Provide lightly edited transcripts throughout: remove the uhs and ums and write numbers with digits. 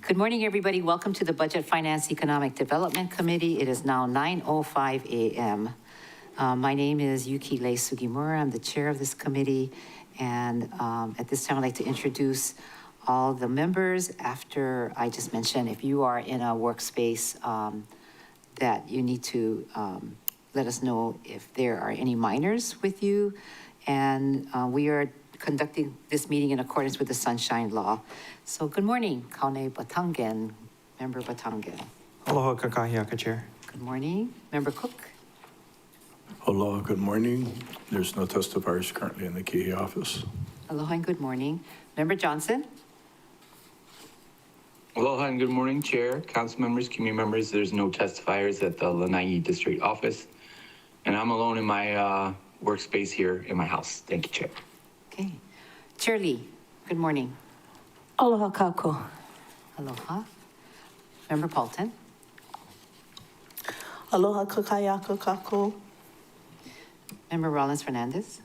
Good morning, everybody. Welcome to the Budget Finance Economic Development Committee. It is now 9:05 a.m. My name is Yuki Lei Sugimura. I'm the chair of this committee. And at this time, I'd like to introduce all the members. After I just mentioned, if you are in a workspace that you need to let us know if there are any minors with you. And we are conducting this meeting in accordance with the Sunshine Law. So good morning, Kaune Batangan, Member Batangan. Aloha kakahiaka, Chair. Good morning, Member Cook. Aloha, good morning. There's no testifiers currently in the Kihi office. Aloha and good morning. Member Johnson. Aloha and good morning, Chair, Council members, community members. There's no testifiers at the Lanai District Office, and I'm alone in my workspace here in my house. Thank you, Chair. Okay. Chair Lee, good morning. Aloha kako. Aloha. Member Paulton. Aloha kakayaka kako. Member Rollins Fernandez.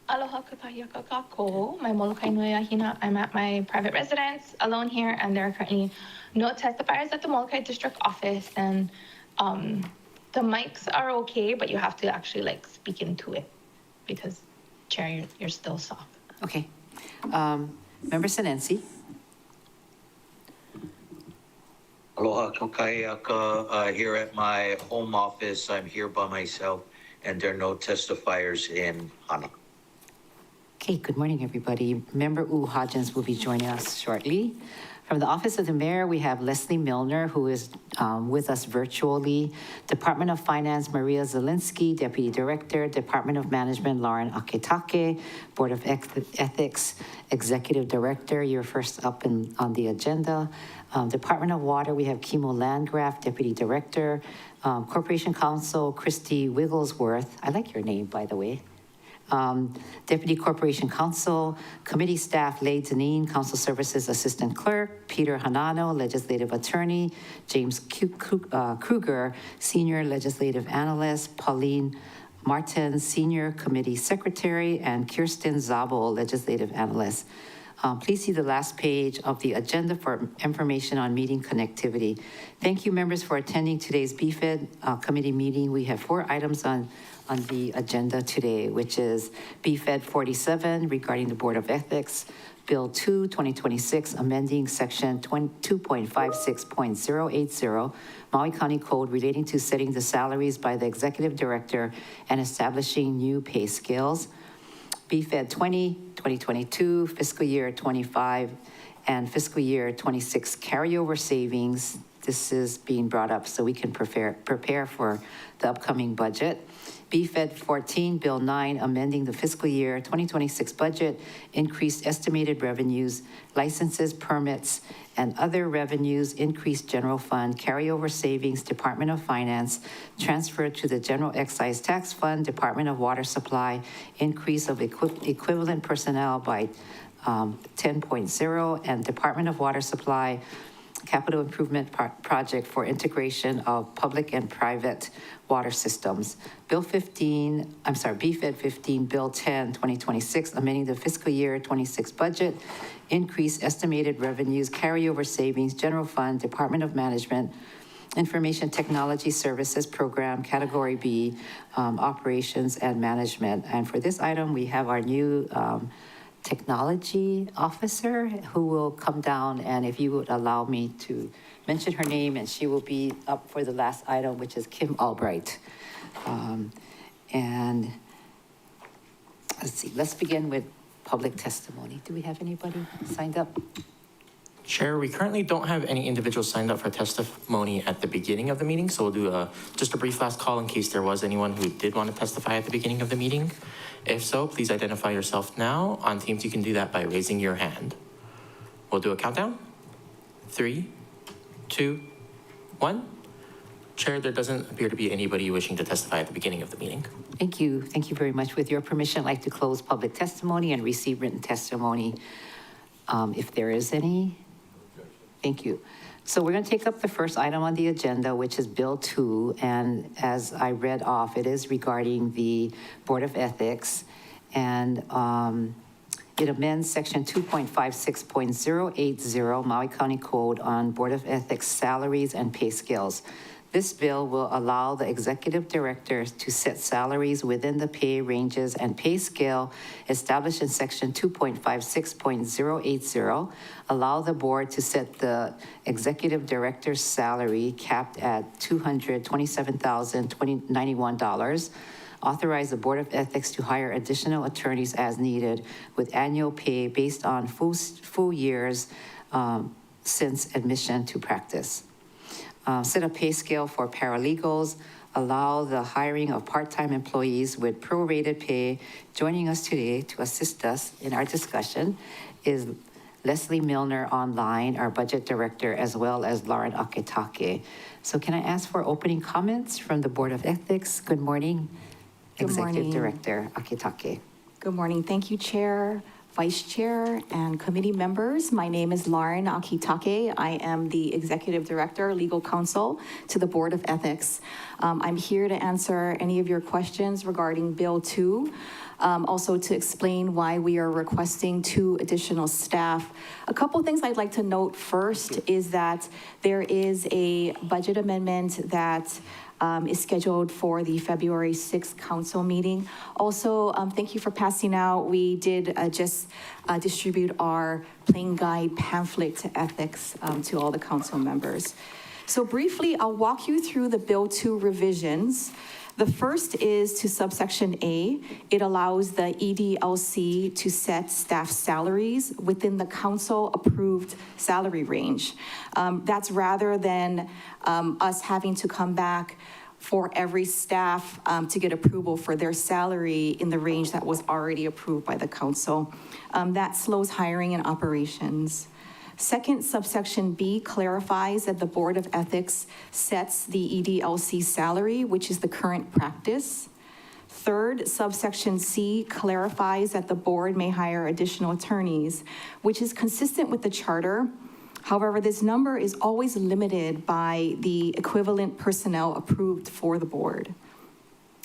Aloha kakayaka kako. My Molokai nui ahina. I'm at my private residence alone here, and there are currently no testifiers at the Molokai District Office. And the mics are okay, but you have to actually like speak into it because, Chair, you're still soft. Okay. Member Sinensi. Aloha Kokaiaka, here at my home office. I'm here by myself, and there are no testifiers in Hana. Okay, good morning, everybody. Member Hodgins will be joining us shortly. From the Office of the Mayor, we have Leslie Milner, who is with us virtually. Department of Finance, Maria Zielinski, Deputy Director. Department of Management, Lauren Aketake. Board of Ethics, Executive Director. You're first up on the agenda. Department of Water, we have Kimo Landgraf, Deputy Director. Corporation Counsel, Christy Wigglesworth. I like your name, by the way. Deputy Corporation Counsel, Committee Staff, Leigh Deneen, Council Services Assistant Clerk, Peter Hanano, Legislative Attorney, James Kruger, Senior Legislative Analyst, Pauline Martin, Senior Committee Secretary, and Kirsten Zabel, Legislative Analyst. Please see the last page of the agenda for information on meeting connectivity. Thank you, members, for attending today's BFED committee meeting. We have 4 items on the agenda today, which is BFED 47 regarding the Board of Ethics, Bill 2, 2026, amending Section 2.56.080, Maui County Code relating to setting the salaries by the Executive Director and establishing new pay scales, BFED 20, 2022, fiscal year 25, and fiscal year 26 carryover savings. This is being brought up so we can prepare for the upcoming budget. BFED 14, Bill 9, amending the fiscal year 2026 budget, increased estimated revenues, licenses, permits, and other revenues, increased general fund, carryover savings, Department of Finance, transfer to the General Excise Tax Fund, Department of Water Supply, increase of equivalent personnel by 10.0, and Department of Water Supply, capital improvement project for integration of public and private water systems. BFED 15, Bill 10, 2026, amending the fiscal year 26 budget, increase estimated revenues, carryover savings, general fund, Department of Management, Information Technology Services Program, Category B, Operations and Management. And for this item, we have our new technology officer who will come down, and if you would allow me to mention her name, and she will be up for the last item, which is Kim Albright. And let's see, let's begin with public testimony. Do we have anybody signed up? Chair, we currently don't have any individuals signed up for testimony at the beginning of the meeting, so we'll do just a brief last call in case there was anyone who did want to testify at the beginning of the meeting. If so, please identify yourself now. On Teams, you can do that by raising your hand. We'll do a countdown. 3, 2, 1. Chair, there doesn't appear to be anybody wishing to testify at the beginning of the meeting. Thank you. Thank you very much. With your permission, I'd like to close public testimony and receive written testimony if there is any. Thank you. So we're going to take up the first item on the agenda, which is Bill 2. And as I read off, it is regarding the Board of Ethics. And it amends Section 2.56.080 Maui County Code on Board of Ethics salaries and pay scales. This bill will allow the executive director to set salaries within the pay ranges and pay scale established in section 2.56.080, allow the board to set the executive director's salary capped at $227,091, authorize the Board of Ethics to hire additional attorneys as needed with annual pay based on full years since admission to practice. Set a pay scale for paralegals, allow the hiring of part-time employees with prorated pay. Joining us today to assist us in our discussion is Leslie Milner online, our budget director, as well as Lauren Akitake. So can I ask for opening comments from the Board of Ethics? Good morning, Good Executive morning. Director Akitake. Good morning. Thank you, Chair, Vice Chair, and committee members. My name is Lauren Akitake. I am the Executive Director, Legal Counsel to the Board of Ethics. I'm here to answer any of your questions regarding Bill 2, also to explain why we are requesting 2 additional staff. A couple things I'd like to note first is that there is a budget amendment that is scheduled for the February 6th council meeting. Also, thank you for passing out. We did just distribute our plain guide pamphlet to ethics to all the council members. So briefly, I'll walk you through the Bill 2 revisions. The first is to subsection A. It allows the EDLC to set staff salaries within the council-approved salary range. That's rather than us having to come back for every staff to get approval for their salary in the range that was already approved by the council. That slows hiring and operations. Second, subsection B clarifies that the Board of Ethics sets the EDLC salary, which is the current practice. Third, subsection C clarifies that the board may hire additional attorneys, which is consistent with the charter. However, this number is always limited by the equivalent personnel approved for the board.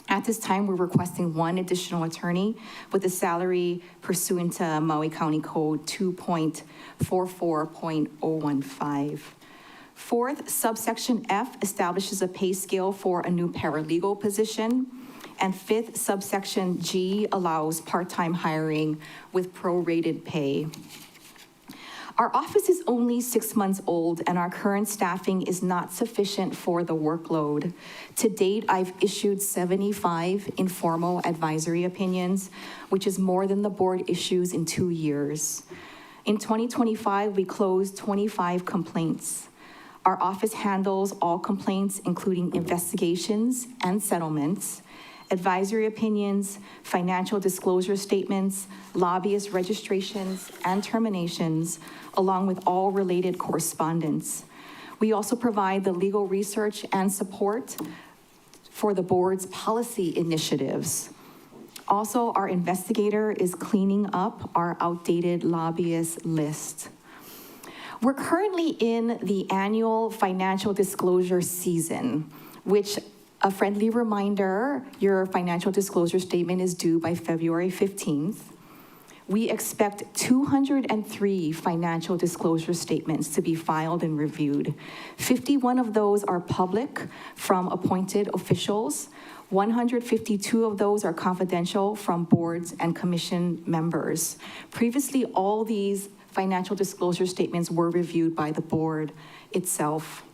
At this time, we're requesting 1 additional attorney with a salary pursuant to Maui County Code 2.44.015. Fourth, subsection F establishes a pay scale for a new paralegal position. And fifth, subsection G allows part-time hiring with prorated pay. Our office is only 6 months old, and our current staffing is not sufficient for the workload. To date, I've issued 75 informal advisory opinions, which is more than the board issues in 2 years. In 2025, we closed 25 complaints. Our office handles all complaints, including investigations and settlements, advisory opinions, financial disclosure statements, lobbyist registrations, and terminations, along with all related correspondence. We also provide the legal research and support for the board's policy initiatives. Also, our investigator is cleaning up our outdated lobbyist list. We're currently in the annual financial disclosure season, which a friendly reminder, your financial disclosure statement is due by February 15th. We expect 203 financial disclosure statements to be filed and reviewed. 51 of those are public from appointed officials. 152 of those are confidential from boards and commission members. Previously, all these financial disclosure statements were reviewed by the board itself.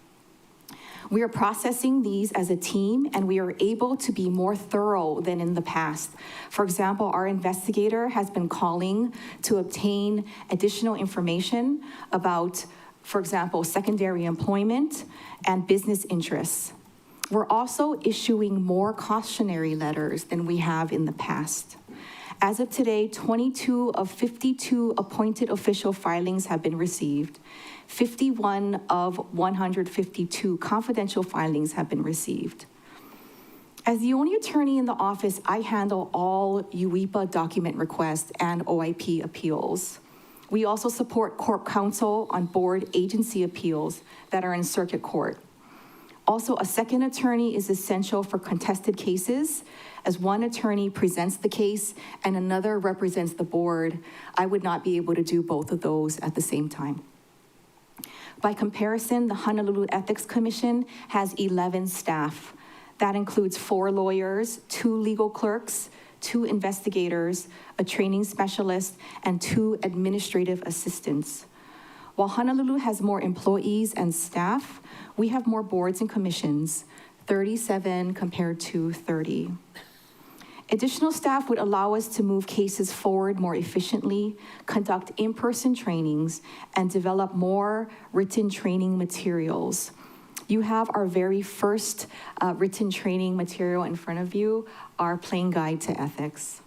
We are processing these as a team, and we are able to be more thorough than in the past. For example, our investigator has been calling to obtain additional information about, for example, secondary employment and business interests. We're also issuing more cautionary letters than we have in the past. As of today, 22 of 52 appointed official filings have been received. 51 of 152 confidential filings have been received. As the only attorney in the office, I handle all UEPA document requests and OIP appeals. We also support Corp Counsel on board agency appeals that are in circuit court. Also, a second attorney is essential for contested cases. As one attorney presents the case and another represents the board, I would not be able to do both of those at the same time. By comparison, the Honolulu Ethics Commission has 11 staff. That includes 4 lawyers, 2 legal clerks, 2 investigators, a training specialist, and 2 administrative assistants. While Honolulu has more employees and staff, we have more boards and commissions, 37 compared to 30. Additional staff would allow us to move cases forward more efficiently, conduct in-person trainings, and develop more written training materials. You have our very first written training material in front of you, our Plain Guide to Ethics.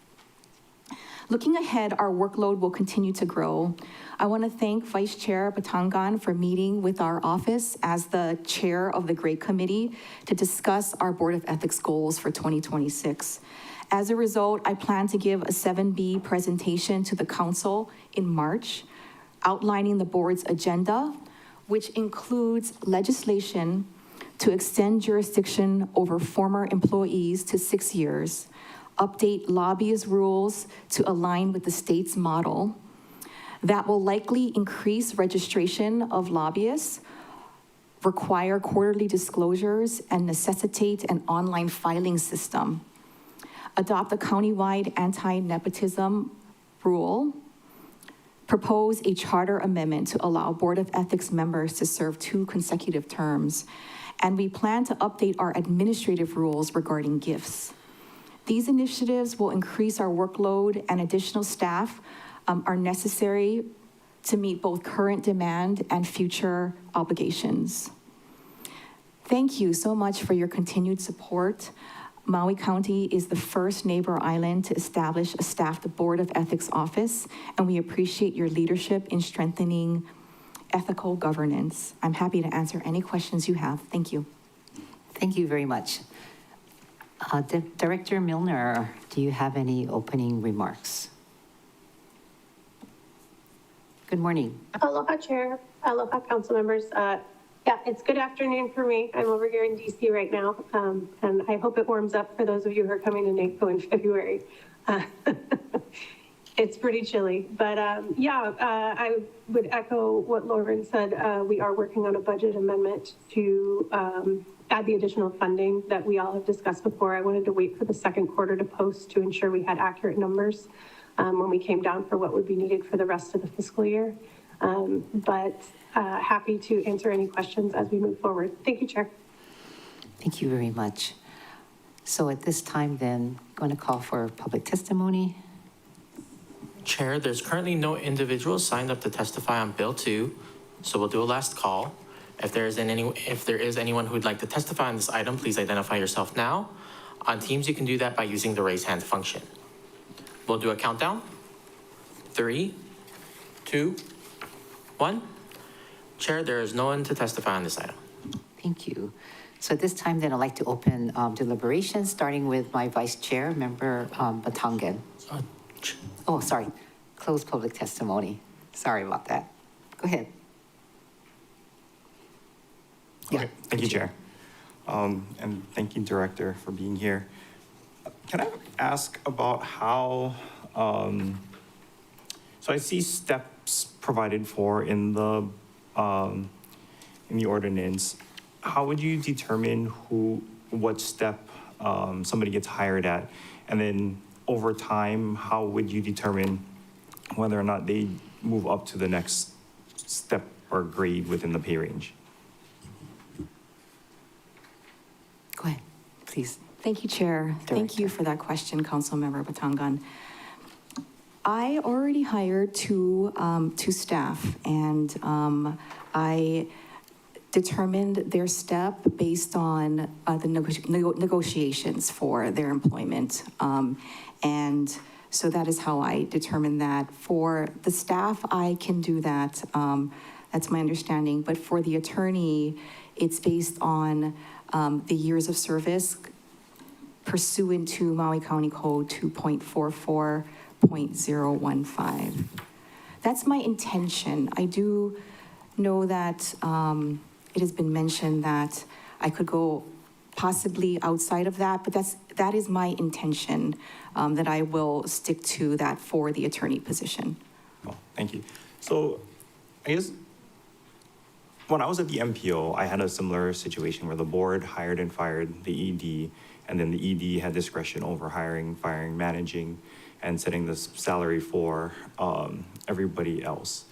Looking ahead, our workload will continue to grow. I want to thank Vice Chair Batangan for meeting with our office as the chair of the Grade Committee to discuss our Board of Ethics goals for 2026. As a result, I plan to give a 7B presentation to the council in March, outlining the board's agenda, which includes legislation to extend jurisdiction over former employees to 6 years, update lobbyist rules to align with the state's model. That will likely increase registration of lobbyists, require quarterly disclosures, and necessitate an online filing system. Adopt a countywide anti-nepotism rule, propose a charter amendment to allow Board of Ethics members to serve 2 consecutive terms, and we plan to update our administrative rules regarding gifts. These initiatives will increase our workload, and additional staff are necessary to meet both current demand and future obligations. Thank you so much for your continued support. Maui County is the first neighbor island to establish a staffed Board of Ethics office, and we appreciate your leadership in strengthening ethical governance. I'm happy to answer any questions you have. Thank you. Thank you very much. Director Milner, do you have any opening remarks? Good morning. Aloha, Chair. Aloha, council members. Yeah, it's good afternoon for me. I'm over here in DC right now, and I hope it warms up for those of you who are coming to NACO in February. It's pretty chilly, but I would echo what Lauren said. We are working on a budget amendment to add the additional funding that we all have discussed before. I wanted to wait for the second quarter to post to ensure we had accurate numbers when we came down for what would be needed for the rest of the fiscal year. But happy to answer any questions as we move forward. Thank you, Chair. Thank you very much. So at this time then, going to call for public testimony. Chair, there's currently no individuals signed up to testify on Bill 2, so we'll do a last call. If there is anyone who would like to testify on this item, please identify yourself now. On Teams, you can do that by using the raise hand function. We'll do a countdown. 3, 2, 1. Chair, there is no one to testify on this item. Thank you. So at this time then, I'd like to open deliberations, starting with my Vice Chair, Member Batangan. Oh, sorry, closed public testimony. Sorry about that. Go ahead. Okay, thank you, Chair. And thank you, Director, for being here. Can I ask about how, so I see steps provided for in the ordinance. How would you determine what step somebody gets hired at? And then over time, how would you determine whether or not they move up to the next step or grade within the pay range? Go ahead, please. Thank you, Chair. Thank you for that question, Councilmember Batangan. I already hired two staff, and I determined their step based on the negotiations for their employment. And so that is how I determined that. For the staff, I can do that. That's my understanding. But for the attorney, it's based on the years of service pursuant to Maui County Code 2.44.015. That's my intention. I do know that it has been mentioned that I could go possibly outside of that, but that is my intention, that I will stick to that for the attorney position. Oh, thank you. So I guess when I was at the MPO, I had a similar situation where the board hired and fired the ED, and then the ED had discretion over hiring, firing, managing, and setting the salary for everybody else.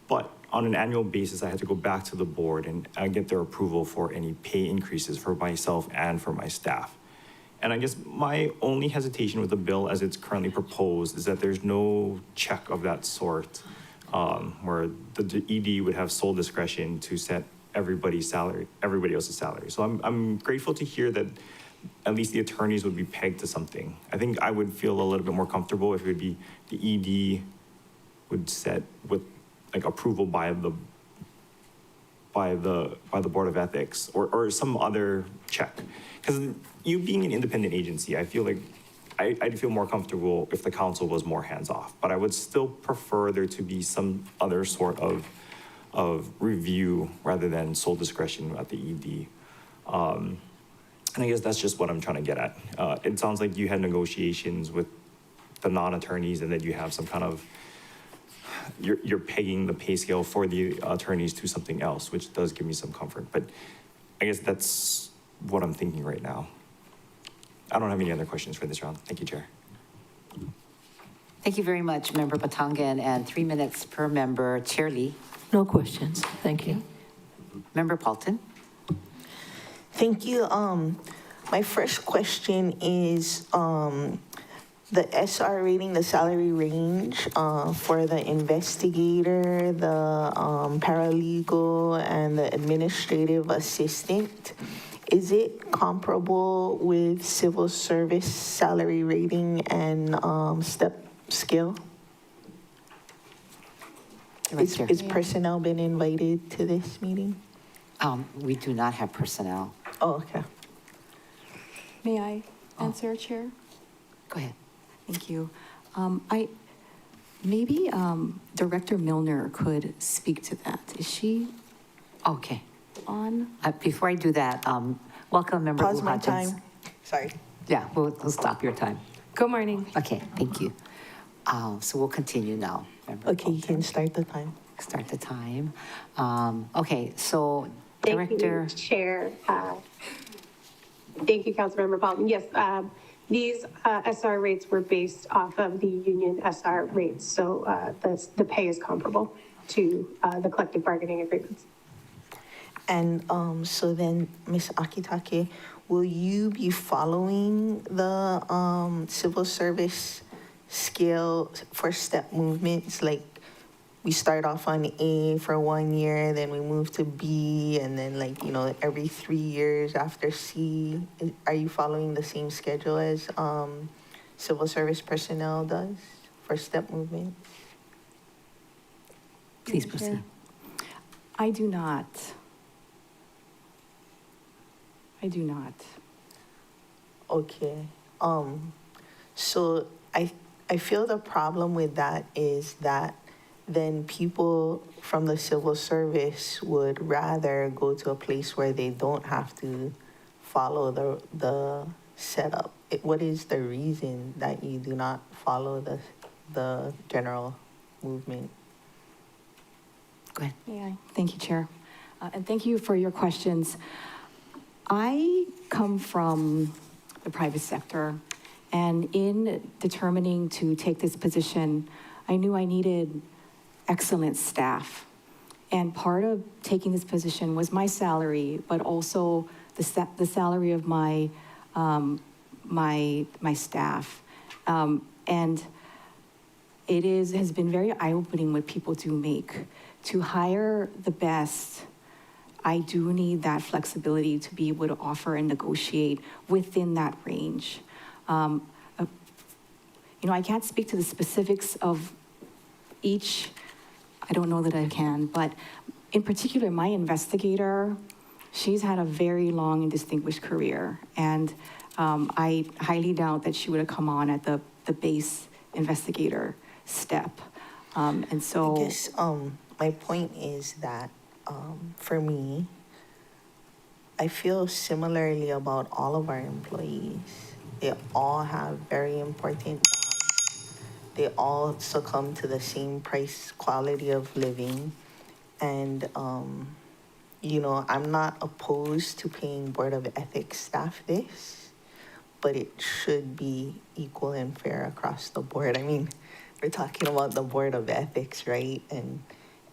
But on an annual basis, I had to go back to the board and get their approval for any pay increases for myself and for my staff. And I guess my only hesitation with the bill as it's currently proposed is that there's no check of that sort, where the ED would have sole discretion to set everybody's salary, everybody else's salary. So I'm grateful to hear that at least the attorneys would be pegged to something. I think I would feel a little bit more comfortable if it would be the ED would set with like approval by the Board of Ethics or some other check. Because you being an independent agency, I feel like I'd feel more comfortable if the council was more hands-off, but I would still prefer there to be some other sort of review rather than sole discretion at the ED. And I guess that's just what I'm trying to get at. It sounds like you had negotiations with the non-attorneys and that you have some kind of, you're pegging the pay scale for the attorneys to something else, which does give me some comfort. But I guess that's what I'm thinking right now. I don't have any other questions for this round. Thank you, Chair. Thank you very much, Member Batangan, and 3 minutes per member. Chair Lee. No questions. Thank you. Member Paulton. Thank you. My first question is the SR rating, the salary range for the investigator, the paralegal, and the administrative assistant. Is it comparable with civil service salary rating and step scale? Is personnel been invited to this meeting? We do not have personnel. Oh, okay. May I answer, Chair? Go ahead. Thank you. Maybe Director Milner could speak to that. Is she Okay. on? Before I do that, welcome, Member Pause my Hodgins. time. Sorry. Yeah, we'll stop your time. Good morning. Okay, thank you. So we'll continue now. Member Okay, you Paulton. can start the time. Start the time. Okay, so Thank Director. you, Chair. Thank you, Councilmember Paulton. Yes, these SR rates were based off of the union SR rates, so the pay is comparable to the collective bargaining agreements. And so then, Ms. Akitake, will you be following the civil service scale for step movements? Like we start off on A for 1 year, then we move to B, and then every 3 years after C. Are you following the same schedule as civil service personnel does for step movement? Please proceed. I do not. I do not. Okay. So I feel the problem with that is that then people from the civil service would rather go to a place where they don't have to follow the setup. What is the reason that you do not follow the general movement? Go ahead. May I? Thank you, Chair. And thank you for your questions. I come from the private sector, and in determining to take this position, I knew I needed excellent staff. And part of taking this position was my salary, but also the salary of my staff. And it has been very eye-opening what people do make. To hire the best, I do need that flexibility to be able to offer and negotiate within that range. I can't speak to the specifics of each. I don't know that I can, but in particular, my investigator, she's had a very long and distinguished career. And I highly doubt that she would have come on at the base investigator step. And so I guess my point is that for me, I feel similarly about all of our employees. They all have very important jobs. They all succumb to the same price quality of living. And, you know, I'm not opposed to paying Board of Ethics staff this, but it should be equal and fair across the board. I mean, we're talking about the Board of Ethics, right? And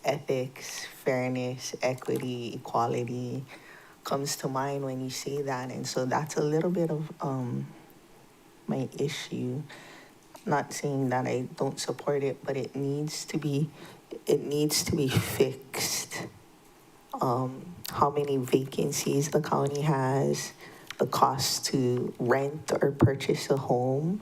ethics, fairness, equity, equality comes to mind when you say that. And so that's a little bit of my issue. Not saying that I don't support it, but it needs to be fixed. How many vacancies the county has, the cost to rent or purchase a home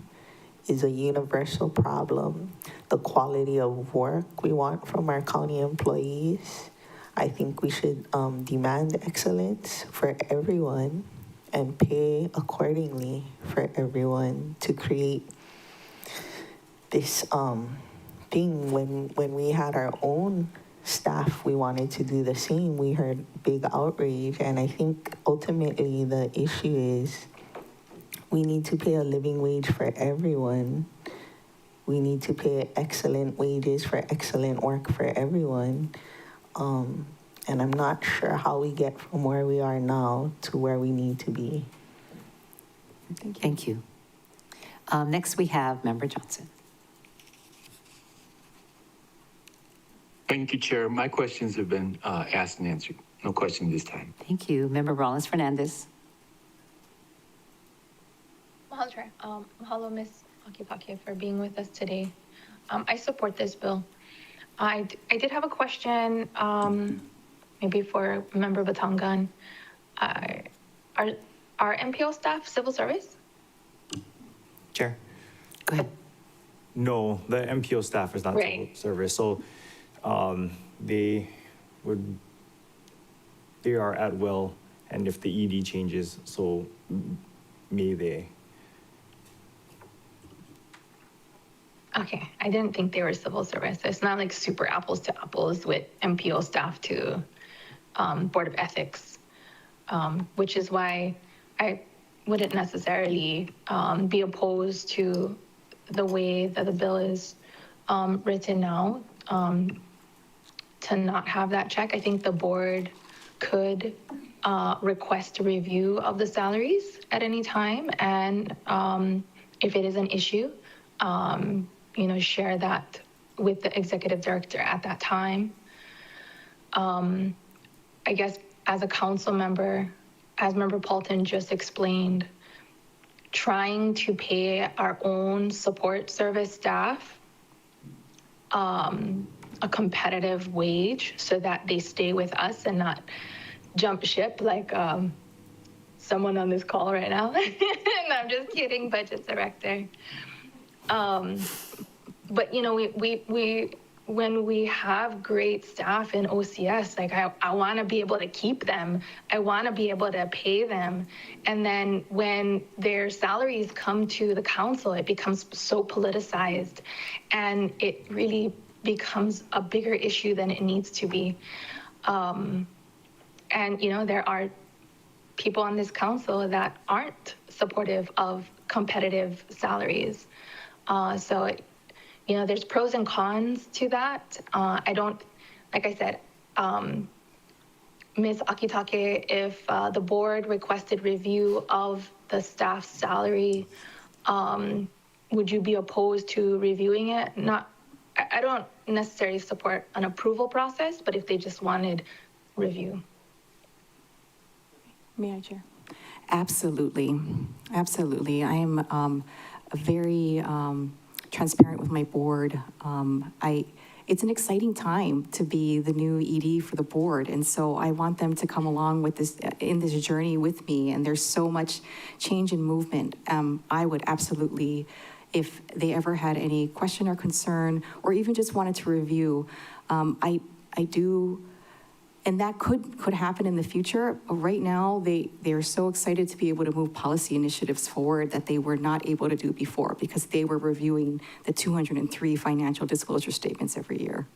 is a universal problem. The quality of work we want from our county employees. I think we should demand excellence for everyone and pay accordingly for everyone to create this thing. When we had our own staff, we wanted to do the same. We heard big outrage, and I think ultimately the issue is we need to pay a living wage for everyone. We need to pay excellent wages for excellent work for everyone. And I'm not sure how we get from where we are now to where we need to be. Thank you. Next, we have Member Johnson. Thank you, Chair. My questions have been asked and answered. No question this time. Thank you. Member Rollins Fernandez. Mahalo, Chair. Mahalo, Ms. Akipake, for being with us today. I support this bill. I did have a question, maybe for Member Batangan. Are MPO staff civil service? Chair? Go ahead. No, the MPO staff is not civil Right. service, so they are at will, and if the ED changes, so may they. Okay, I didn't think they were civil service. It's not like super apples to apples with MPO staff to Board of Ethics, which is why I wouldn't necessarily be opposed to the way that the bill is written now, to not have that check. I think the board could request a review of the salaries at any time, and if it is an issue, share that with the executive director at that time. I guess as a council member, as Member Paulton just explained, trying to pay our own support service staff a competitive wage so that they stay with us and not jump ship like someone on this call right now. No, I'm just kidding, budget director. But we when we have great staff in OCS, like I want to be able to keep them. I want to be able to pay them. And then when their salaries come to the council, it becomes so politicized, and it really becomes a bigger issue than it needs to be. And there are people on this council that aren't supportive of competitive salaries. So there's pros and cons to that. I don't, like I said, Ms. Akitake, if the board requested review of the staff's salary, would you be opposed to reviewing it? I don't necessarily support an approval process, but if they just wanted review. May I, Chair? Absolutely. Absolutely. I am very transparent with my board. It's an exciting time to be the new ED for the board, and so I want them to come along with this in this journey with me. And there's so much change and movement. I would absolutely, if they ever had any question or concern, or even just wanted to review, I do. And that could happen in the future. But right now, they're so excited to be able to move policy initiatives forward that they were not able to do before because they were reviewing the 203 financial disclosure statements every year.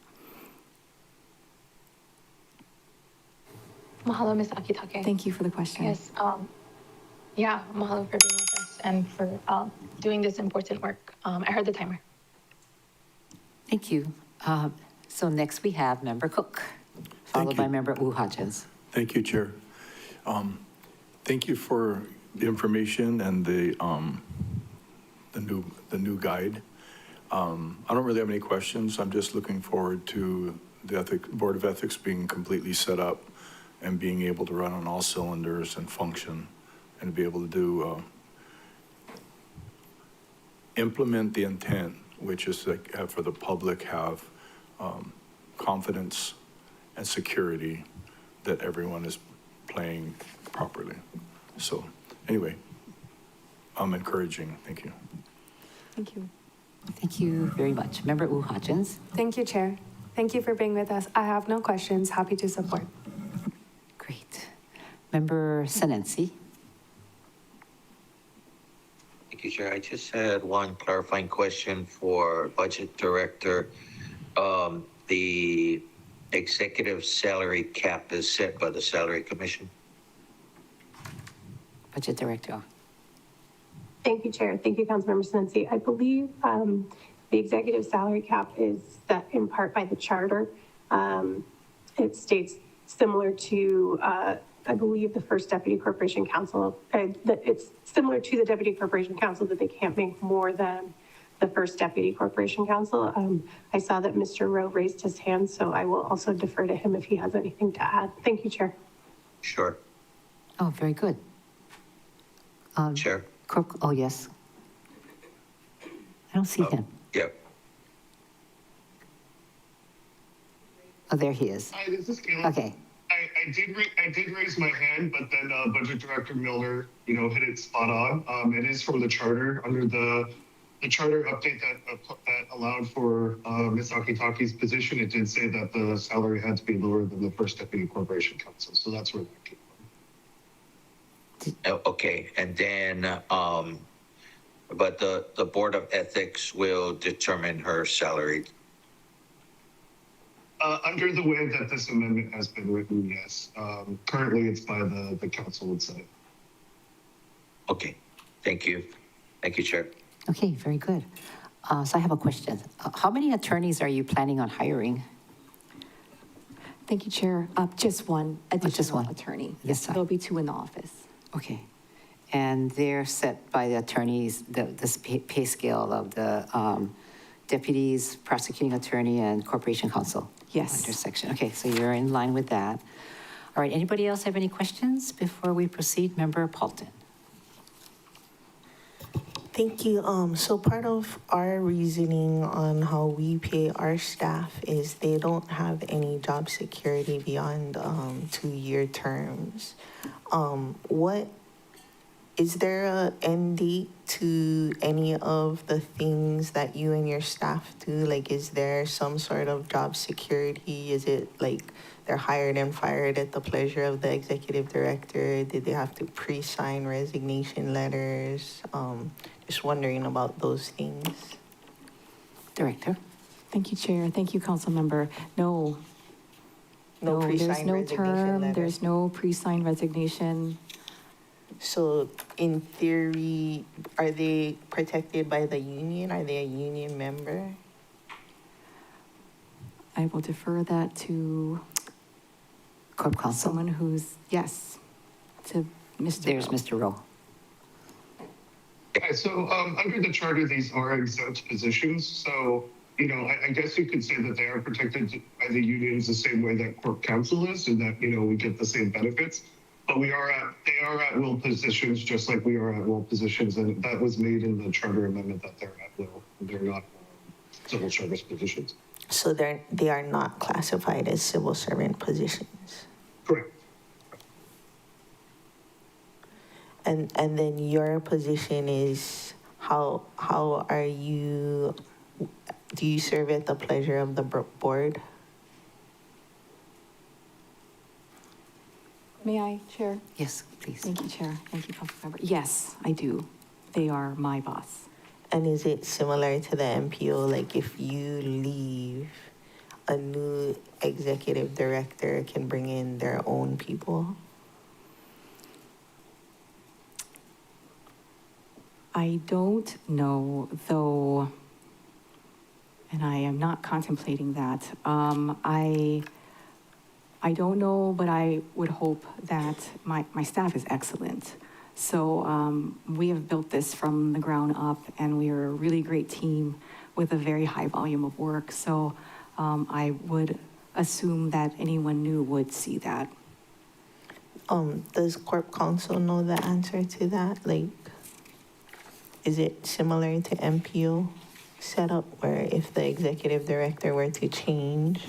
Mahalo, Ms. Akitake. Thank you for the question. Yes. Yeah, mahalo for being with us and for doing this important work. I heard the timer. Thank you. So next we have Member Cook. followed by you. Member U Hodgins. Thank you, Chair. Thank you for the information and the new guide. I don't really have any questions. I'm just looking forward to the Board of Ethics being completely set up and being able to run on all cylinders and function and be able to do, implement the intent, which is to have for the public have confidence and security that everyone is playing properly. So anyway, I'm encouraging. Thank you. Thank you. Thank you very much. Member U Hodgins. Thank you, Chair. Thank you for being with us. I have no questions. Happy to support. Great. Member Senensi. Thank you, Chair. I just had one clarifying question for Budget Director. The executive salary cap is set by the Salary Commission. Budget Director. Thank you, Chair. Thank you, Councilmember Senensi. I believe the executive salary cap is set in part by the charter. It states similar to, I believe, the first Deputy Corporation Counsel, that it's similar to the Deputy Corporation Counsel that they can't make more than the first Deputy Corporation Counsel. I saw that Mr. Rowe raised his hand, so I will also defer to him if he has anything to add. Thank you, Chair. Sure. Oh, very good. Chair. Oh, yes. I don't see him. Yep. Oh, there he is. Hi, this is Caleb. Okay. I did raise my hand, but then Budget Director Miller, hit it spot on. It is from the charter under the charter update that allowed for Ms. Akitaki's position. It did say that the salary had to be lower than the first Deputy Corporation Counsel. So that's where that came from. Okay, and then, but the Board of Ethics will determine her salary. Under the way that this amendment has been written, yes. Currently, it's by the council itself. Okay, thank you. Thank you, Chair. Okay, very good. So I have a question. How many attorneys are you planning on hiring? Thank you, Chair. Just one just additional one. attorney. This time. There'll be two in the office. Okay. And they're set by the attorneys, this pay scale of the deputies, prosecuting attorney, and corporation counsel? Yes. Intersection. Okay, so you're in line with that. All right, anybody else have any questions before we proceed? Member Paulton. Thank you. So part of our reasoning on how we pay our staff is they don't have any job security beyond 2-year terms. What is there a end date to any of the things that you and your staff do? Like, is there some sort of job security? Is it like they're hired and fired at the pleasure of the executive director? Did they have to pre-sign resignation letters? Just wondering about those things. Director. Thank you, Chair. Thank you, Council Member. No, No there's pre-signed no resignation term, letter? there's no pre-signed resignation. So in theory, are they protected by the union? Are they a union member? I will defer that to Corp counsel. someone who's, yes, to Mr. There's Rowe. Mr. Rowe. Yeah, so under the charter, these are exempt positions. So, I guess you could say that they are protected by the unions the same way that Corp Counsel is, and that, we get the same benefits. But they are at will positions, just like we are at will positions. And that was made in the charter amendment that they're at will. They're not civil service positions. So they are not classified as civil servant positions. Correct. And then your position is how are you, do you serve at the pleasure of the board? May I, Chair? Yes, please. Thank you, Chair. Thank you, Council Member. Yes, I do. They are my boss. And is it similar to the MPO, like if you leave, a new executive director can bring in their own people? I don't know, though, and I am not contemplating that. I don't know, but I would hope that my staff is excellent. So we have built this from the ground up, and we are a really great team with a very high volume of work. So I would assume that anyone new would see that. Does Corp Counsel know the answer to that? Like, is it similar to MPO setup where if the executive director were to change?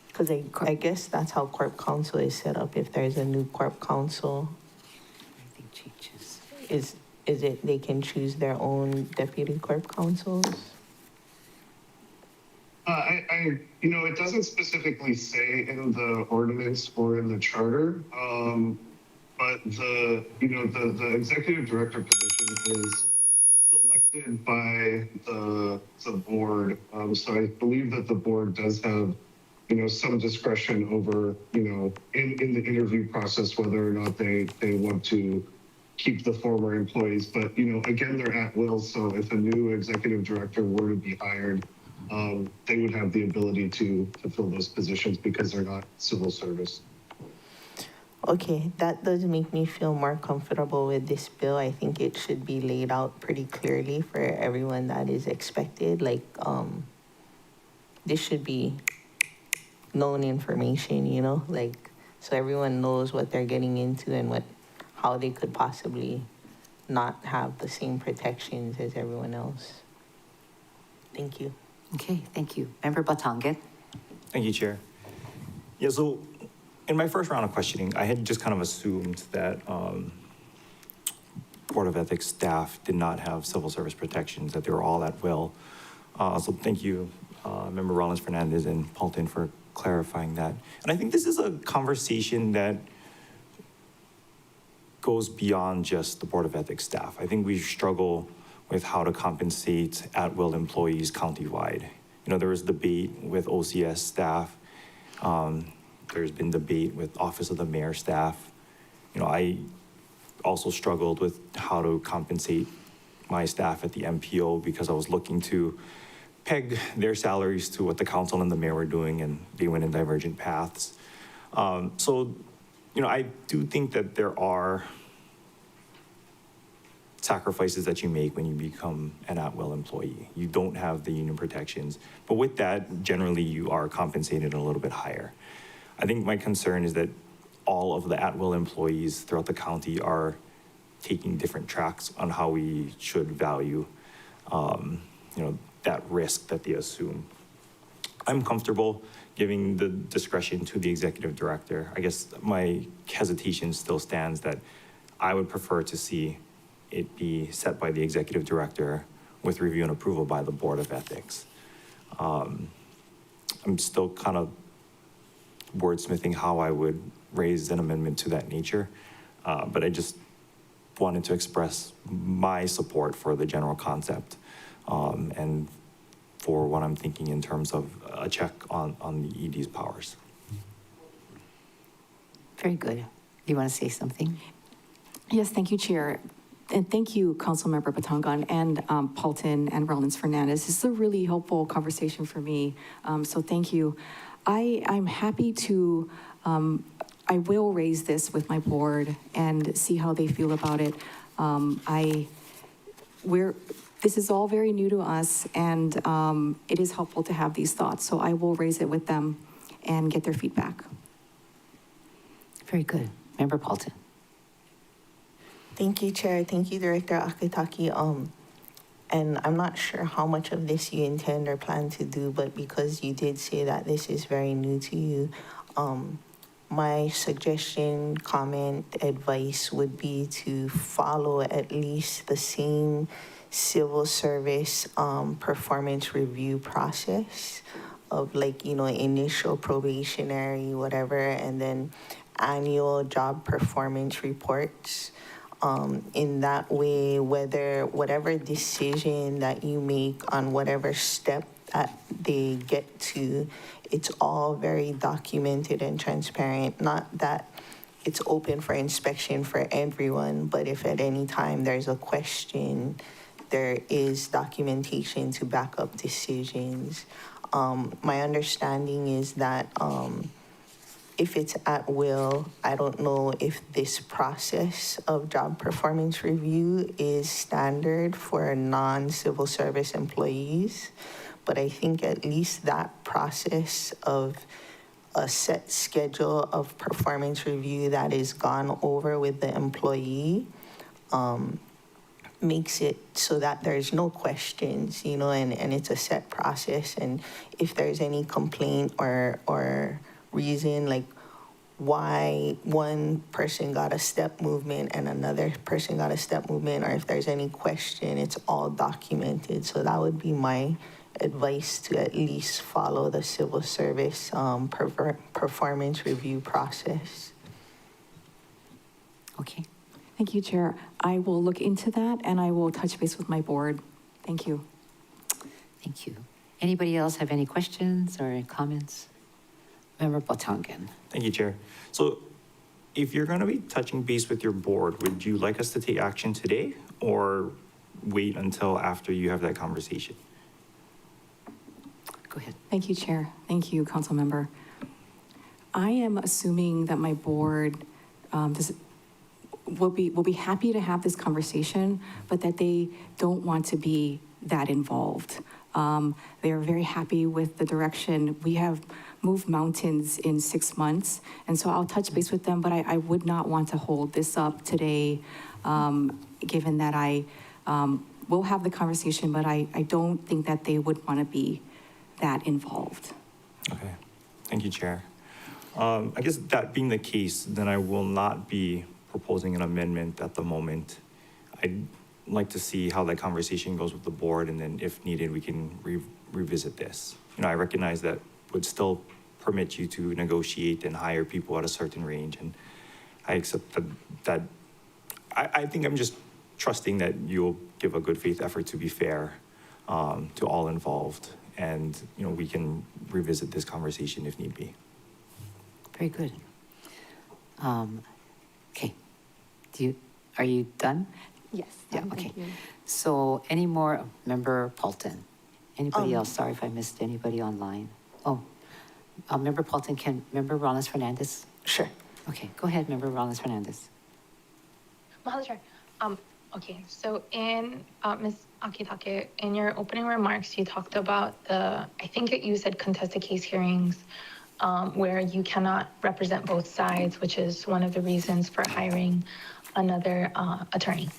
Because I guess that's how Corp Counsel is set up. If there's a new Corp Counsel, Everything changes. is it they can choose their own deputy Corp Counsels? It doesn't specifically say in the ordinance or in the charter, but the executive director position is selected by the board. So I believe that the board does have, some discretion over, in the interview process, whether or not they want to keep the former employees. But, again, they're at will. So if a new executive director were to be hired, they would have the ability to fill those positions because they're not civil service. Okay, that does make me feel more comfortable with this bill. I think it should be laid out pretty clearly for everyone that is expected. Like, this should be known information, so everyone knows what they're getting into and how they could possibly not have the same protections as everyone else. Thank you. Okay, thank you. Member Batangan? Thank you, Chair. Yeah, so in my first round of questioning, I had just kind of assumed that Board of Ethics staff did not have civil service protections, that they were all at will. So thank you, Member Rollins Fernandez and Paulton, for clarifying that. And I think this is a conversation that goes beyond just the Board of Ethics staff. I think we struggle with how to compensate at-will employees countywide. There was debate with OCS staff. There's been debate with Office of the Mayor staff. I also struggled with how to compensate my staff at the MPO because I was looking to peg their salaries to what the council and the mayor were doing, and they went in divergent paths. So I do think that there are sacrifices that you make when you become an at-will employee. You don't have the union protections, but with that, generally you are compensated a little bit higher. I think my concern is that all of the at-will employees throughout the county are taking different tracks on how we should value, that risk that they assume. I'm comfortable giving the discretion to the executive director. I guess my hesitation still stands that I would prefer to see it be set by the executive director with review and approval by the Board of Ethics. I'm still kind of wordsmithing how I would raise an amendment to that nature, but I just wanted to express my support for the general concept and for what I'm thinking in terms of a check on the ED's powers. Very good. You want to say something? Yes, thank you, Chair. And thank you, Councilmember Batangan and Paulton and Rollins Fernandez. This is a really helpful conversation for me, so thank you. I'm happy to, I will raise this with my board and see how they feel about it. This is all very new to us, and it is helpful to have these thoughts, so I will raise it with them and get their feedback. Very good. Member Paulton? Thank you, Chair. Thank you, Director Akitaki. And I'm not sure how much of this you intend or plan to do, but because you did say that this is very new to you, my suggestion, comment, advice would be to follow at least the same civil service performance review process of initial probationary, whatever, and then annual job performance reports. In that way, whatever decision that you make on whatever step that they get to, it's all very documented and transparent. Not that it's open for inspection for everyone, but if at any time there's a question, there is documentation to back up decisions. My understanding is that if it's at will, I don't know if this process of job performance review is standard for non-civil service employees, but I think at least that process of a set schedule of performance review that is gone over with the employee makes it so that there's no questions, and it's a set process. And if there's any complaint or reason, like why one person got a step movement and another person got a step movement, or if there's any question, it's all documented. So that would be my advice, to at least follow the civil service performance review process. Okay. Thank you, Chair. I will look into that and I will touch base with my board. Thank you. Thank you. Anybody else have any questions or comments? Member Botangan. Thank you, Chair. So if you're going to be touching base with your board, would you like us to take action today or wait until after you have that conversation? Go ahead. Thank you, Chair. Thank you, Council Member. I am assuming that my board will be happy to have this conversation, but that they don't want to be that involved. They are very happy with the direction. We have moved mountains in 6 months, and so I'll touch base with them, but I would not want to hold this up today, given that I will have the conversation, but I don't think that they would want to be that involved. Okay. Thank you, Chair. I guess that being the case, then I will not be proposing an amendment at the moment. I'd like to see how that conversation goes with the board, and then if needed, we can revisit this. I recognize that would still permit you to negotiate and hire people at a certain range, and I accept that. I think I'm just trusting that you'll give a good faith effort to be fair to all involved, and we can revisit this conversation if need be. Very good. Okay. Are you done? Yes. Yeah, okay. So any more, Member Paulton? Anybody else? Sorry if I missed anybody online. Oh, Member Paulton, Member Rollins Fernandez? Sure. Okay, go ahead, Member Rollins Fernandez. Mahalo, Chair. Okay, so in Ms. Akitake, in your opening remarks, you talked about I think you said contested case hearings, where you cannot represent both sides, which is one of the reasons for hiring another attorney.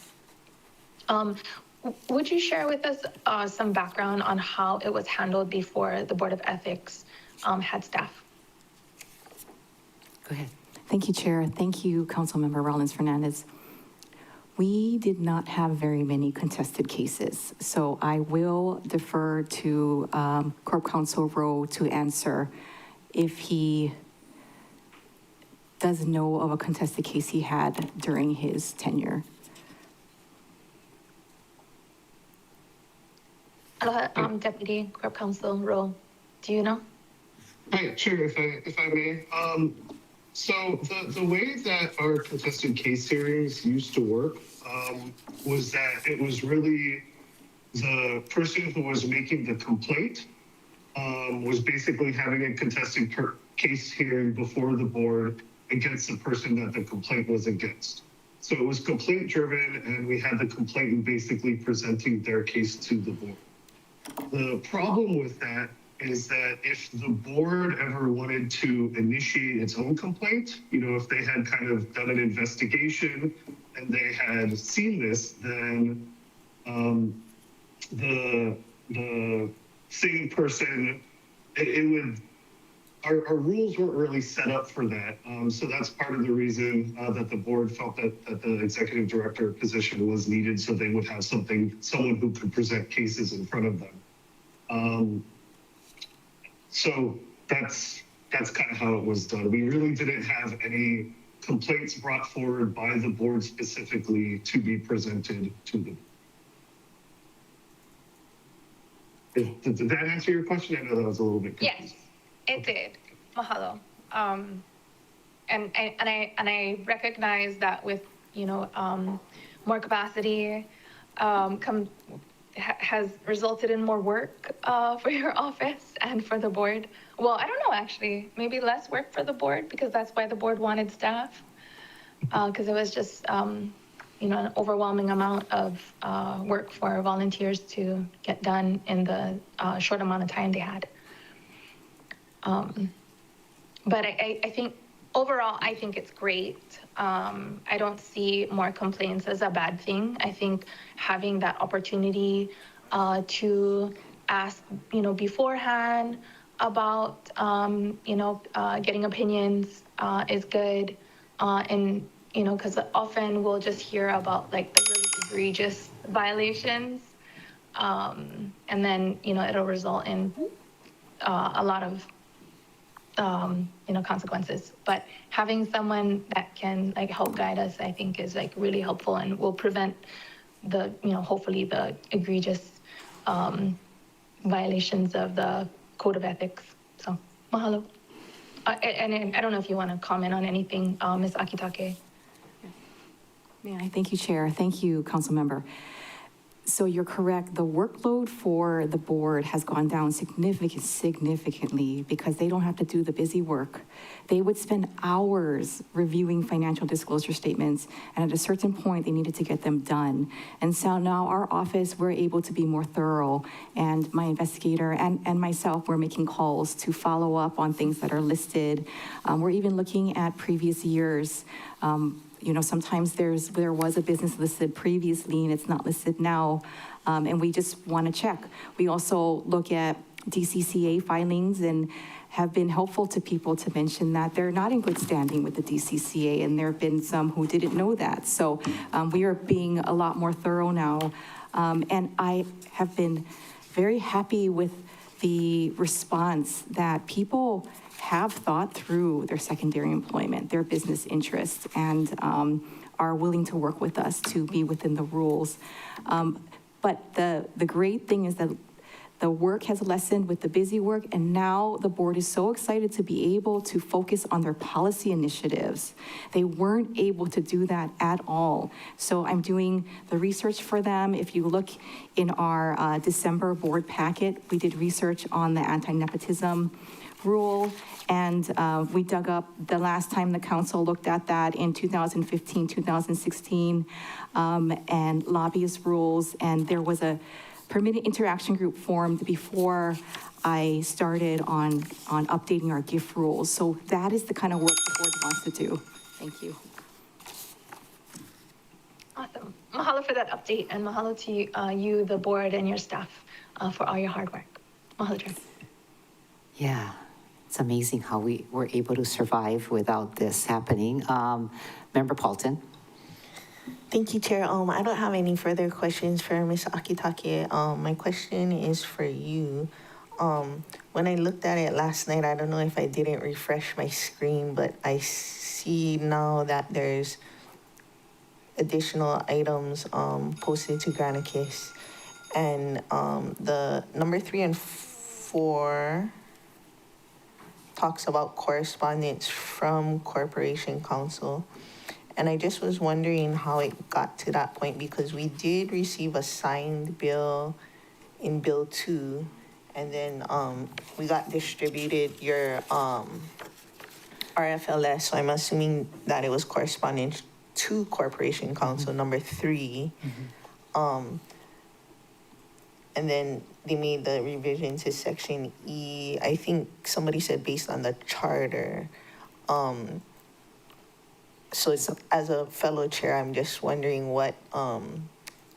Would you share with us some background on how it was handled before the Board of Ethics had staff? Go ahead. Thank you, Chair. Thank you, Councilmember Rollins Fernandez. We did not have very many contested cases, so I will defer to Corp Counsel Rowe to answer if he does know of a contested case he had during his tenure. Aloha, Deputy Corp Counsel Rowe, do you know? Hi, sure, if I may. So the way that our contested case hearings used to work was that it was really the person who was making the complaint was basically having a contested case hearing before the board against the person that the complaint was against. So it was complaint driven, and we had the complainant basically presenting their case to the board. The problem with that is that if the board ever wanted to initiate its own complaint, if they had kind of done an investigation and they had seen this, then the same person, it would, our rules weren't really set up for that. So that's part of the reason that the board felt that the executive director position was needed, so they would have someone who could present cases in front of them. So that's kind of how it was done. We really didn't have any complaints brought forward by the board specifically to be presented to the board. Did that answer your question? I know that was a little bit confusing. Yes, it did. Mahalo. And I recognize that with more capacity has resulted in more work for your office and for the board. Well, I don't know, actually, maybe less work for the board because that's why the board wanted staff. Because it was just, an overwhelming amount of work for volunteers to get done in the short amount of time they had. But I think overall, I think it's great. I don't see more complaints as a bad thing. I think having that opportunity to ask, beforehand about, getting opinions is good. And, because often we'll just hear about like the really egregious violations. And then, it'll result in a lot of consequences. But having someone that can like help guide us, I think is like really helpful and will prevent the, hopefully the egregious violations of the code of ethics. So mahalo. And I don't know if you want to comment on anything, Ms. Akitake. Yeah, thank you, Chair. Thank you, Council Member. So you're correct. The workload for the board has gone down significantly because they don't have to do the busy work. They would spend hours reviewing financial disclosure statements, and at a certain point, they needed to get them done. And so now our office, we're able to be more thorough, and my investigator and myself, we're making calls to follow up on things that are listed. We're even looking at previous years. Sometimes there was a business listed previously and it's not listed now, and we just want to check. We also look at DCCA filings and have been helpful to people to mention that they're not in good standing with the DCCA, and there have been some who didn't know that. So we are being a lot more thorough now, and I have been very happy with the response that people have thought through their secondary employment, their business interests, and are willing to work with us to be within the rules. But the great thing is that the work has lessened with the busy work, and now the board is so excited to be able to focus on their policy initiatives. They weren't able to do that at all. So I'm doing the research for them. If you look in our December board packet, we did research on the anti-nepotism rule, and we dug up the last time the council looked at that in 2015, 2016, and lobbyist rules, and there was a permitted interaction group formed before I started on updating our gift rules. So that is the kind of work the board wants to do. Thank you. Awesome. Mahalo for that update, and mahalo to you, the board, and your staff for all your hard work. Mahalo, Chair. Yeah, it's amazing how we were able to survive without this happening. Member Paulton. Thank you, Chair. I don't have any further questions for Ms. Akitake. My question is for you. When I looked at it last night, I don't know if I didn't refresh my screen, but I see now that there's additional items posted to Granicus. And the number 3 and 4 talks about correspondence from Corporation Counsel. And I just was wondering how it got to that point, because we did receive a signed bill in Bill 2, and then we got distributed your RFLS, so I'm assuming that it was correspondence to Corporation Counsel number 3. And then they made the revision to Section E. I think somebody said based on the charter. So as a fellow chair, I'm just wondering what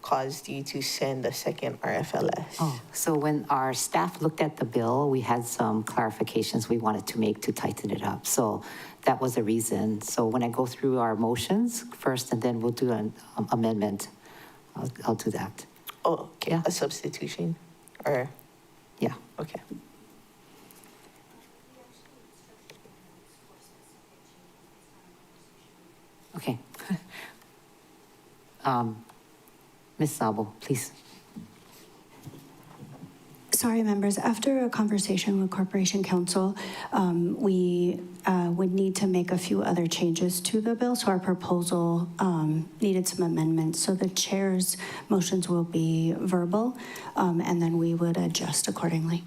caused you to send a second RFLS? Oh, so when our staff looked at the bill, we had some clarifications we wanted to make to tighten it up. So that was the reason. So when I go through our motions first, and then we'll do an amendment, I'll do that. Oh, okay. Yeah. A substitution? Or? Yeah. Okay. Okay. Ms. Sabo, please. Sorry, members, after a conversation with Corporation Counsel, we would need to make a few other changes to the bill. So our proposal needed some amendments. So the chair's motions will be verbal, and then we would adjust accordingly.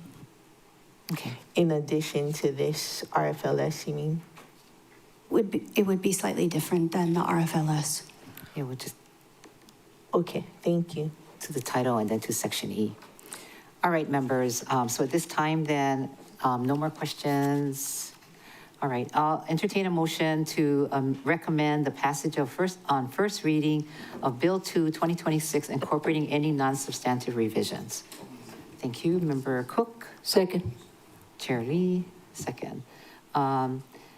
Okay. In addition to this RFLS, you mean? It would be slightly different than the RFLS. Yeah, we'll just Okay, thank you. to the title and then to section E. All right, members, so at this time then, no more questions. All right, I'll entertain a motion to recommend the passage of first reading of Bill 2, 2026, incorporating any non-substantive revisions. Thank you, Member Cook. Second. Chair Lee, second.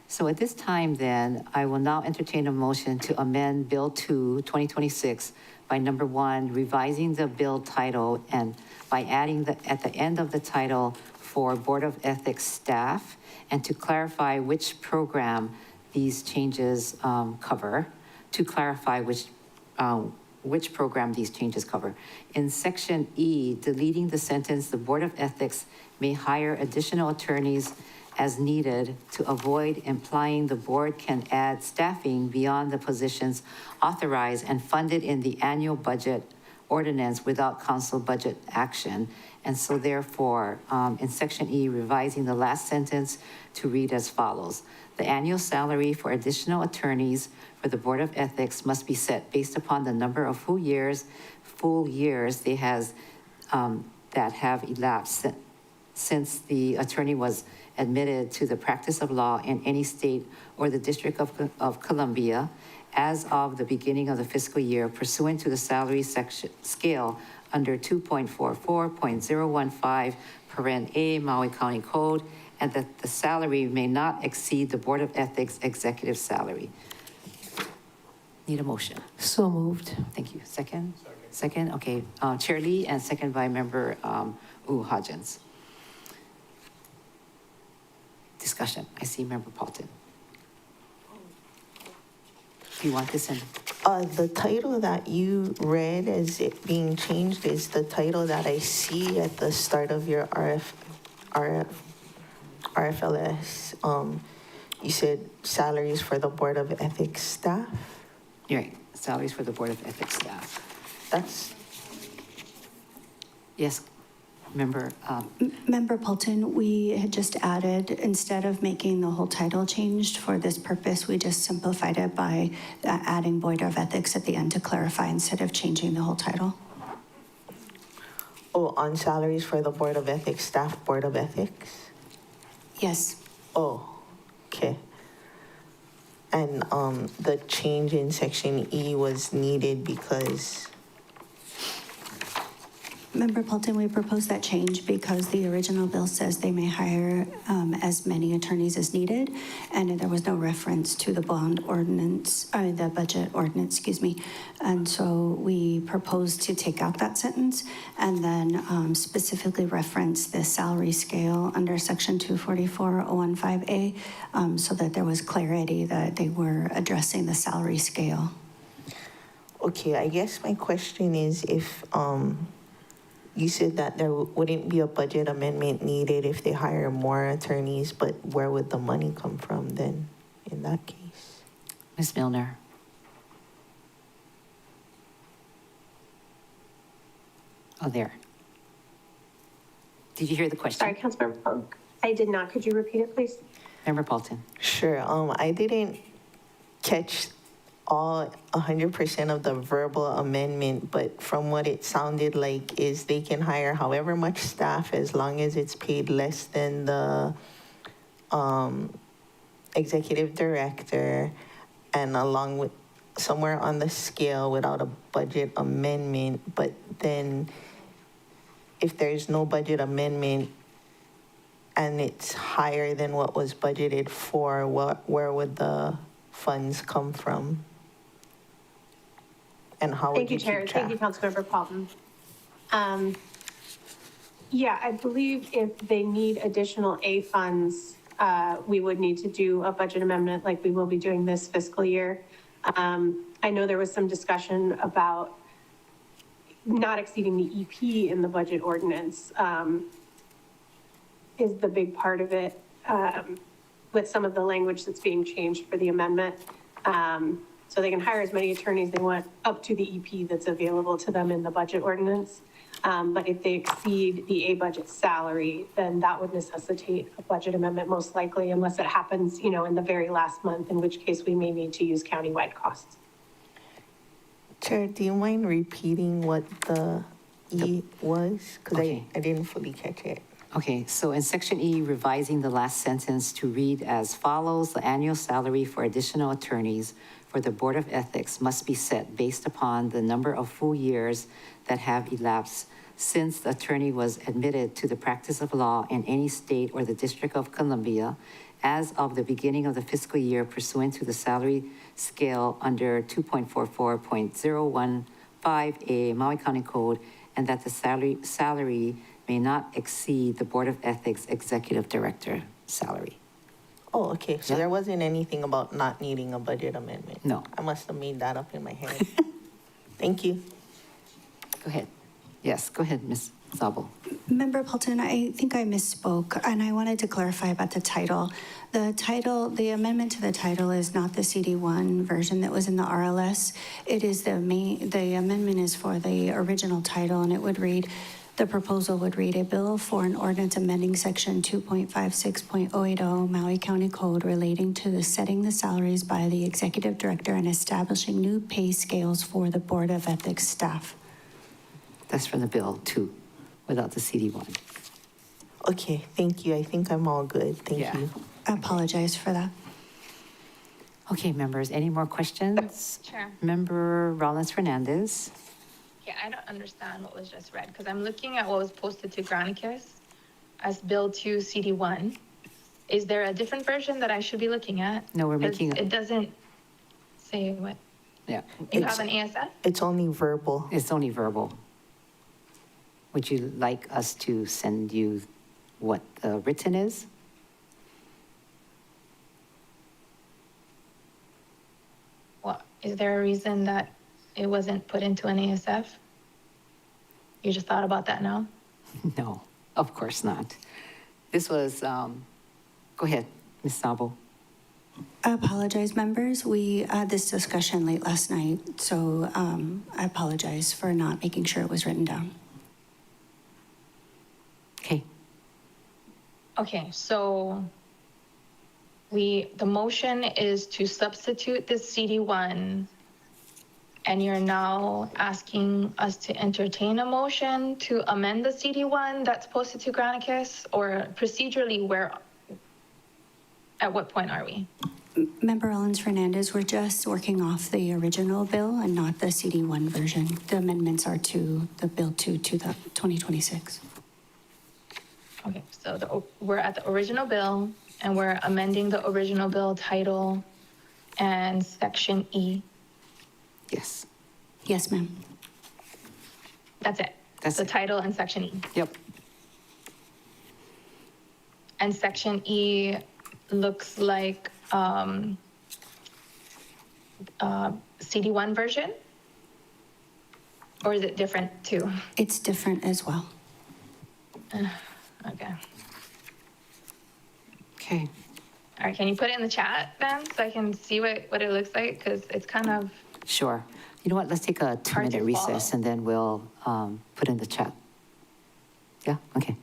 So at this time then, I will now entertain a motion to amend Bill 2, 2026 by number 1, revising the bill title and by adding at the end of the title for Board of Ethics staff and to clarify which program these changes cover, to clarify which program these changes cover. In section E, deleting the sentence, the Board of Ethics may hire additional attorneys as needed to avoid implying the board can add staffing beyond the positions authorized and funded in the annual budget ordinance without council budget action. And so therefore, in section E, revising the last sentence to read as follows. The annual salary for additional attorneys for the Board of Ethics must be set based upon the number of full years they that have elapsed since the attorney was admitted to the practice of law in any state or the District of Columbia as of the beginning of the fiscal year pursuant to the salary section scale under 2.44.015 paren A Maui County Code, and that the salary may not exceed the Board of Ethics executive salary. Need a motion? So moved. Thank you. Second? Second, okay. Chair Lee and second by Member Hodgins. Discussion. I see Member Paulton. Do you want this in? The title that you read as it being changed is the title that I see at the start of your RFLS. You said salaries for the Board of Ethics staff? You're right. Salaries for the Board of Ethics staff. That's, Yes, Member, Member Paulton, we had just added, instead of making the whole title changed for this purpose, we just simplified it by adding Board of Ethics at the end to clarify instead of changing the whole title. oh, on salaries for the Board of Ethics staff, Board of Ethics? Yes. Oh, okay. And the change in section E was needed because, Member Paulton, we proposed that change because the original bill says they may hire as many attorneys as needed, and there was no reference to the the budget ordinance, excuse me. And so we proposed to take out that sentence and then specifically reference the salary scale under section 244.015A so that there was clarity that they were addressing the salary scale. okay, I guess my question is if, you said that there wouldn't be a budget amendment needed if they hire more attorneys, but where would the money come from then in that case? Ms. Milner. Oh, there. Did you hear the question? Sorry, Councilmember Funk. I did not. Could you repeat it, please? Member Paulton. Sure, I didn't catch all 100% of the verbal amendment, but from what it sounded like is they can hire however much staff as long as it's paid less than the executive director and along with somewhere on the scale without a budget amendment. But then if there's no budget amendment and it's higher than what was budgeted for, where would the funds come from? And how would you keep track? Thank you, Councilmember Paulton. Yeah, I believe if they need additional A funds, we would need to do a budget amendment like we will be doing this fiscal year. I know there was some discussion about not exceeding the EP in the budget ordinance is the big part of it with some of the language that's being changed for the amendment. So they can hire as many attorneys they want up to the EP that's available to them in the budget ordinance. But if they exceed the A budget salary, then that would necessitate a budget amendment most likely, unless it happens, in the very last month, in which case we may need to use countywide costs. Chair, do you mind repeating what the E was? Because Okay. I didn't fully catch it. Okay, so in section E, revising the last sentence to read as follows: the annual salary for additional attorneys for the Board of Ethics must be set based upon the number of full years that have elapsed since the attorney was admitted to the practice of law in any state or the District of Columbia as of the beginning of the fiscal year pursuant to the salary scale under 2.44.015A Maui County Code, and that the salary may not exceed the Board of Ethics Executive Director salary. Oh, okay, so Yeah. there wasn't anything about not needing a budget amendment? No. I must have made that up in my head. Thank you. Go ahead. Yes, go ahead, Ms. Zabel. Member Pelton, I think I misspoke, and I wanted to clarify about the title. The amendment to the title is not the CD1 version that was in the RLS. It is the amendment is for the original title, and it would read, the proposal would read, a bill for an ordinance amending section 2.56.080 Maui County Code relating to the setting the salaries by the executive director and establishing new pay scales for the Board of Ethics staff. That's from the bill, too, without the CD1. Okay, thank you. I think I'm all good. Thank Yeah. you. I apologize for that. Okay, members, any more questions? Chair. Member Rollins Fernandez? Yeah, I don't understand what was just read, because I'm looking at what was posted to Granicus as Bill 2 CD1. Is there a different version that I should be looking at? No, we're 'Cause making, it doesn't say what, yeah, you have an ASF? It's only verbal. it's only verbal. Would you like us to send you what the written is? What, is there a reason that it wasn't put into an ASF? You just thought about that now? No, of course not. This was, go ahead, Ms. Sabo. I apologize, members. We had this discussion late last night, so I apologize for not making sure it was written down. Okay, Okay, so the motion is to substitute this CD1, and you're now asking us to entertain a motion to amend the CD1 that's posted to Granicus, or procedurally, at what point are we? Member Rollins Fernandez, we're just working off the original bill and not the CD1 version. The amendments are to the Bill 2 to the 2026. Okay, so we're at the original bill, and we're amending the original bill title and section E. yes, Yes, ma'am. That's it. That's the it. title and section E. yep, And section E looks like CD1 version? Or is it different too? It's different as well. Okay. okay. All right, can you put it in the chat then, so I can see what it looks like? Because it's kind of, Sure. You know what, let's take a 2-minute to recess follow. and then we'll put in the chat. Yeah, okay.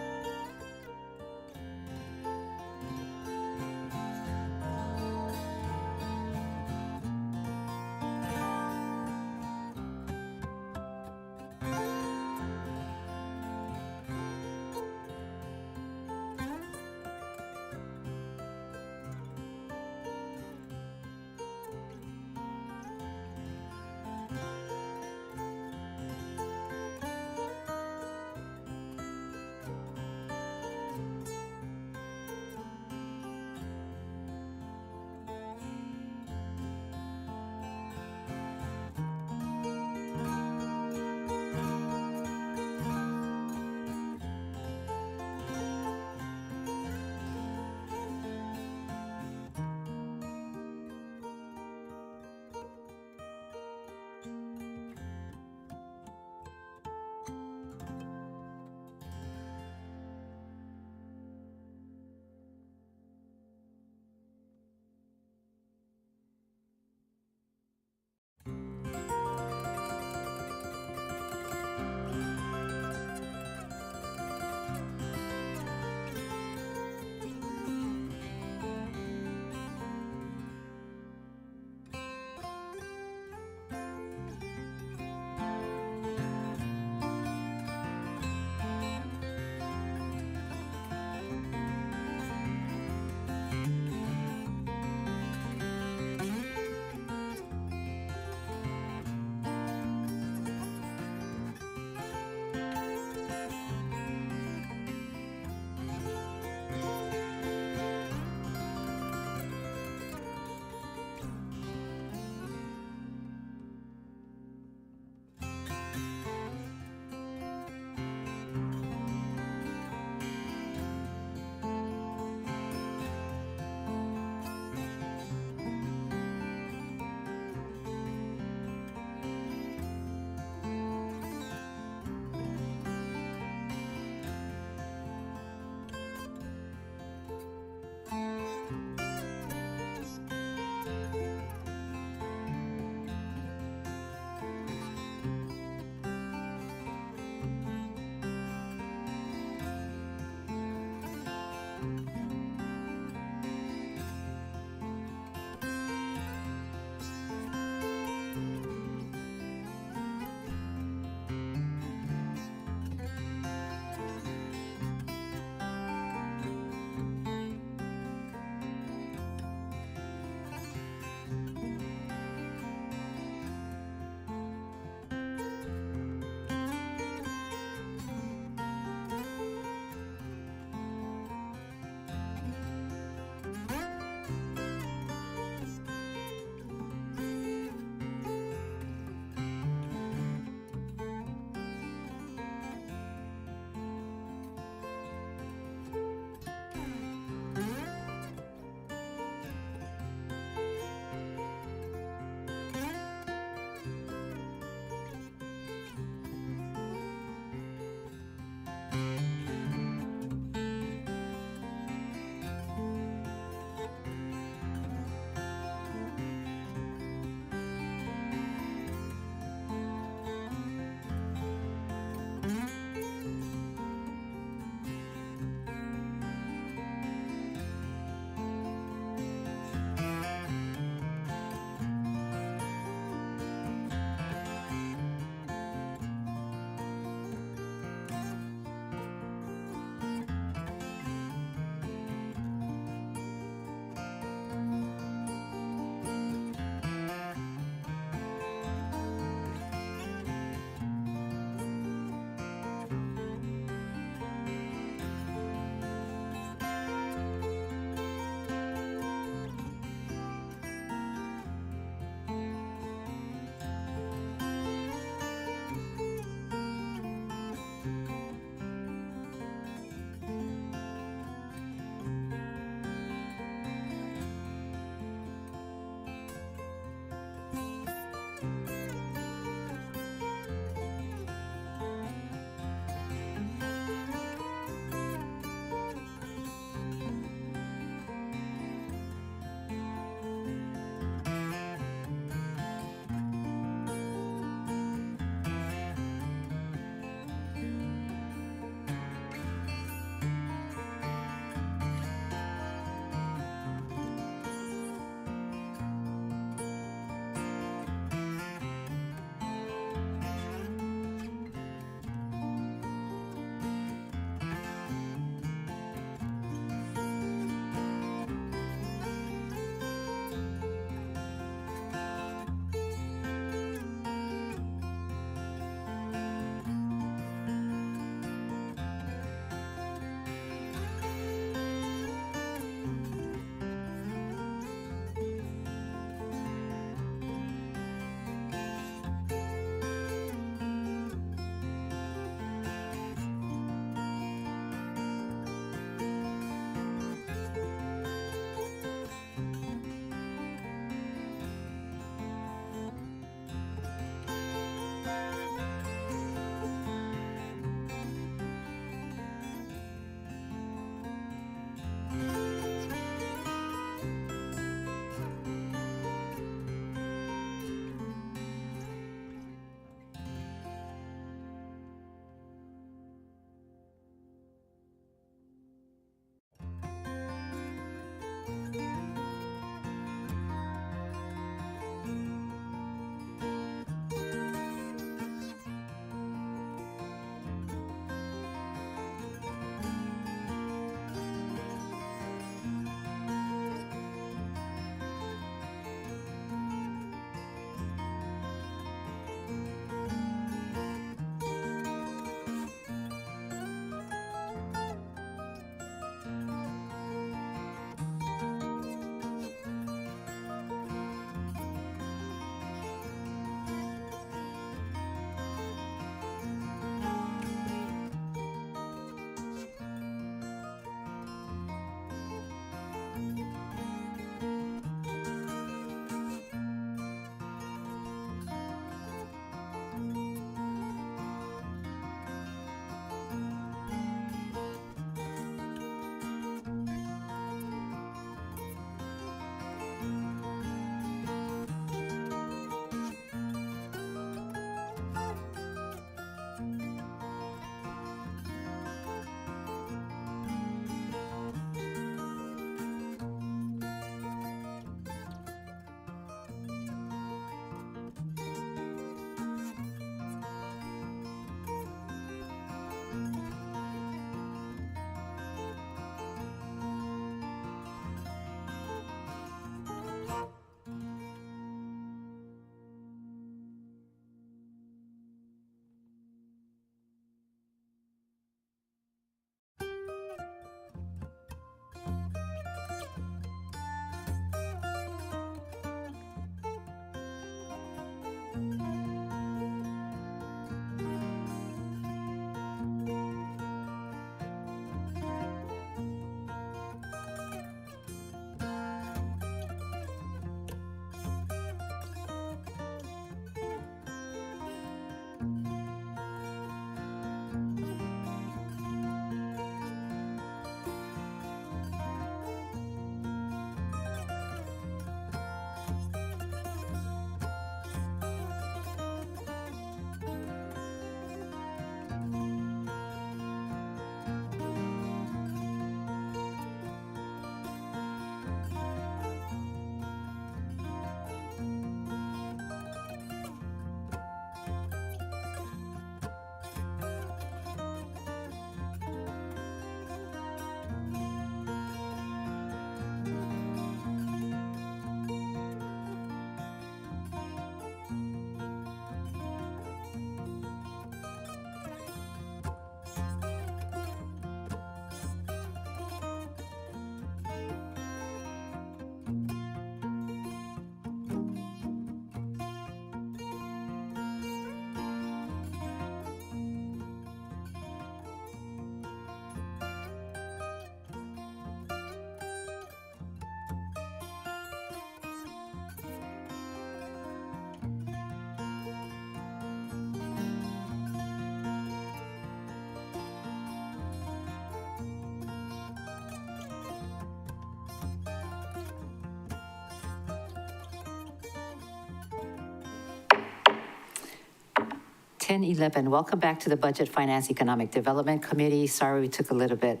10:11, welcome back to the Budget Finance Economic Development Committee. Sorry we took a little bit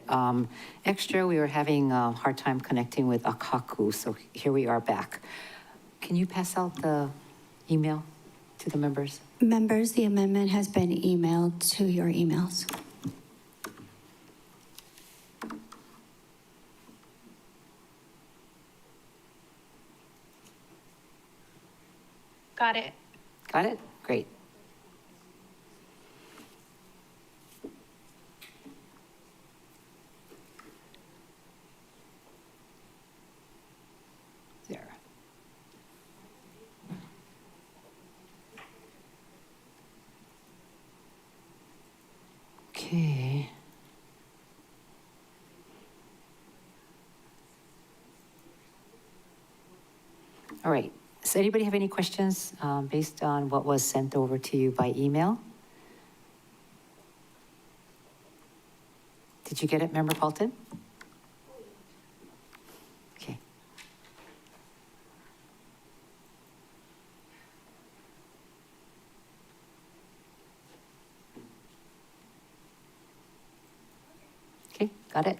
extra. We were having a hard time connecting with Akaku, so here we are back. Can you pass out the email to the members? Members, the amendment has been emailed to your emails. Got it. Got it? Great. There. Okay. All right. Does anybody have any questions based on what was sent over to you by email? Did you get it, Member Paulton? Okay. Okay, got it.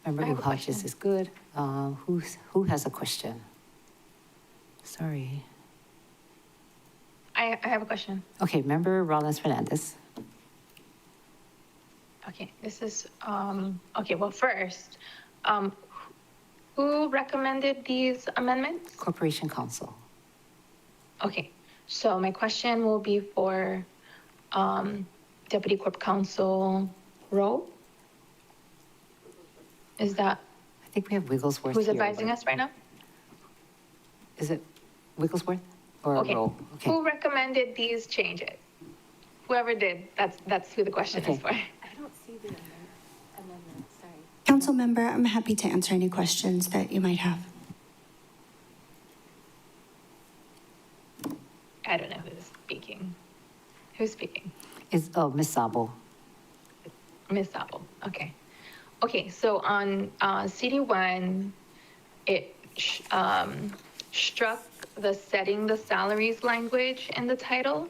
Member I have a Hodges question. is good. Who has a question? Sorry. I have a question. Okay, Member Rollins Fernandez. Okay, this is, okay, well, first, who recommended these amendments? Corporation Counsel. Okay, so my question will be for Deputy Corp Counsel Rowe. Is that I think we have Wigglesworth who's here, advising but- us right now? Is it Wigglesworth or Okay, Rowe? Okay. who recommended these changes? Whoever did, that's who the question is for. Council member, I'm happy to answer any questions that you might have. I don't know who's speaking. Who's speaking? Is, oh, Ms. Sabo. Ms. Sabo, okay. Okay, so on CD1, it struck the setting the salaries language in the title.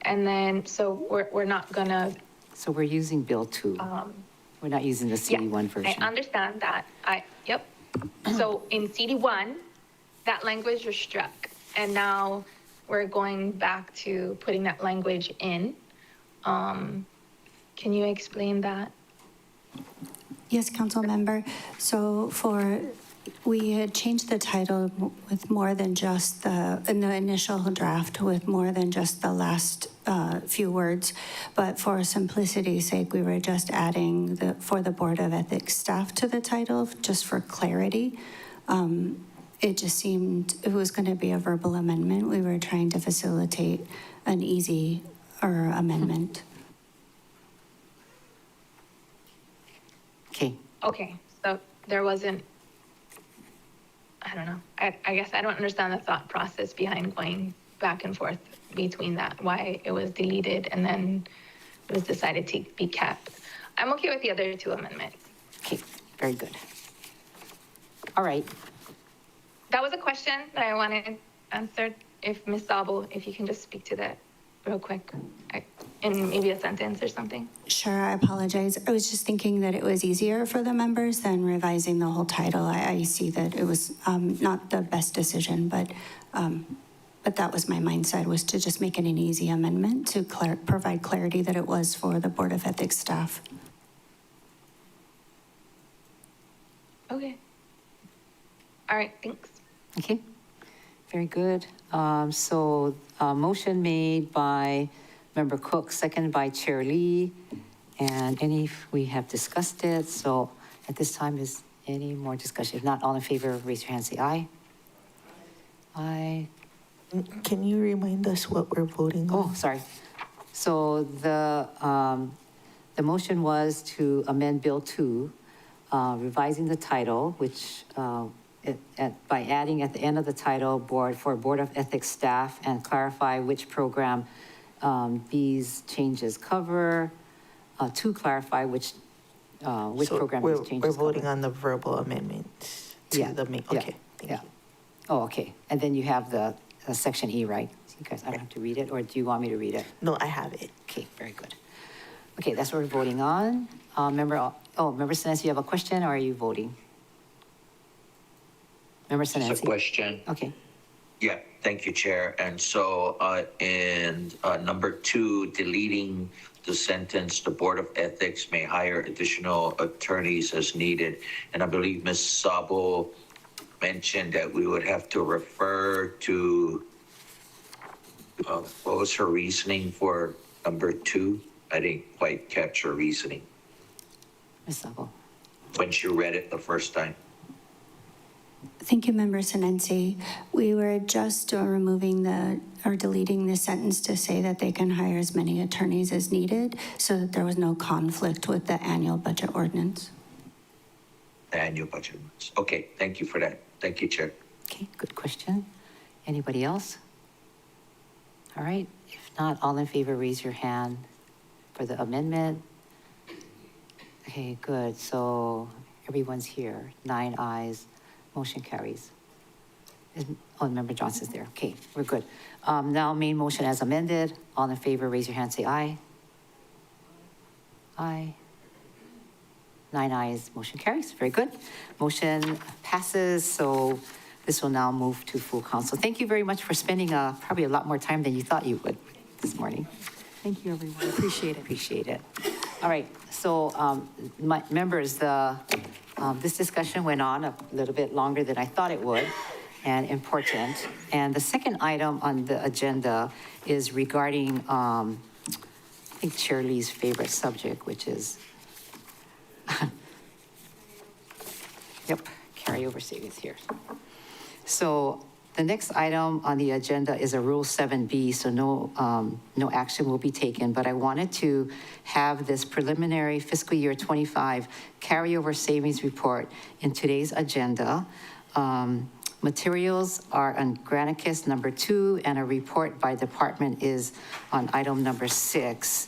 And then, so we're not gonna, So we're using Bill 2. We're not using the CD1 version. I understand that. Yep. So in CD1, that language was struck. And now we're going back to putting that language in. Can you explain that? Yes, council member. So we had changed the title with more than just in the initial draft, with more than just the last few words. But for simplicity's sake, we were just adding for the Board of Ethics staff to the title, just for clarity. It just seemed it was going to be a verbal amendment. We were trying to facilitate an easy amendment. Okay. Okay, so there wasn't, I don't know. I guess I don't understand the thought process behind going back and forth between that, why it was deleted and then it was decided to be kept. I'm okay with the other two amendments. Okay, very good. All right. That was a question that I wanted answered. If Ms. Sabo, if you can just speak to that real quick, in maybe a sentence or something. Sure, I apologize. I was just thinking that it was easier for the members than revising the whole title. I see that it was not the best decision, but that was my mindset, was to just make it an easy amendment to provide clarity that it was for the Board of Ethics staff. Okay. All right, thanks. Okay, very good. So motion made by Member Cook, seconded by Chair Lee. And we have discussed it. So at this time, is any more discussion? If not, all in favor, raise your hand, say aye. Aye. Can you remind us what we're voting on? Oh, sorry. So the motion was to amend Bill 2, revising the title, which by adding at the end of the title, Board of Ethics staff, and clarify which program these changes cover, to clarify which program these changes cover. We're voting on the verbal amendments to the main, okay. Thank you. Oh, okay. And then you have the Section E, right? You guys, I don't have to read it, or do you want me to read it? No, I have it. Okay, very good. Okay, that's what we're voting on. Member Sinesi, you have a question, or are you voting? Member Just a Sinesi? question. Okay, Yeah, thank you, Chair. And so in number 2, deleting the sentence, the Board of Ethics may hire additional attorneys as needed. And I believe Ms. Sabo mentioned that we would have to refer to, what was her reasoning for number 2? I didn't quite catch her reasoning Ms. Sabo. when she read it the first time. Thank you, Member Sinensi. We were just removing or deleting the sentence to say that they can hire as many attorneys as needed, so that there was no conflict with the annual budget ordinance. The annual budget. Okay, thank you for that. Thank you, Chair. Okay, good question. Anybody else? All right, if not, all in favor, raise your hand for the amendment. Okay, good, so everyone's here, 9 ayes, motion carries. Member Johnson's there, okay, we're good. Now, main motion as amended, all in favor, raise your hand, say aye. Aye. 9 ayes, motion carries, very good. Motion passes, so this will now move to full council. Thank you very much for spending probably a lot more time than you thought you would this morning. Thank you, everyone. Appreciate it. Appreciate it. All right, so my members, this discussion went on a little bit longer than I thought it would, and important. And the second item on the agenda is regarding, I think Chair Lee's favorite subject, which is, yep, carryover savings here. So the next item on the agenda is a Rule 7B, so no action will be taken, but I wanted to have this preliminary fiscal year 25 carryover savings report in today's agenda. Materials are on Granicus number 2, and a report by department is on item number 6.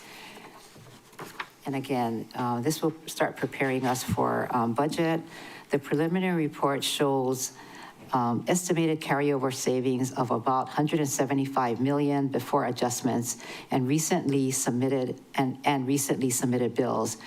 And again, this will start preparing us for budget. The preliminary report shows estimated carryover savings of about 175 million before adjustments and recently submitted bills.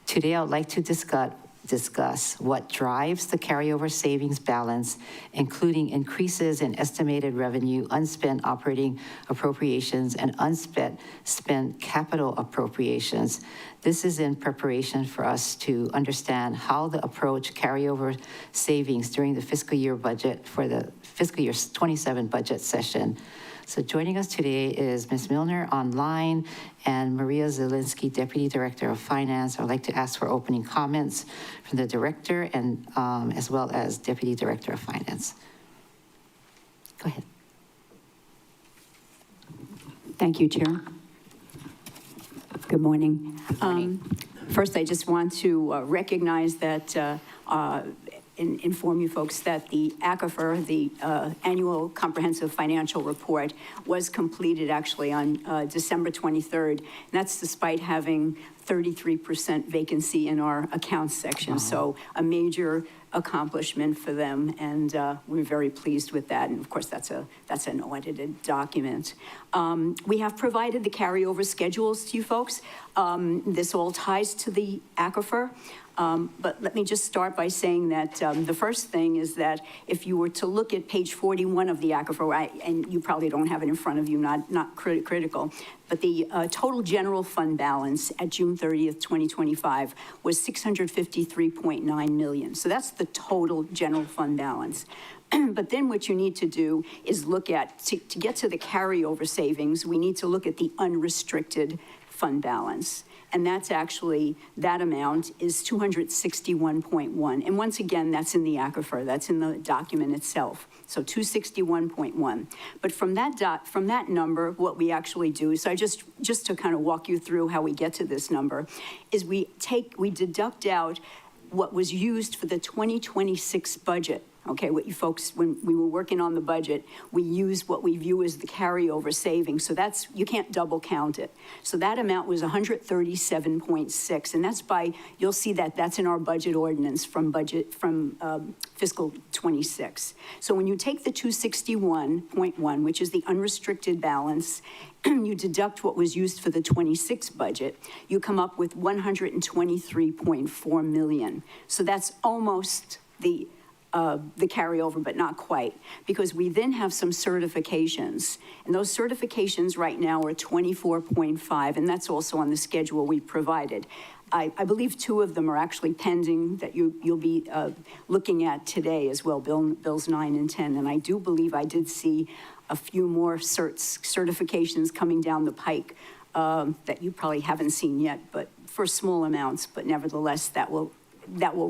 Today, I'd like to discuss what drives the carryover savings balance, including increases in estimated revenue, unspent operating appropriations, and spent capital appropriations. This is in preparation for us to understand how the approach carryover savings during the fiscal year budget for the fiscal year 27 budget session. So joining us today is Ms. Milner online and Maria Zielinski, Deputy Director of Finance. I'd like to ask for opening comments from the Director and as well as Deputy Director of Finance. Go ahead. Thank you, Chair. Good morning. First, I just want to recognize that inform you folks that the ACFR, the Annual Comprehensive Financial Report, was completed actually on December 23rd. And that's despite having 33% vacancy in our accounts section. So a major accomplishment for them, and we're very pleased with that. And of course, that's an audited document. We have provided the carryover schedules to you folks. This all ties to the ACFR. But let me just start by saying that the first thing is that if you were to look at page 41 of the ACFR, and you probably don't have it in front of you, not critical, but the total general fund balance at June 30th, 2025 was 653.9 million. So that's the total general fund balance. But then what you need to do is look at, to get to the carryover savings, we need to look at the unrestricted fund balance. And that's actually, that amount is 261.1. And once again, that's in the ACFR, that's in the document itself. So 261.1. But from that number, what we actually do, so just to kind of walk you through how we get to this number, is we deduct out what was used for the 2026 budget. okay? What you folks, when we were working on the budget, we used what we view as the carryover savings. So that's, you can't double count it. So that amount was 137.6, and that's by, you'll see that that's in our budget ordinance from fiscal 26. So when you take the 261.1, which is the unrestricted balance, you deduct what was used for the 26 budget, you come up with 123.4 million. So that's almost the carryover, but not quite, because we then have some certifications, and those certifications right now are 24.5, and that's also on the schedule we provided. I believe 2 of them are actually pending that you'll be looking at today as well, Bills 9 and 10, and I do believe I did see a few more certifications coming down the pike that you probably haven't seen yet, but for small amounts, but nevertheless, that will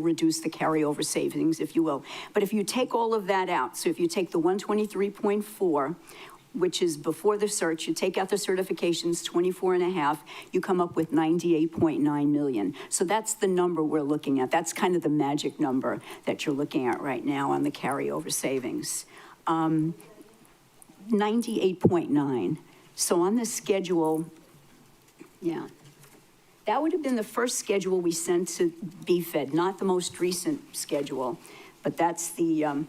reduce the carryover savings, if you will. But if you take all of that out, so if you take the 123.4, which is before the search, you take out the certifications, 24.5, you come up with 98.9 million. So that's the number we're looking at. That's kind of the magic number that you're looking at right now on the carryover savings. 98.9. So on the schedule, yeah. That would have been the first schedule we sent to BFED, not the most recent schedule, but that's the, I'm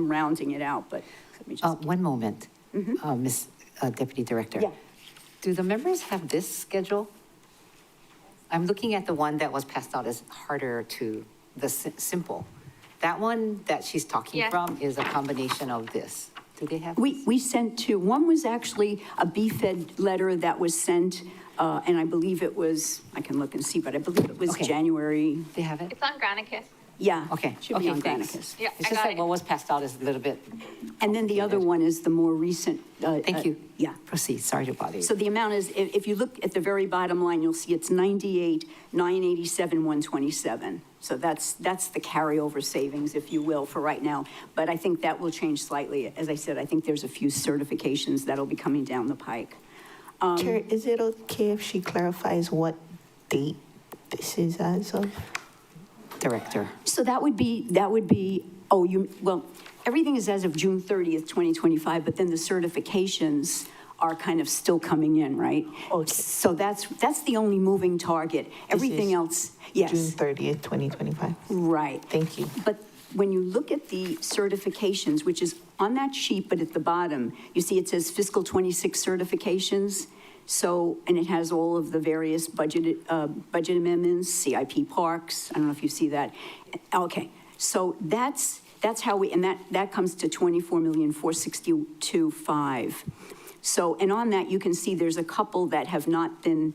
rounding it out, but let me just. One moment, Ms. Deputy Director. Yeah. Do the members have this schedule? I'm looking at the one that was passed out as harder to the simple. That one that she's talking from is a combination of this. Do they have? We sent 2. One was actually a BFED letter that was sent, and I believe it was, I can look and see, but I believe it was January. They have it? It's on Granicus. Yeah. Okay. Should be on thanks. Granicus. Yeah, It's I just got like it. what was passed out is a little bit. And then the other one is the more recent. Thank you. Yeah. Proceed. Sorry to bother you. So the amount is, if you look at the very bottom line, you'll see it's 98,987,127. So that's the carryover savings, if you will, for right now. But I think that will change slightly. As I said, I think there's a few certifications that'll be coming down the pike. Chair, is it okay if she clarifies what date this is as of? Director. So that would be, well, everything is as of June 30th, 2025, but then the certifications are kind of still coming in, right? Okay. So that's the only moving target. Everything else, yes. June 30th, 2025. Right. Thank you. But when you look at the certifications, which is on that sheet, but at the bottom, you see it says fiscal 26 certifications. So, and it has all of the various budget amendments, CIP parks. I don't know if you see that. Okay. So that's how we, and that comes to 24,462,500. So, and on that, you can see there's a couple that have not been,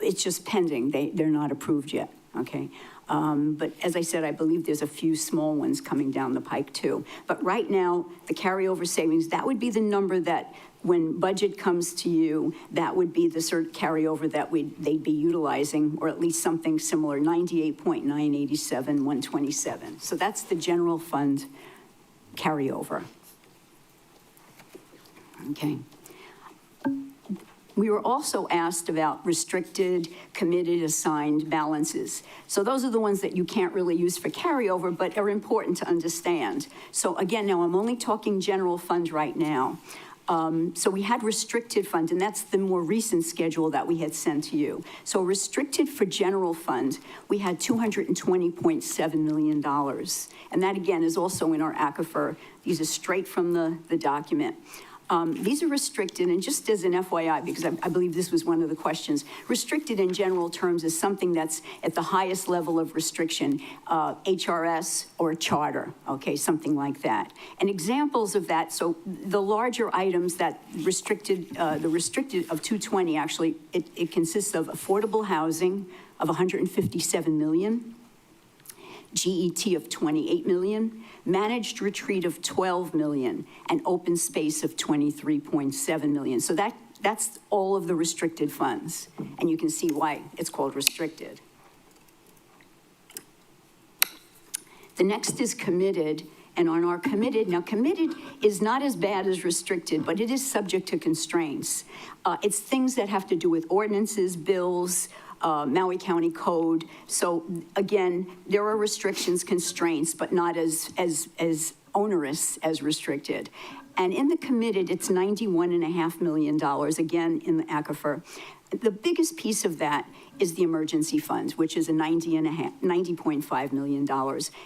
it's just pending. They're not approved yet, okay? But as I said, I believe there's a few small ones coming down the pike too. But right now, the carryover savings, that would be the number that when budget comes to you, that would be the sort of carryover that they'd be utilizing, or at least something similar, 98,987,127. So that's the general fund carryover. Okay. We were also asked about restricted, committed, assigned balances. So those are the ones that you can't really use for carryover, but are important to understand. So again, now I'm only talking general fund right now. So we had restricted fund, and that's the more recent schedule that we had sent to you. So restricted for general fund, we had $220.7 million. And that again is also in our aquifer. These are straight from the document. These are restricted, and just as an FYI, because I believe this was one of the questions, restricted in general terms is something that's at the highest level of restriction, HRS or charter, okay, something like that. And examples of that, so the larger items that restricted, the restricted of 220, actually, it consists of affordable housing of 157 million, GET of 28 million, managed retreat of 12 million, and open space of 23.7 million. So that's all of the restricted funds. And you can see why it's called restricted. The next is committed. And on our committed, now committed is not as bad as restricted, but it is subject to constraints. It's things that have to do with ordinances, bills, Maui County Code. So again, there are restrictions, constraints, but not as onerous as restricted. And in the committed, it's $91.5 million, again, in the aquifer. The biggest piece of that is the emergency funds, which is a $90.5 million.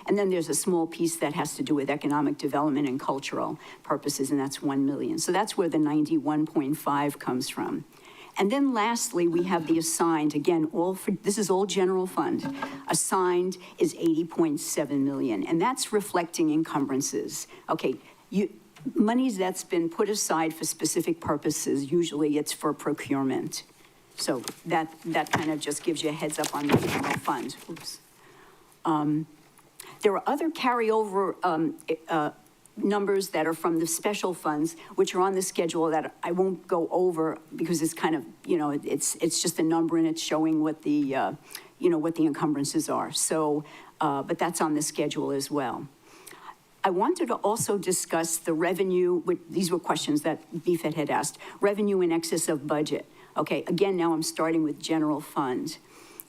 And then there's a small piece that has to do with economic development and cultural purposes, and that's 1 million. So that's where the 91.5 comes from. And then lastly, we have the assigned, again, this is all general fund. Assigned is 80.7 million, and that's reflecting encumbrances. Okay, monies that's been put aside for specific purposes, usually it's for procurement. So that kind of just gives you a heads up on the general fund. Oops. There are other carryover numbers that are from the special funds, which are on the schedule that I won't go over because it's kind of, it's just a number and it's showing what the, what the encumbrances are. So, but that's on the schedule as well. I wanted to also discuss the revenue, these were questions that BFED had asked, revenue in excess of budget. Okay, again, now I'm starting with general fund.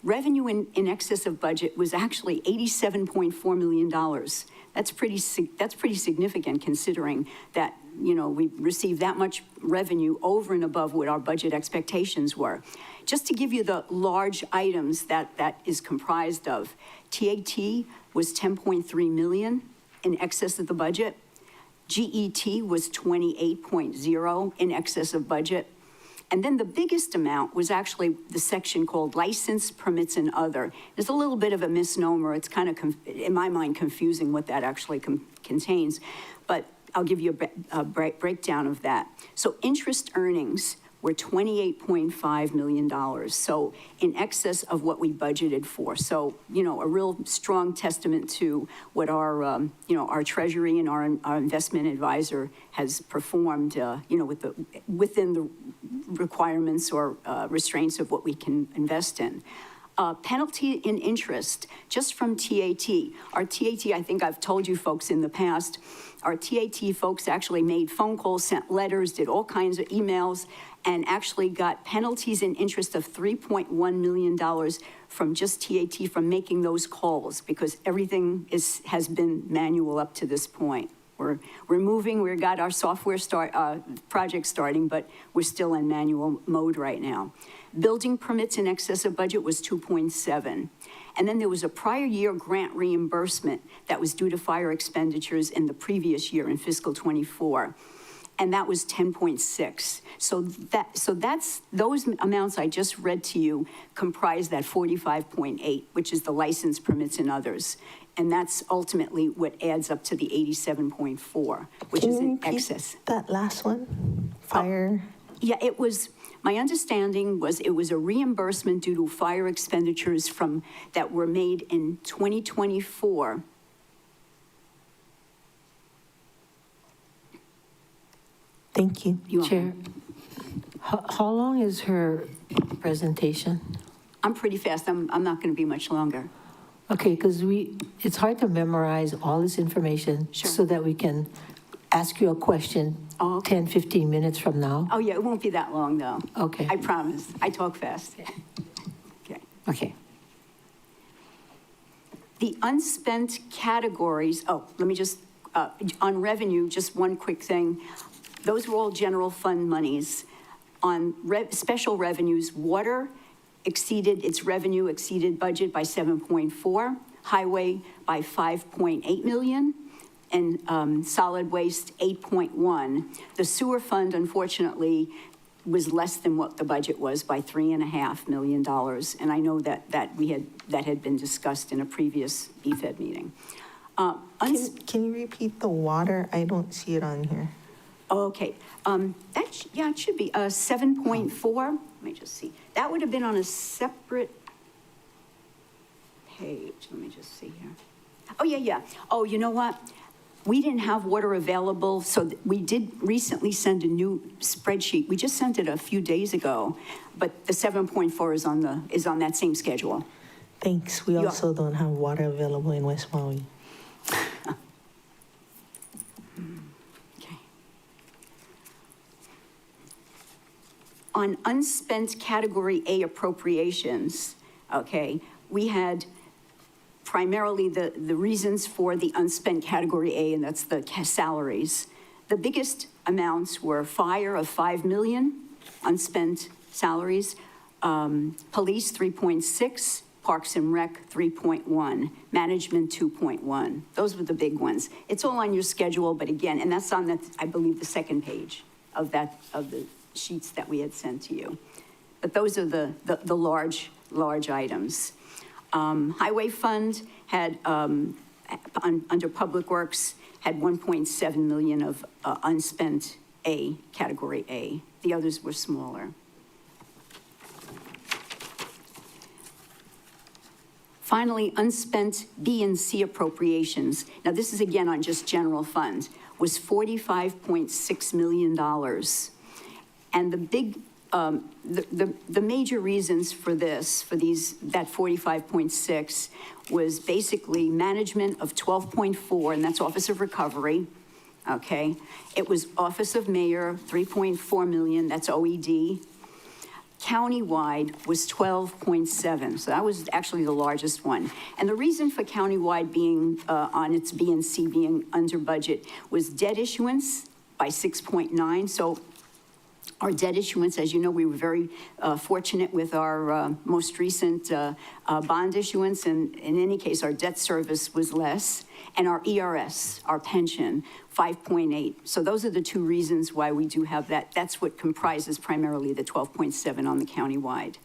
Revenue in excess of budget was actually $87.4 million. That's pretty significant considering that, we received that much revenue over and above what our budget expectations were. Just to give you the large items that is comprised of, TAT was 10.3 million in excess of the budget. GET was 28.0 in excess of budget. And then the biggest amount was actually the section called license, permits, and other. There's a little bit of a misnomer. It's kind of, in my mind, confusing what that actually contains. But I'll give you a breakdown of that. So interest earnings were $28.5 million. So in excess of what we budgeted for. So, a real strong testament to what our, our treasury and our investment advisor has performed, within the requirements or restraints of what we can invest in. Penalty in interest, just from TAT. Our TAT, I think I've told you folks in the past, our TAT folks actually made phone calls, sent letters, did all kinds of emails, and actually got penalties in interest of $3.1 million from just TAT from making those calls, because everything has been manual up to this point. We're moving, we've got our software project starting, but we're still in manual mode right now. Building permits in excess of budget was 2.7. And then there was a prior year grant reimbursement that was due to fire expenditures in the previous year in fiscal 24. And that was 10.6. So that's those amounts I just read to you comprise that 45.8, which is the license, permits, and others. And that's ultimately what adds up to the 87.4, which is in excess. That last one, fire. Yeah, it was, my understanding was it was a reimbursement due to fire expenditures that were made in 2024. Thank you. Chair, how long is her presentation? I'm pretty fast. I'm not going to be much longer. Okay, because it's hard to memorize all this information so that we can ask you a question 10, 15 minutes from now. Oh, yeah, it won't be that long, though. Okay. I promise. I talk fast. Okay. Okay. The unspent categories, let me just, on revenue, just one quick thing. Those were all general fund monies. On special revenues, water its revenue exceeded budget by 7.4, highway by 5.8 million, and solid waste 8.1. The sewer fund, unfortunately, was less than what the budget was by $3.5 million. And I know that had been discussed in a previous BFED meeting. Can you repeat the water? I don't see it on here. Okay, it should be 7.4. Let me just see. That would have been on a separate page. Let me just see here. Oh, yeah. Oh, you know what? We didn't have water available, so we did recently send a new spreadsheet. We just sent it a few days ago, but the 7.4 is on that same schedule. Thanks. We also don't have water available in West Maui. on unspent Category A appropriations, okay, we had primarily the reasons for the unspent Category A, and that's the salaries. The biggest amounts were fire of 5 million, unspent salaries, police 3.6, Parks and Rec 3.1, management 2.1. Those were the big ones. It's all on your schedule, but again, and that's on, I believe, the second page of the sheets that we had sent to you. But those are the large items. Highway Fund had, under Public Works, had 1.7 million of unspent A, Category A. The others were smaller. Finally, unspent B and C appropriations. Now, this is again on just general fund, was $45.6 million. And the big, the major reasons for this, that 45.6 was basically management of 12.4, and that's Office of Recovery, okay? It was Office of Mayor, 3.4 million, that's OED. Countywide was 12.7, so that was actually the largest one. And the reason for countywide being on its B and C being under budget was debt issuance by 6.9. So our debt issuance, as you know, we were very fortunate with our most recent bond issuance, and in any case, our debt service was less, and our ERS, our pension, 5.8. So those are the two reasons why we do have that. That's what comprises primarily the 12.7 on the countywide.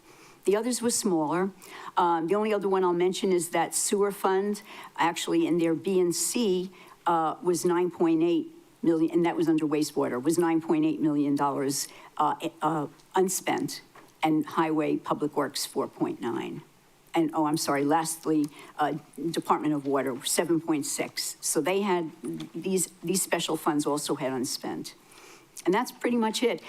The others were smaller. The only other one I'll mention is that sewer fund, actually in their B and C, was 9.8 million, and that was under wastewater, was $9.8 million unspent, and highway public works 4.9. And, oh, I'm sorry, lastly, Department of Water, 7.6. So they had, these special funds also had unspent. And that's pretty much it.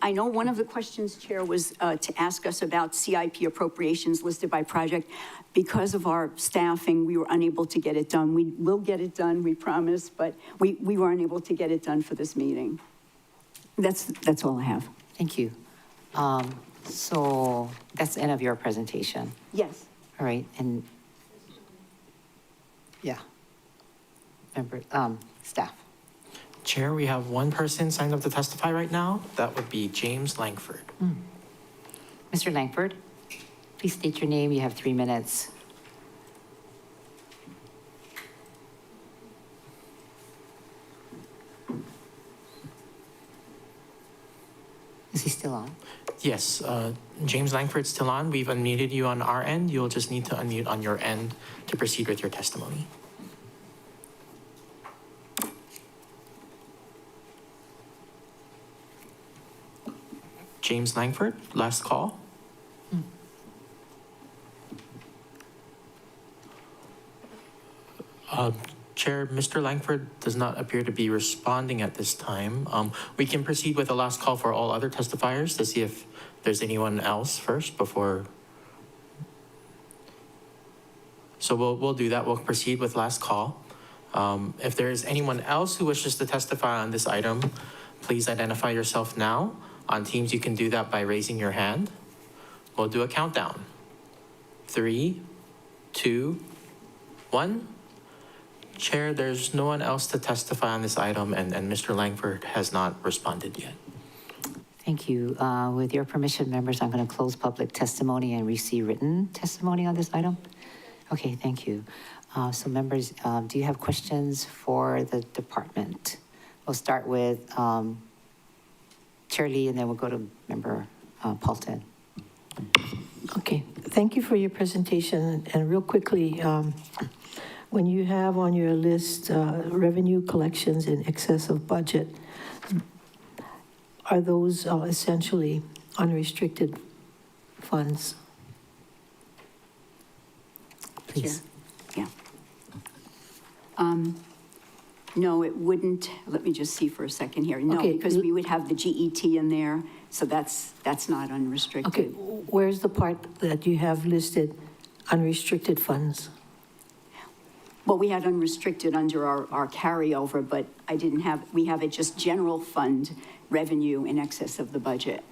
I know one of the questions, Chair, was to ask us about CIP appropriations listed by project. Because of our staffing, we were unable to get it done. We will get it done, we promise, but we were unable to get it done for this meeting. That's all I have. Thank you. So that's the end of your presentation. Yes. All right, and yeah, member, staff. Chair, we have one person signed up to testify right now. That would be James Langford. Mr. Langford, please state your name. You have 3 minutes. Is he still on? Yes, James Langford's still on. We've unmuted you on our end. You'll just need to unmute on your end to proceed with your testimony. James Langford, last call. Chair, Mr. Langford does not appear to be responding at this time. We can proceed with a last call for all other testifiers to see if there's anyone else first before. So we'll do that. We'll proceed with last call. If there is anyone else who wishes to testify on this item, please identify yourself now. On Teams, you can do that by raising your hand. We'll do a countdown. 3, 2, 1. Chair, there's no one else to testify on this item, and Mr. Langford has not responded yet. Thank you. With your permission, members, I'm going to close public testimony and receive written testimony on this item. Okay, thank you. So members, do you have questions for the department? We'll start with Chair Lee, and then we'll go to Member Paulton. Okay, thank you for your presentation. And real quickly, when you have on your list revenue collections in excess of budget, are those essentially unrestricted funds? Please. Sure. Yeah. No, it wouldn't. Let me just see for a second here. No, okay, because we would have the GET in there, so that's not unrestricted. Okay, where's the part that you have listed unrestricted funds? Well, we had unrestricted under our carryover, but we have it just general fund revenue in excess of the budget.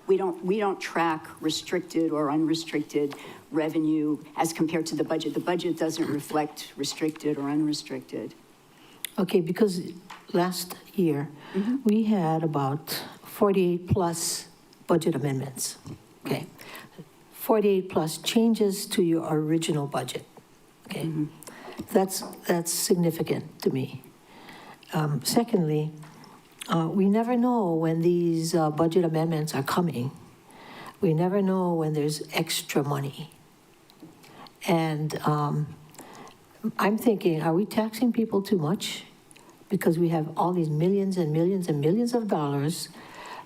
We don't track restricted or unrestricted revenue as compared to the budget. The budget doesn't reflect restricted or unrestricted. Okay, because last year, we had about 48 plus budget amendments, okay? 48 plus changes to your original budget, okay? That's significant to me. Secondly, we never know when these budget amendments are coming. We never know when there's extra money. And I'm thinking, are we taxing people too much? Because we have all these millions and millions and millions of dollars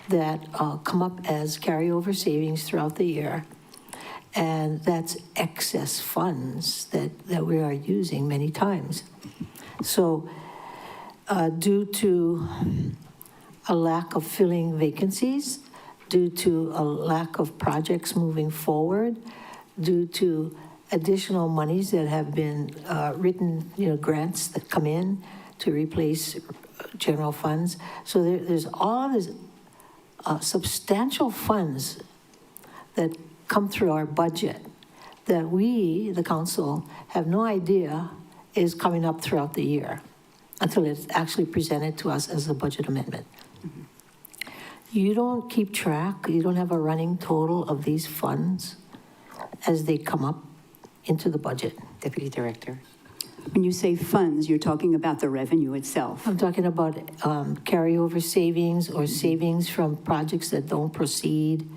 that come up as carryover savings throughout the year. And that's excess funds that we are using many times. So due to a lack of filling vacancies, due to a lack of projects moving forward, due to additional monies that have been written, grants that come in to replace general funds. So there's all this substantial funds that come through our budget that we, the council, have no idea is coming up throughout the year until it's actually presented to us as a budget amendment. You don't keep track, you don't have a running total of these funds as they come up into the budget. Deputy Director. When you say funds, you're talking about the revenue itself. I'm talking about carryover savings or savings from projects that don't proceed,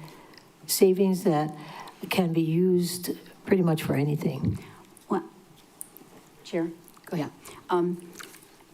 savings that can be used pretty much for anything. Well, Chair? Go ahead.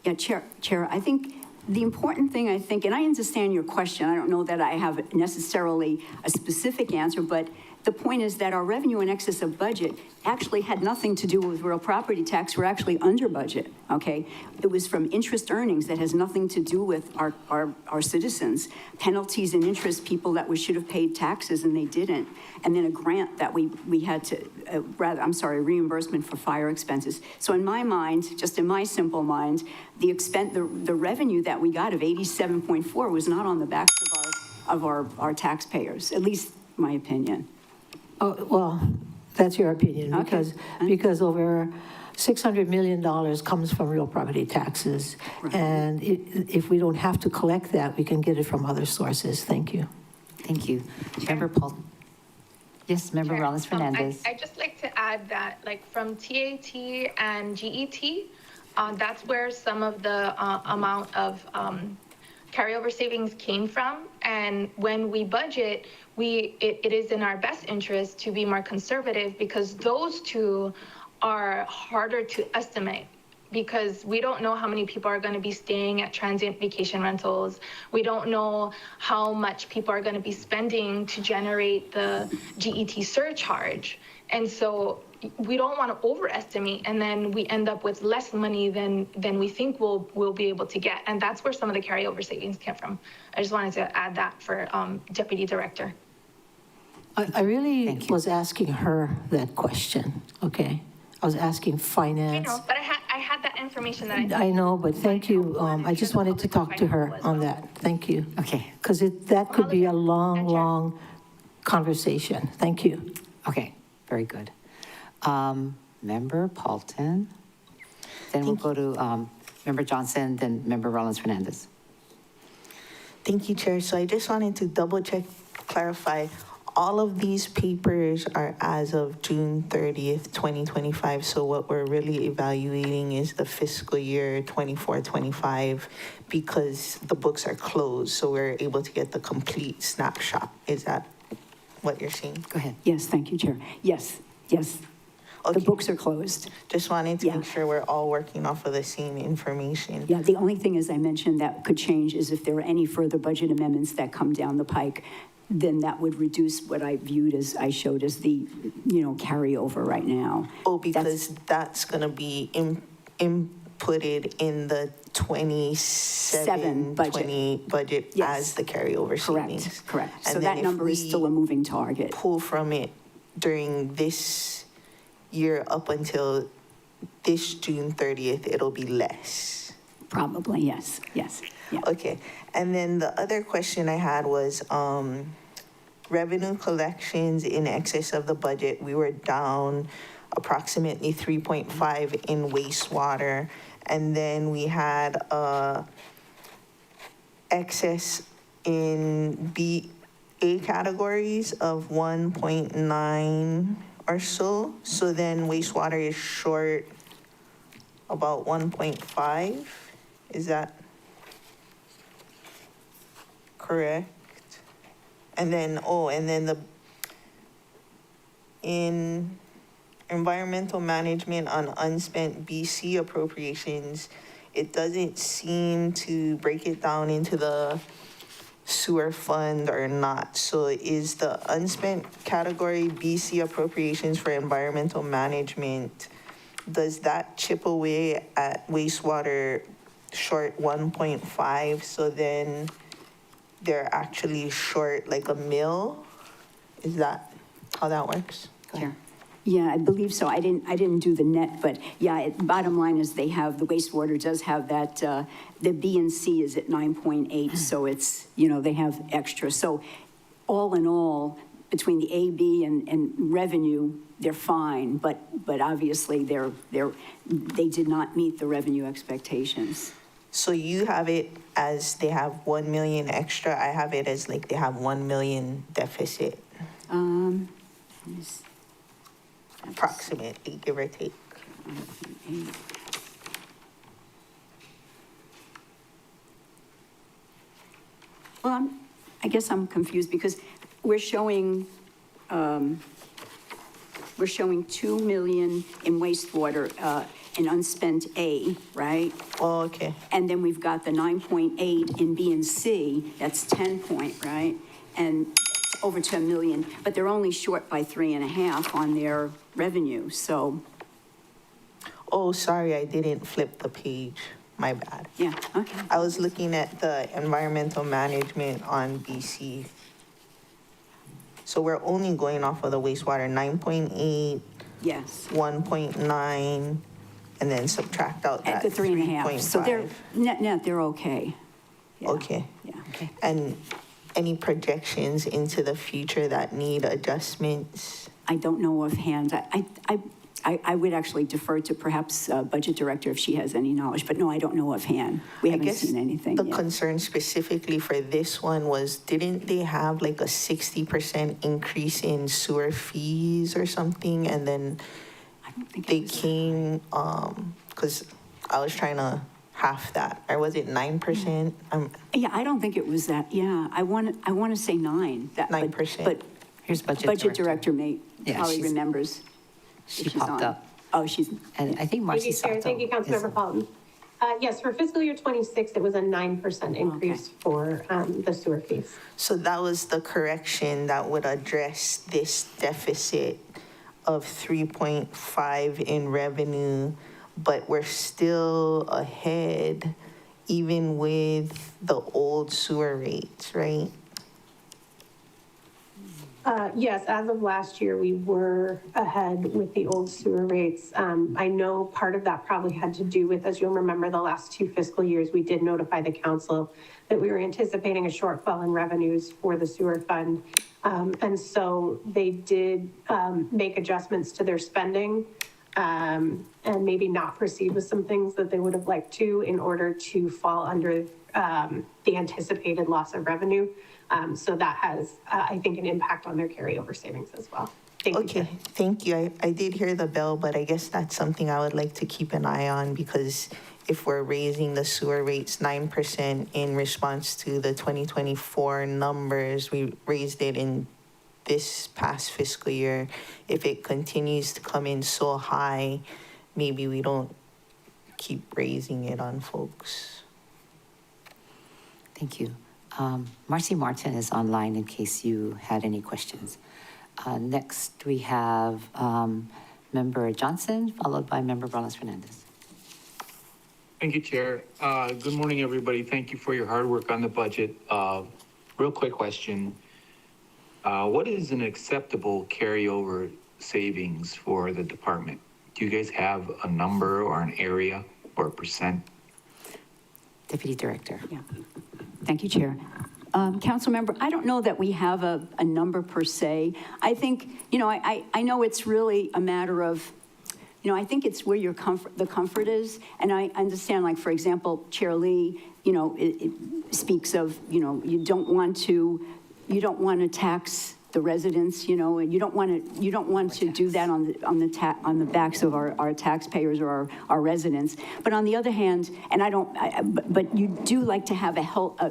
Yeah, Chair, I think the important thing, and I understand your question, I don't know that I have necessarily a specific answer, but the point is that our revenue in excess of budget actually had nothing to do with real property tax. We're actually under budget, okay? It was from interest earnings that has nothing to do with our citizens. Penalties and interest, people that we should have paid taxes and they didn't. And then a grant that we had to, reimbursement for fire expenses. So in my mind, just in my simple mind, the revenue that we got of 87.4 was not on the backs of our taxpayers, at least my opinion. Oh, well, that's your opinion, Okay. because over $600 million comes from real property taxes. Right. And if we don't have to collect that, we can get it from other sources. Thank you. Thank you. Member Paul. Yes, Member Sure. Rollins Fernandez. I'd just like to add that, like, from TAT and GET, that's where some of the amount of carryover savings came from. And when we budget, it is in our best interest to be more conservative, because those two are harder to estimate, because we don't know how many people are going to be staying at transient vacation rentals. We don't know how much people are going to be spending to generate the GET surcharge. And so we don't want to overestimate, and then we end up with less money than we think we'll be able to get. And that's where some of the carryover savings came from. I just wanted to add that for Deputy Director. I really was asking her that question, okay? I was asking finance. I know, but I had that information that I know, but thank you. I just wanted to talk to her on that. Thank you. Okay. Because that could be a long, long conversation. Thank you. Okay, very good. Member Paulton. Then we'll go to Member Johnson, then Member Rollins Fernandez. Thank you, Chair. So I just wanted to double check, clarify, all of these papers are as of June 30th, 2025. So what we're really evaluating is the fiscal year 24-25, because the books are closed. So we're able to get the complete snapshot. Is that what you're saying? Go ahead. Yes, thank you, Chair. Yes. Okay. The books are closed. Just wanted to make sure we're all working off of the same information. Yeah, the only thing, as I mentioned, that could change is if there are any further budget amendments that come down the pike, then that would reduce what I viewed as, I showed as the, carryover right now. Oh, because that's going to be inputted in the 27 budget. budget Yes. as the carryover savings. Correct. And So then that if number is we still a moving target. pull from it during this year up until this June 30th, it'll be less. Probably, yes. Yeah. Okay. And then the other question I had was, revenue collections in excess of the budget. We were down approximately 3.5 in wastewater. And then we had excess in A categories of 1.9 or so. So then wastewater is short about 1.5. Is that correct? And then, in environmental management on unspent BC appropriations, it doesn't seem to break it down into the sewer fund or not. So is the unspent category BC appropriations for environmental management, does that chip away at wastewater short 1.5? So then they're actually short like a mil? Is that how that works? Sure. Yeah, I believe so. I didn't do the net, but yeah, bottom line is the wastewater does have that, the B and C is at 9.8, so it's, they have extra. So all in all, between the A, B, and revenue, they're fine, but obviously they did not meet the revenue expectations. So you have it as they have 1 million extra. I have it as like they have 1 million deficit. Approximately, give or take. Well, I guess I'm confused because we're showing 2 million in wastewater, in unspent A, right? Oh, okay. And then we've got the 9.8 in B and C, that's 10 point, right? And it's over to 1 million, but they're only short by 3.5 on their revenue, so. Oh, sorry, I didn't flip the page. My bad. Yeah, okay. I was looking at the environmental management on BC. So we're only going off of the wastewater, 9.8. Yes. 1.9, and then subtract out At that the 3.5. So they're, 3.5. net, they're okay. Yeah. Okay. Yeah, okay. And any projections into the future that need adjustments? I don't know offhand. I would actually defer to perhaps Budget Director if she has any knowledge, but no, I don't know offhand. We haven't seen anything The yet. concern specifically for this one was, didn't they have like a 60% increase in sewer fees or something? And then I don't think they came, because I was trying to half that, or was it 9%? Yeah, I don't think it was that. Yeah, I want to say 9. 9%. But Here's Budget Director probably remembers. She She's popped on. up. Oh, she's. And I think Marcy Sato. Thank you, Councilmember Paulton. Yes, for fiscal year 26, it was a 9% increase for the sewer fees. So that was the correction that would address this deficit of 3.5 in revenue, but we're still ahead even with the old sewer rates, right? Yes, as of last year, we were ahead with the old sewer rates. I know part of that probably had to do with, as you'll remember, the last 2 fiscal years, we did notify the council that we were anticipating a shortfall in revenues for the sewer fund. And so they did make adjustments to their spending and maybe not proceed with some things that they would have liked to in order to fall under the anticipated loss of revenue. So that has, I think, an impact on their carryover savings as well. Thank you. Okay, thank you. I did hear the bell, but I guess that's something I would like to keep an eye on, because if we're raising the sewer rates 9% in response to the 2024 numbers, we raised it in this past fiscal year. If it continues to come in so high, maybe we don't keep raising it on folks. Thank you. Marcy Martin is online in case you had any questions. Next, we have Member Johnson, followed by Member Morales-Fernandez. Thank you, Chair. Good morning, everybody. Thank you for your hard work on the budget. Real quick question. What is an acceptable carryover savings for the department? Do you guys have a number or an area or a percent? Deputy Director. Yeah. Thank you, Chair. Councilmember, I don't know that we have a number per se. I think, I know it's really a matter of, I think it's where the comfort is. And I understand, like, for example, Chair Lee, it speaks of, you don't want to tax the residents, and you don't want to do that on the backs of our taxpayers or our residents. But on the other hand, and but you do like to have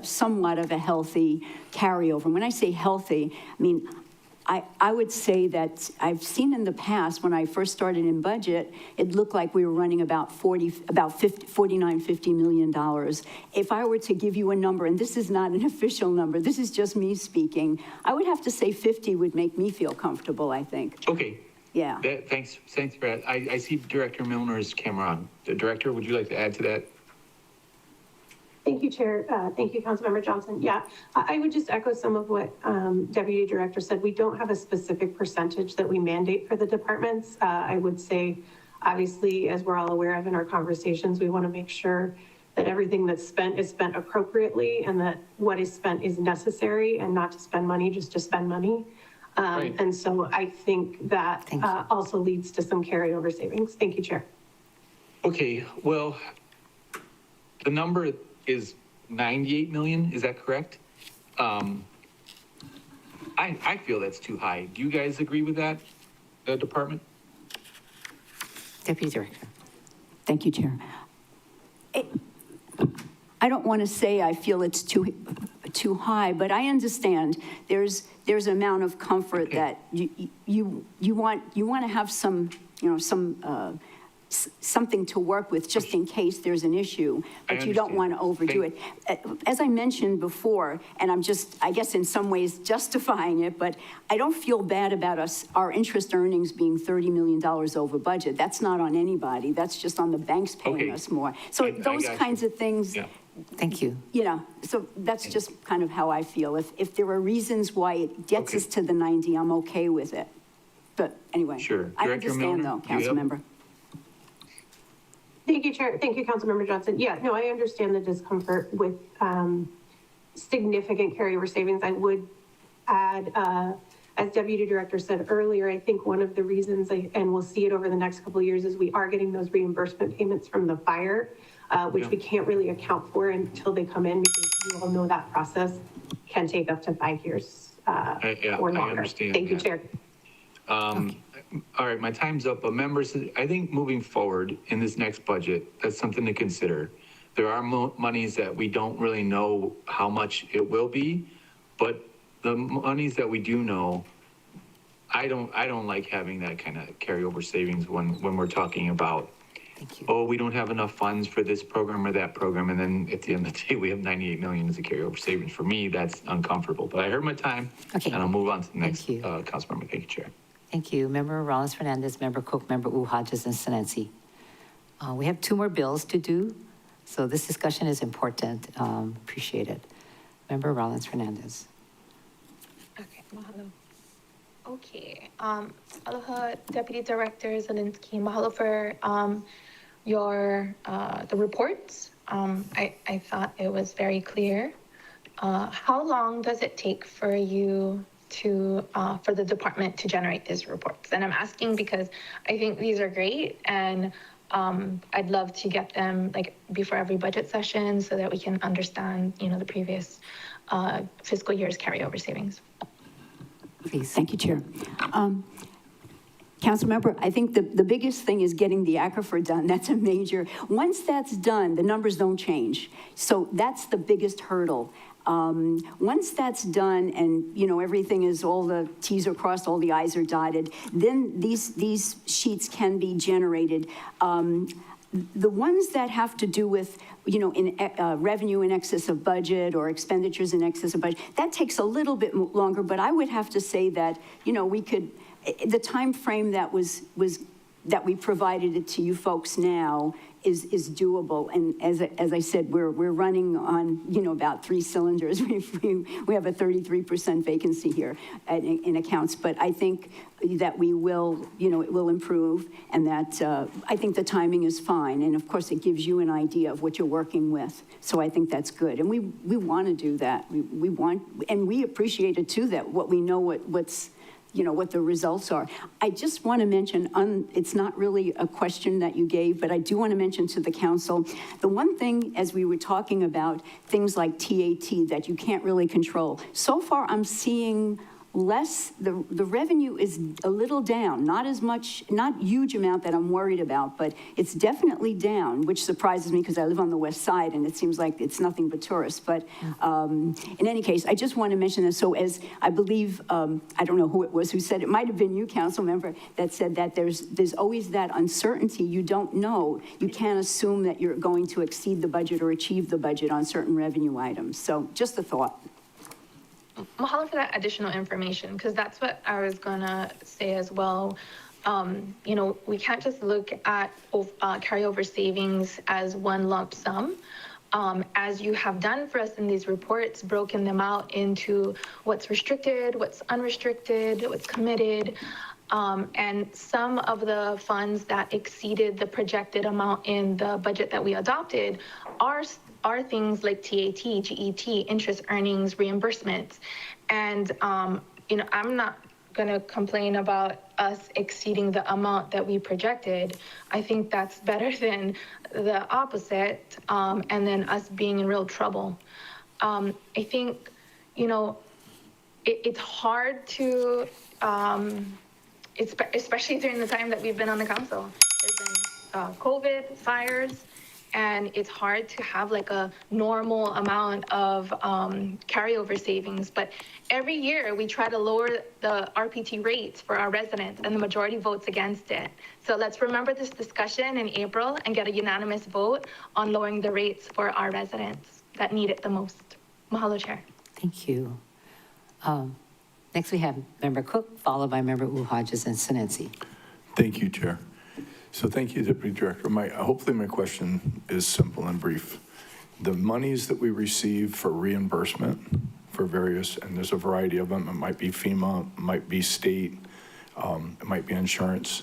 somewhat of a healthy carryover. And when I say healthy, I mean, I would say that I've seen in the past, when I first started in budget, it looked like we were running about $49-50 million. If I were to give you a number, and this is not an official number, this is just me speaking, I would have to say 50 would make me feel comfortable, I think. Okay. Yeah. Thanks, Brad. I see Director Milner's camera on. The Director, would you like to add to that? Thank you, Chair. Thank you, Councilmember Johnson. Yeah, I would just echo some of what Deputy Director said. We don't have a specific percentage that we mandate for the departments. I would say, obviously, as we're all aware of in our conversations, we want to make sure that everything that's spent is spent appropriately and that what is spent is necessary and not to spend money just to spend money. Right. And so I think that also leads to some carryover savings. Thank you, Chair. Okay, well, the number is 98 million, is that correct? I feel that's too high. Do you guys agree with that, the department? Deputy Director. Thank you, Chair. I don't want to say I feel it's too high, but I understand there's an amount of comfort that you want to have some, something to work with just in case there's an issue, but you don't want to overdo it. As I mentioned before, and I'm just, I guess in some ways justifying it, but I don't feel bad about our interest earnings being $30 million over budget. That's not on anybody. That's just on the banks paying us more. So those kinds of things. Yeah. Thank you. So that's just kind of how I feel. If there are reasons why it gets us to the 90, I'm okay with it. But anyway, Sure. I Director understand Milner, though, Council Member. Thank you, Chair. Thank you, Councilmember Johnson. Yeah, no, I understand the discomfort with significant carryover savings. I would add, as Deputy Director said earlier, I think one of the reasons, and we'll see it over the next couple of years, is we are getting those reimbursement payments from the fire, which we can't really account for until they come in, because you all know that process can take up to 5 years or longer. I understand. Thank you, Chair. All right, my time's up, but members, I think moving forward in this next budget, that's something to consider. There are monies that we don't really know how much it will be, but the monies that we do know, I don't like having that kind of carryover savings when we're talking about, oh, we don't have enough funds for this program or that program, and then at the end of the day, we have 98 million as a carryover savings. For me, that's uncomfortable, but I heard my time, and I'll move on to the next council member. Thank you, Chair. Thank you. Member Rollins Fernandez, Member Cook, Member Hodges, and Senency. We have 2 more bills to do, so this discussion is important. Appreciate it. Member Rollins Fernandez. Okay, mahalo. Okay, aloha, Deputy Director Zelinsky. Mahalo for the reports. I thought it was very clear. How long does it take for you for the department to generate these reports? And I'm asking because I think these are great, and I'd love to get them like before every budget session so that we can understand, the previous fiscal year's carryover savings. Please. Thank you, Chair. Councilmember, I think the biggest thing is getting the aquifer done. That's a major. Once that's done, the numbers don't change. So that's the biggest hurdle. Once that's done and, everything is, all the T's are crossed, all the I's are dotted, then these sheets can be generated. The ones that have to do with, revenue in excess of budget or expenditures in excess of budget, that takes a little bit longer, but I would have to say that, we could, the time frame that we provided it to you folks now is doable. And as I said, we're running on, about 3 cylinders. We have a 33% vacancy here in accounts, but I think that we will, it will improve, and that I think the timing is fine. And of course, it gives you an idea of what you're working with. So I think that's good. And we want to do that. We want, and we appreciate it too, that what we know what's, what the results are. I just want to mention, it's not really a question that you gave, but I do want to mention to the council, the one thing, as we were talking about things like TAT that you can't really control, so far I'm seeing less, the revenue is a little down, not as much, not huge amount that I'm worried about, but it's definitely down, which surprises me because I live on the west side and it seems like it's nothing but tourists. But in any case, I just want to mention this. So as I believe, I don't know who it was who said, it might have been you, council member, that said that there's always that uncertainty. You don't know. You can't assume that you're going to exceed the budget or achieve the budget on certain revenue items. So just a thought. Mahalo for that additional information, because that's what I was gonna say as well. We can't just look at carryover savings as one lump sum. As you have done for us in these reports, broken them out into what's restricted, what's unrestricted, what's committed. And some of the funds that exceeded the projected amount in the budget that we adopted are things like TAT, GET, interest earnings, reimbursements. And, I'm not going to complain about us exceeding the amount that we projected. I think that's better than the opposite, and then us being in real trouble. I think, it's hard to, especially during the time that we've been on the council. There's been COVID, fires, and it's hard to have like a normal amount of carryover savings. But every year we try to lower the RPT rates for our residents, and the majority votes against it. So let's remember this discussion in April and get a unanimous vote on lowering the rates for our residents that need it the most. Mahalo, Chair. Thank you. Next, we have Member Cook, followed by Member Hodges and Sinensi. Thank you, Chair. So thank you, Deputy Director. Hopefully my question is simple and brief. The monies that we receive for reimbursement for various, and there's a variety of them, it might be FEMA, it might be state, it might be insurance.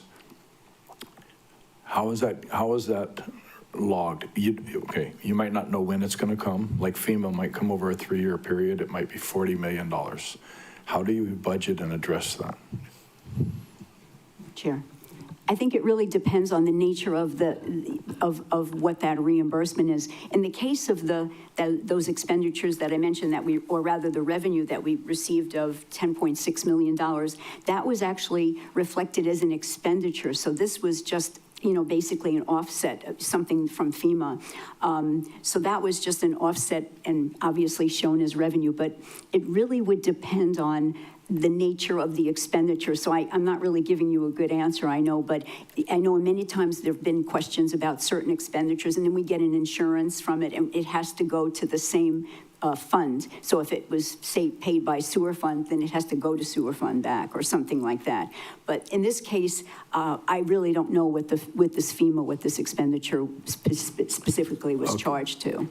How is that logged? You might not know when it's going to come. Like FEMA might come over a 3-year period. It might be $40 million. How do you budget and address that? Chair. I think it really depends on the nature of what that reimbursement is. In the case of those expenditures that I mentioned or rather the revenue that we received of $10.6 million, that was actually reflected as an expenditure. So this was just basically an offset, something from FEMA. So that was just an offset and obviously shown as revenue, but it really would depend on the nature of the expenditure. So I'm not really giving you a good answer, I know, but I know many times there have been questions about certain expenditures, and then we get an insurance from it, and it has to go to the same fund. So if it was, say, paid by sewer fund, then it has to go to sewer fund back or something like that. But in this case, I really don't know what this FEMA, what this expenditure specifically was charged to.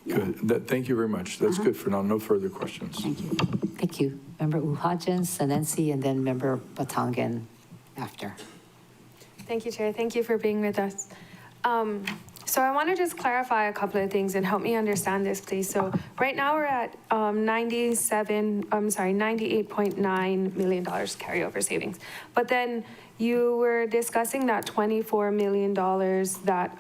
Good. Thank you very much. That's good for now. No further questions. Thank you. Thank you. Member Hodges, Sinensi, and then Member Batangan after. Thank you, Chair. Thank you for being with us. So I want to just clarify a couple of things and help me understand this, please. So right now we're at $98.9 million carryover savings. But then you were discussing that $24 million that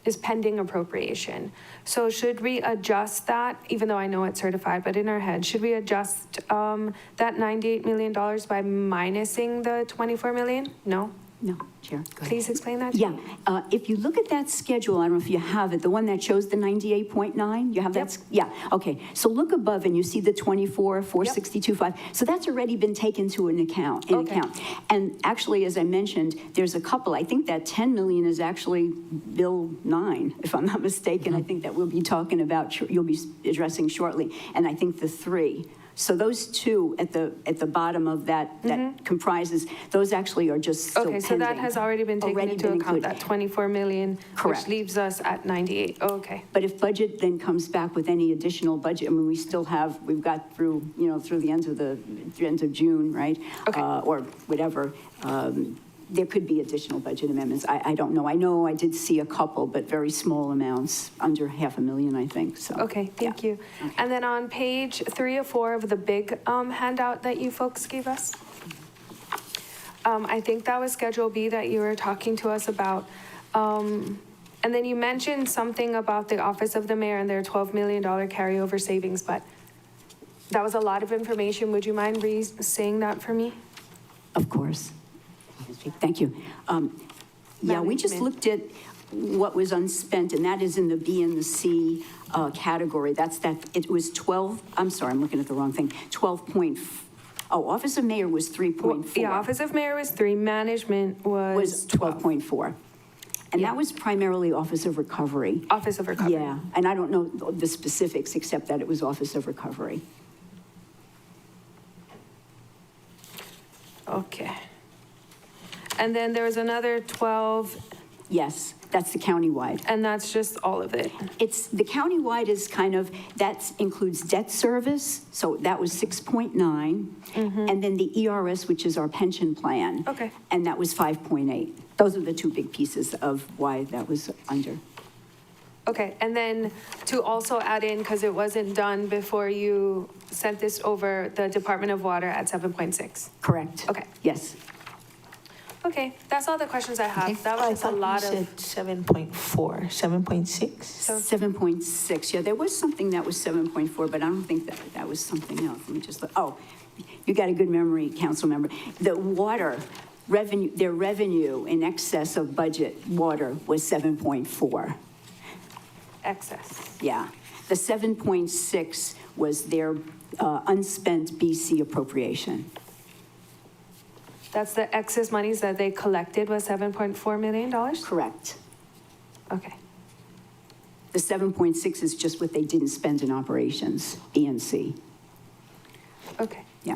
is pending appropriation. So should we adjust that, even though I know it's certified, but in our head, should we adjust that $98 million by minusing the $24 million? No? No, Chair. Please explain that to me. Yeah, if you look at that schedule, I don't know if you have it, the one that shows the 98.9, you have that? Yeah, okay. So look above and you see the 24,462.5. So that's already been taken to an account. And actually, as I mentioned, there's a couple. I think that 10 million is actually Bill 9, if I'm not mistaken. I think that we'll be talking about, you'll be addressing shortly. And I think the 3. So those two at the bottom of that, that comprises, those actually are just still Okay, so that pending. has already been taken Already into been account, included. that 24 million, Correct. which leaves us at 98. Oh, okay. But if budget then comes back with any additional budget, I mean, we still have, we've got through, through the end of June, right? Okay. Or whatever. There could be additional budget amendments. I don't know. I know I did see a couple, but very small amounts, under $500,000, I think, so. Okay, thank you. And then on page 3 of 4 of the big handout that you folks gave us, I think that was Schedule B that you were talking to us about. And then you mentioned something about the Office of the Mayor and their $12 million carryover savings, but that was a lot of information. Would you mind saying that for me? Of course. Thank you. Yeah, we just Management. looked at what was unspent, and that is in the B and the C category. It was 12, I'm sorry, I'm looking at the wrong thing, 12. Office of Mayor was 3.4. Yeah, Office of Mayor was 3, management Was 12.4. And that was primarily Office of Recovery. Office of Recovery. Yeah, and I don't know the specifics, except that it was Office of Recovery. Okay. And then there was another 12, Yes, that's the countywide. and that's just all of it. It's, the countywide is kind of, that includes debt service, so that was 6.9. And then the ERS, which is our pension plan. Okay. And that was 5.8. Those are the two big pieces of why that was under. Okay, and then to also add in, because it wasn't done before you sent this over, the Department of Water at 7.6. Correct. Okay. Yes. Okay, that's all the questions I have. Okay. That was just a lot You of, said 7.4, 7.6? 7.6, yeah, there was something that was 7.4, but I don't think that was something else. Let me just look, you got a good memory, council member. The water revenue, their revenue in excess of budget water was 7.4. excess. Yeah. The 7.6 was their unspent BC appropriation. That's the excess monies that they collected was $7.4 million? Correct. Okay, The 7.6 is just what they didn't spend in operations, B and C. okay, Yeah.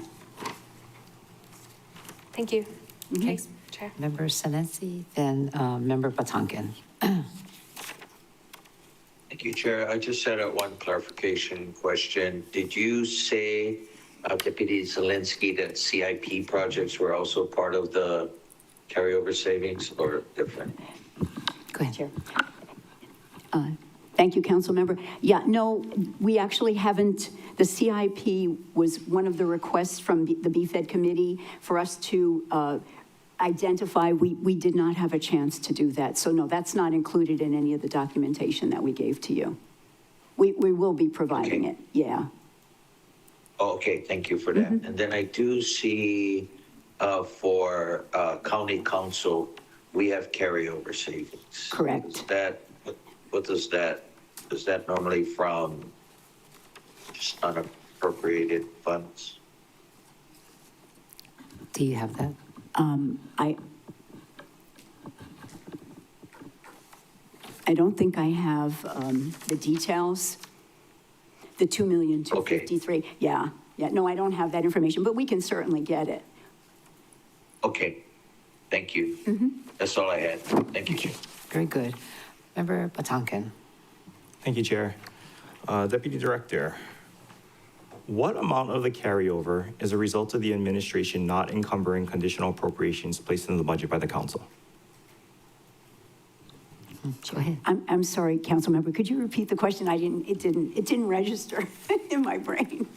thank you. Okay. Thanks, Chair. Member Senesi, then Member Batangan. Thank you, Chair. I just had one clarification question. Did you say, Deputy Zelensky, that CIP projects were also part of the carryover savings or different? Go ahead. Chair. Thank you, council member. Yeah, no, we actually haven't, the CIP was one of the requests from the BFED committee for us to identify. We did not have a chance to do that. So no, that's not included in any of the documentation that we gave to you. We will be providing Okay. it, yeah. Oh, okay, thank you for that. And then I do see for county council, we have carryover savings. Correct. Is that, what does that normally from just unappropriated funds? Do you have that? I don't think I have the details. The 2,253,000. Yeah, no, I don't have that information, but we can certainly get it. Okay, thank you. That's all I had. Thank you, Chair. Very good. Member Batangan. Thank you, Chair. Deputy Director, what amount of the carryover is a result of the administration not encumbering conditional appropriations placed in the budget by the council? Go ahead. I'm sorry, council member, could you repeat the question? It didn't register in my brain.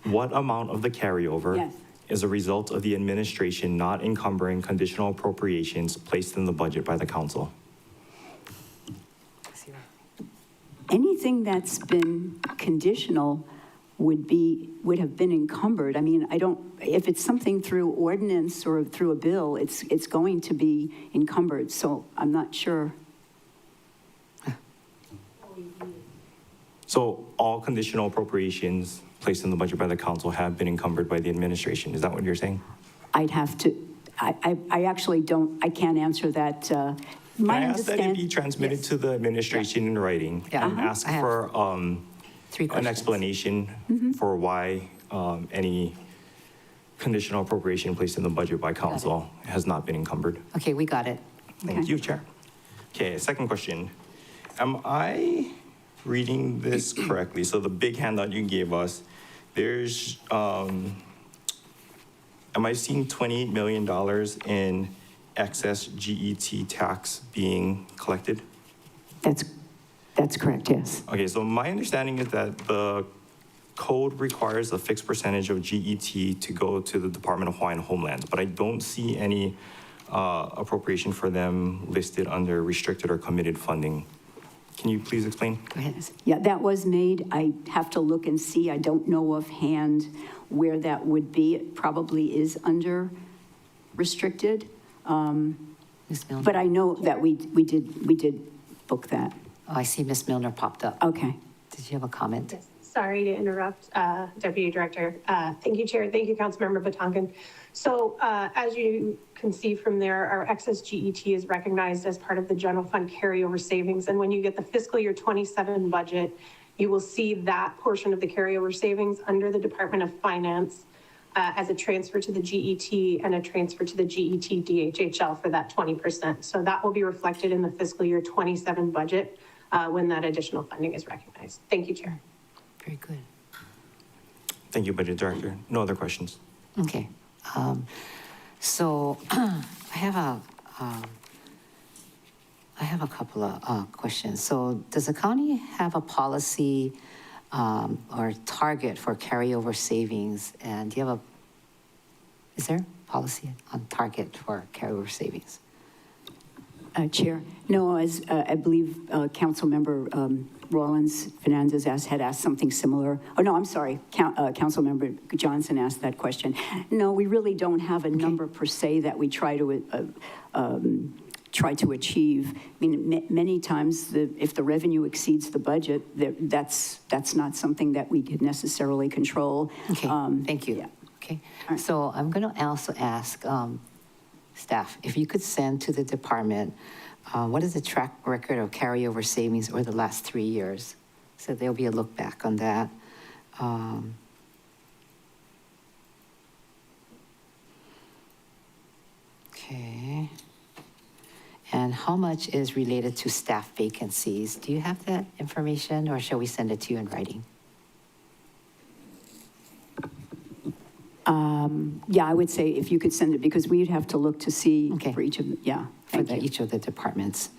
What amount of the carryover Yes. is a result of the administration not encumbering conditional appropriations placed in the budget by the council? Anything that's been conditional would have been encumbered. I mean, if it's something through ordinance or through a bill, it's going to be encumbered, so I'm not sure. So all conditional appropriations placed in the budget by the council have been encumbered by the administration. Is that what you're saying? I'd have to, I actually don't, I can't answer that. Can I ask that it be transmitted to the administration in writing? Yeah. And ask I have for 3 an questions. explanation for why any conditional appropriation placed in the budget by council has not been encumbered. Okay, we got it. Thank you, Chair. Okay, second question. Am I reading this correctly? So the big handout you gave us, there's, am I seeing $28 million in excess GET tax being collected? That's correct, yes. Okay, so my understanding is that the code requires a fixed percentage of GET to go to the Department of Hawaiian Homeland, but I don't see any appropriation for them listed under restricted or committed funding. Can you please explain? Go ahead. Yeah, that was made. I have to look and see. I don't know offhand where that would be. It probably is under restricted. Ms. Milner? But I know that we did book that. Oh, I see Ms. Milner popped up. Okay. Did you have a comment? Yes. Sorry to interrupt, Deputy Director. Thank you, Chair. Thank you, Councilmember Batangan. So as you can see from there, our excess GET is recognized as part of the general fund carryover savings. And when you get the fiscal year 27 budget, you will see that portion of the carryover savings under the Department of Finance as a transfer to the GET and a transfer to the GET DHHL for that 20%. So that will be reflected in the fiscal year 27 budget when that additional funding is recognized. Thank you, Chair. Very good. Thank you, Budget Director. No other questions. Okay. So I have a couple of questions. So does the county have a policy or target for carryover savings? And do you have is there a policy on target for carryover savings? Chair, no, as I believe Councilmember Rollins Fernandez had asked something similar. Oh, no, I'm sorry. Councilmember Johnson asked that question. No, we really don't have a number per se that we try to achieve. I mean, many times, if the revenue exceeds the budget, that's not something that we could necessarily control. Okay, thank you. Yeah. Okay, so I'm going to also ask staff, if you could send to the department, what is the track record of carryover savings over the last 3 years? So there'll be a look back on that. Okay. And how much is related to staff vacancies? Do you have that information, or shall we send it to you in writing? Yeah, I would say if you could send it, because we'd have to look to see for each of them. Yeah, thank you. Each of the departments.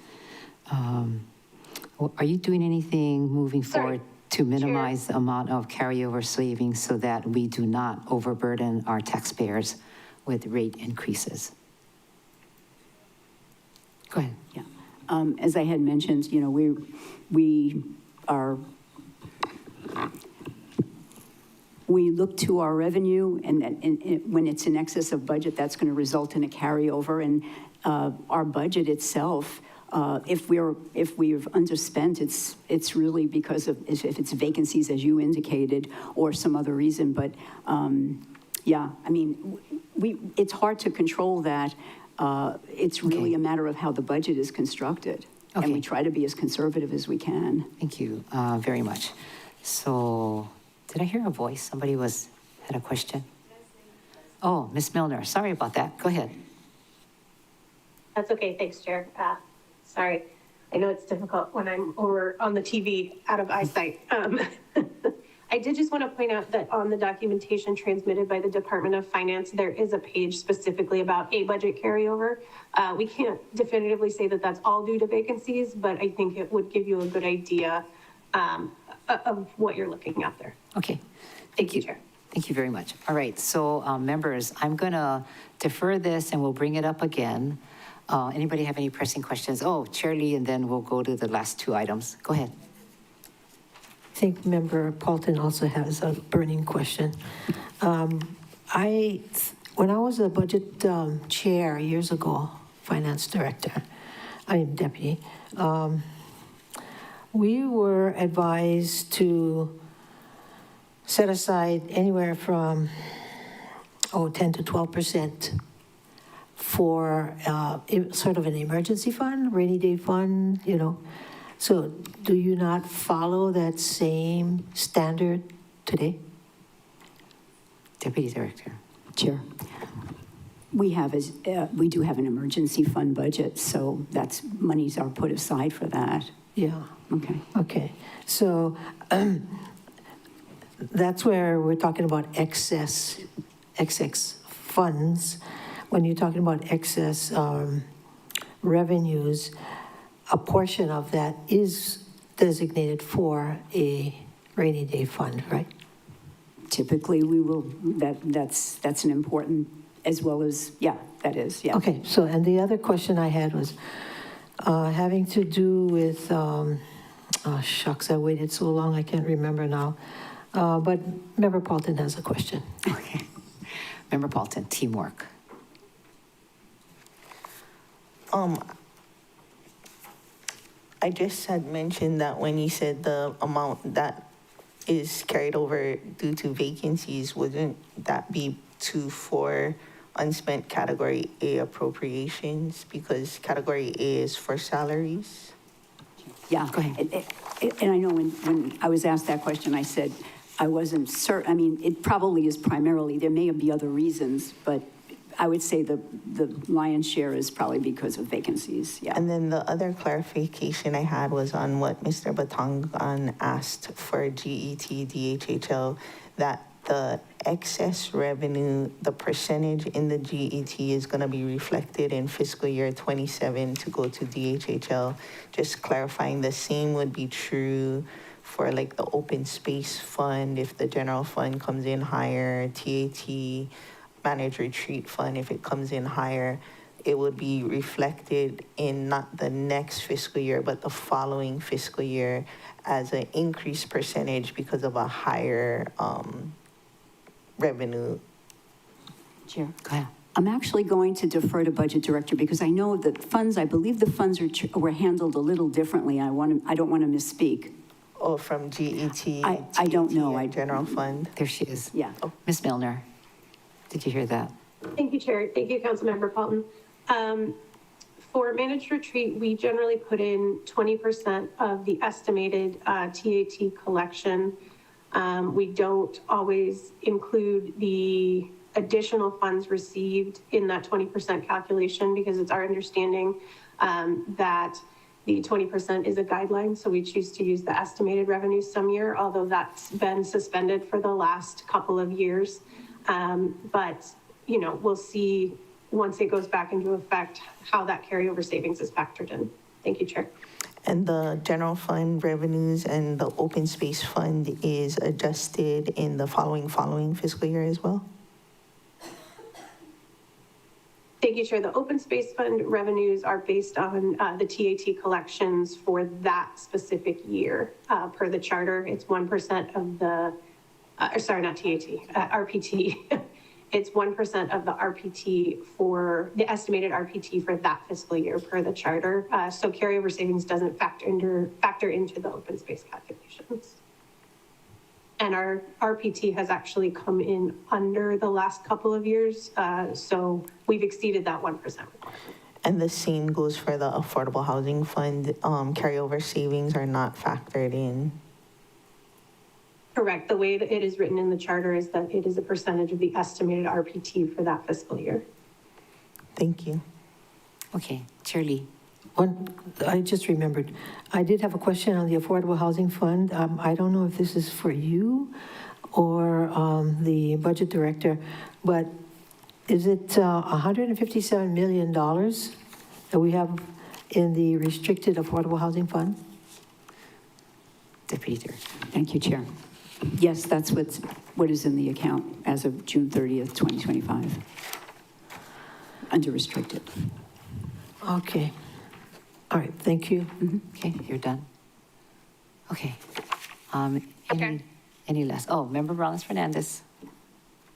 Are you doing anything moving forward to minimize the amount of carryover savings so that we do not overburden our taxpayers with rate increases? Go ahead. Yeah. As I had mentioned, you know, we look to our revenue, and when it's in excess of budget, that's going to result in a carryover. And our budget itself, if we've underspent, it's really because of if it's vacancies, as you indicated, or some other reason. But yeah, I mean, it's hard to control that. It's really a matter of how the budget is constructed. Okay. And we try to be as conservative as we can. Thank you very much. So, did I hear a voice? Somebody had a question? Oh, Ms. Milner, sorry about that. Go ahead. That's okay. Thanks, Chair. Sorry. I know it's difficult when I'm over on the TV out of eyesight. I did just want to point out that on the documentation transmitted by the Department of Finance, there is a page specifically about a budget carryover. We can't definitively say that that's all due to vacancies, but I think it would give you a good idea of what you're looking at there. Okay. Thank you, Chair. Thank you very much. All right, so members, I'm going to defer this and we'll bring it up again. Anybody have any pressing questions? Oh, Chair Lee, and then we'll go to the last two items. Go ahead. I think Member Paulton also has a burning question. When I was a budget chair years ago, finance director, deputy, we were advised to set aside anywhere from 10 to 12% for sort of an emergency fund, rainy day fund, you know. So do you not follow that same standard today? Deputy Director. Chair. We do have an emergency fund budget, so monies are put aside for that. Yeah. Okay. Okay. So that's where we're talking about excess funds. When you're talking about excess revenues, a portion of that is designated for a rainy day fund, right? Typically, we will, that's an important, as well as, yeah, that is, yeah. Okay, so, and the other question I had was having to do with, oh shucks, I waited so long, I can't remember now. But Member Paulton has a question. Okay. Member Paulton, teamwork. I just had mentioned that when you said the amount that is carried over due to vacancies, wouldn't that be for unspent category A appropriations? Because category A is for salaries. Yeah, go ahead. And I know when I was asked that question, I said I wasn't certain. I mean, it probably is primarily, there may be other reasons, but I would say the lion's share is probably because of vacancies, yeah. And then the other clarification I had was on what Mr. Batangan asked for GET, DHHL, that the excess revenue, the percentage in the GET is going to be reflected in fiscal year 27 to go to DHHL. Just clarifying, the same would be true for like the open space fund if the general fund comes in higher, TAT, managed retreat fund, if it comes in higher, it would be reflected in not the next fiscal year, but the following fiscal year as an increased percentage because of a higher revenue. Chair, go ahead. I'm actually going to defer to Budget Director because I know that funds, I believe the funds were handled a little differently. I don't want to misspeak. Oh, from GET? I don't know. General fund? There she is. Yeah. Oh, Ms. Milner, did you hear that? Thank you, Chair. Thank you, Councilmember Paulton. For managed retreat, we generally put in 20% of the estimated TAT collection. We don't always include the additional funds received in that 20% calculation because it's our understanding that the 20% is a guideline. So we choose to use the estimated revenue some year, although that's been suspended for the last couple of years. But, you know, we'll see once it goes back into effect how that carryover savings is factored in. Thank you, Chair. And the general fund revenues and the open space fund is adjusted in the following fiscal year as well? Thank you, Chair. The open space fund revenues are based on the TAT collections for that specific year. Per the charter, it's 1% of the, sorry, not TAT, RPT. It's 1% of the RPT for the estimated RPT for that fiscal year per the charter. So carryover savings doesn't factor into the open space calculations. And our RPT has actually come in under the last couple of years. So we've exceeded that 1% requirement. And the same goes for the Affordable Housing Fund. Carryover savings are not factored in. Correct. The way that it is written in the charter is that it is a percentage of the estimated RPT for that fiscal year. Thank you. Okay, Chair Lee. I just remembered, I did have a question on the Affordable Housing Fund. I don't know if this is for you or the Budget Director, but is it $157 million that we have in the restricted Affordable Housing Fund? Deputy Director. Thank you, Chair. Yes, that's what is in the account as of June 30th, 2025, under restricted. Okay. All right, thank you. Okay, you're done. Okay. Okay. Any last? Oh, Member Rollins-Fernandez.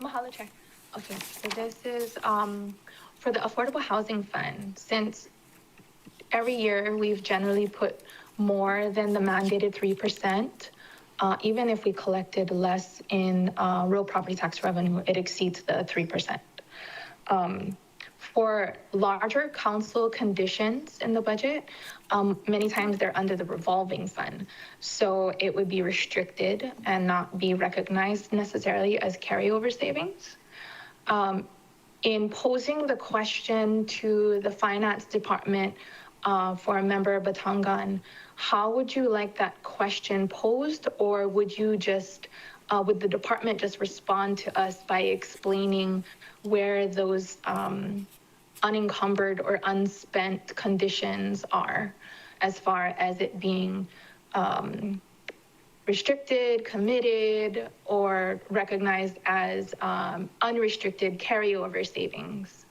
Mahalo, Chair. Okay, so this is for the Affordable Housing Fund. Since every year we've generally put more than the mandated 3%, even if we collected less in real property tax revenue, it exceeds the 3%. For larger council conditions in the budget, many times they're under the revolving fund. So it would be restricted and not be recognized necessarily as carryover savings. In posing the question to the finance department for Member Batangan, how would you like that question posed? Or would you just, would the department just respond to us by explaining where those unencumbered or unspent conditions are, as far as it being restricted, committed, or recognized as unrestricted carryover savings?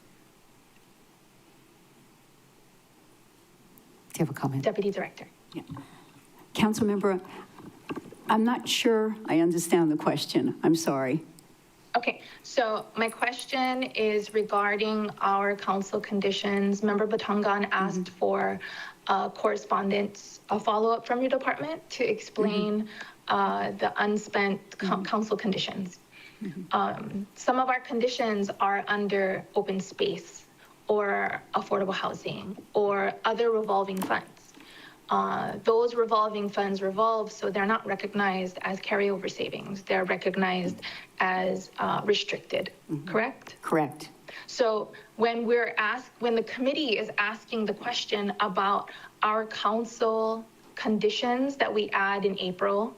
Do you have a comment? Deputy Director. Councilmember, I'm not sure I understand the question. I'm sorry. Okay, so my question is regarding our council conditions. Member Batangan asked for correspondence, a follow-up from your department to explain the unspent council conditions. Some of our conditions are under open space or affordable housing or other revolving funds. Those revolving funds revolve, so they're not recognized as carryover savings. They're recognized as restricted, correct? Correct. So when when the committee is asking the question about our council conditions that we add in April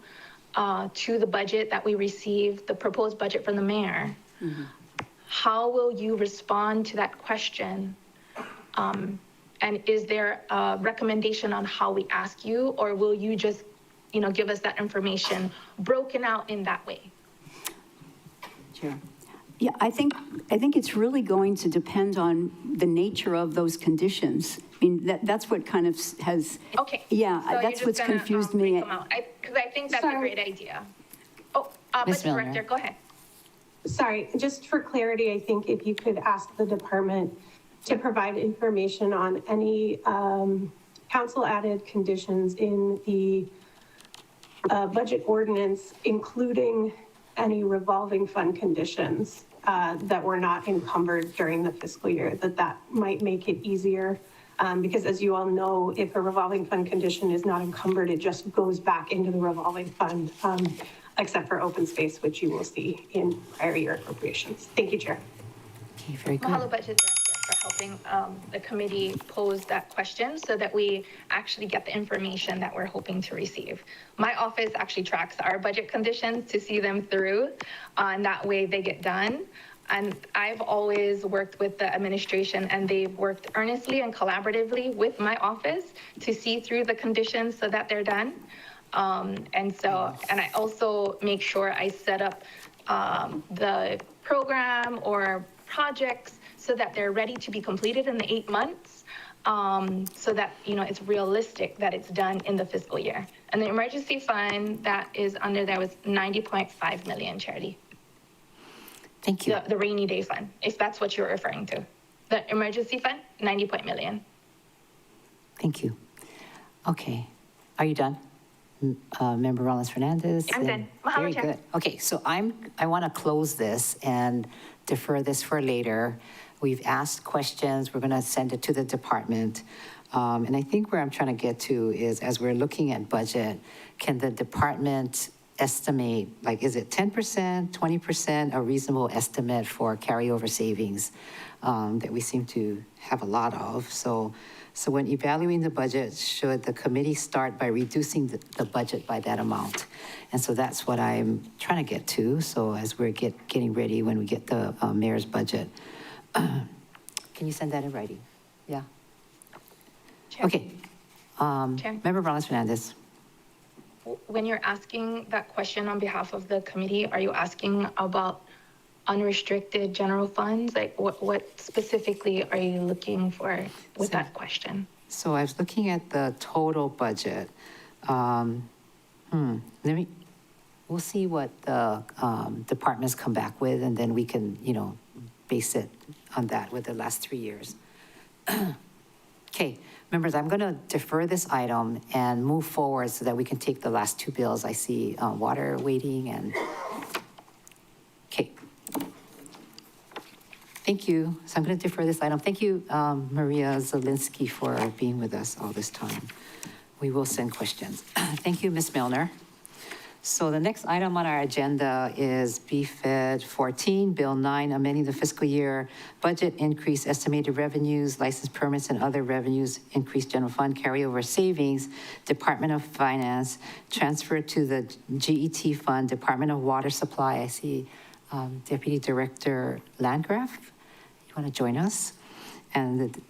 to the budget that we received, the proposed budget from the mayor, how will you respond to that question? And is there a recommendation on how we ask you, or will you just, give us that information broken out in that way? Sure. Yeah, I think it's really going to depend on the nature of those conditions. I mean, that's what kind of has. Okay. Yeah, So that's what's confused me. Because I think that's a great idea. Oh, Ms. Budget Milner. Director, go ahead. Sorry, just for clarity, I think if you could ask the department to provide information on any council added conditions in the budget ordinance, including any revolving fund conditions that were not encumbered during the fiscal year, that might make it easier. Because as you all know, if a revolving fund condition is not encumbered, it just goes back into the revolving fund, except for open space, which you will see in prior year appropriations. Thank you, Chair. Okay, very good. Mahalo, Budget Director, for helping the committee pose that question so that we actually get the information that we're hoping to receive. My office actually tracks our budget conditions to see them through, and that way they get done. And I've always worked with the administration, and they've worked earnestly and collaboratively with my office to see through the conditions so that they're done. And I also make sure I set up the program or projects so that they're ready to be completed in the 8 months, so that, it's realistic that it's done in the fiscal year. And the emergency fund that is under there was 90.5 million, Charity. Thank you. The rainy day fund, if that's what you're referring to. The emergency fund, 90 million. Thank you. Okay, are you done? Member Rollins Fernandez? I'm done. Mahalo, Very Chair. good. Okay, so I want to close this and defer this for later. We've asked questions. We're going to send it to the department. And I think where I'm trying to get to is, as we're looking at budget, can the department estimate, like, is it 10%, 20%, a reasonable estimate for carryover savings that we seem to have a lot of? So when evaluating the budget, should the committee start by reducing the budget by that amount? And so that's what I'm trying to get to. So as we're getting ready, when we get the mayor's budget, can you send that in writing? Yeah. Chair. Okay. Chair. Member Rollins Fernandez. When you're asking that question on behalf of the committee, are you asking about unrestricted general funds? Like what specifically are you looking for with that question? So I was looking at the total budget. We'll see what the departments come back with, and then we can, base it on that with the last 3 years. Okay, members, I'm going to defer this item and move forward so that we can take the last 2 bills. I see water waiting and, okay. Thank you. So I'm going to defer this item. Thank you, Maria Zielinski, for being with us all this time. We will send questions. Thank you, Ms. Milner. So the next item on our agenda is BFED 14, Bill 9, amending the fiscal year budget, increase estimated revenues, license permits, and other revenues, increase general fund carryover savings, Department of Finance, transfer to the GET fund, Department of Water Supply. I see Deputy Director Landgraf. You want to join us? And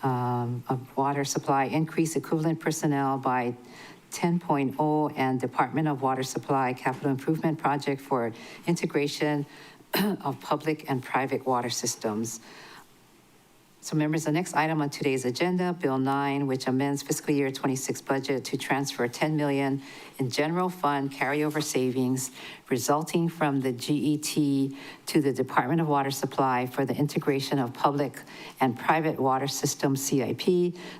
of water supply, increase equivalent personnel by 10.0 and Department of Water Supply Capital Improvement Project for integration of public and private water systems. So members, the next item on today's agenda, Bill 9, which amends fiscal year 26 budget to transfer $10 million in general fund carryover savings resulting from the GET to the Department of Water Supply for the integration of public and private water system CIP.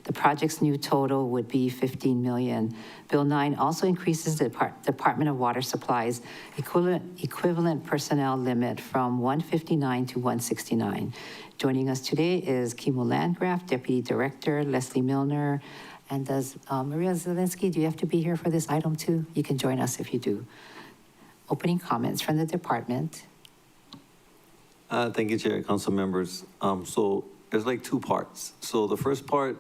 The project's new total would be $15 million. Bill 9 also increases the Department of Water Supply's equivalent personnel limit from 159 to 169. Joining us today is Kimo Landgraf, Deputy Director, Leslie Milner, and does Maria Zielinski, do you have to be here for this item too? You can join us if you do. Opening comments from the department. Thank you, Chair, Council members. So there's like two parts. So the first part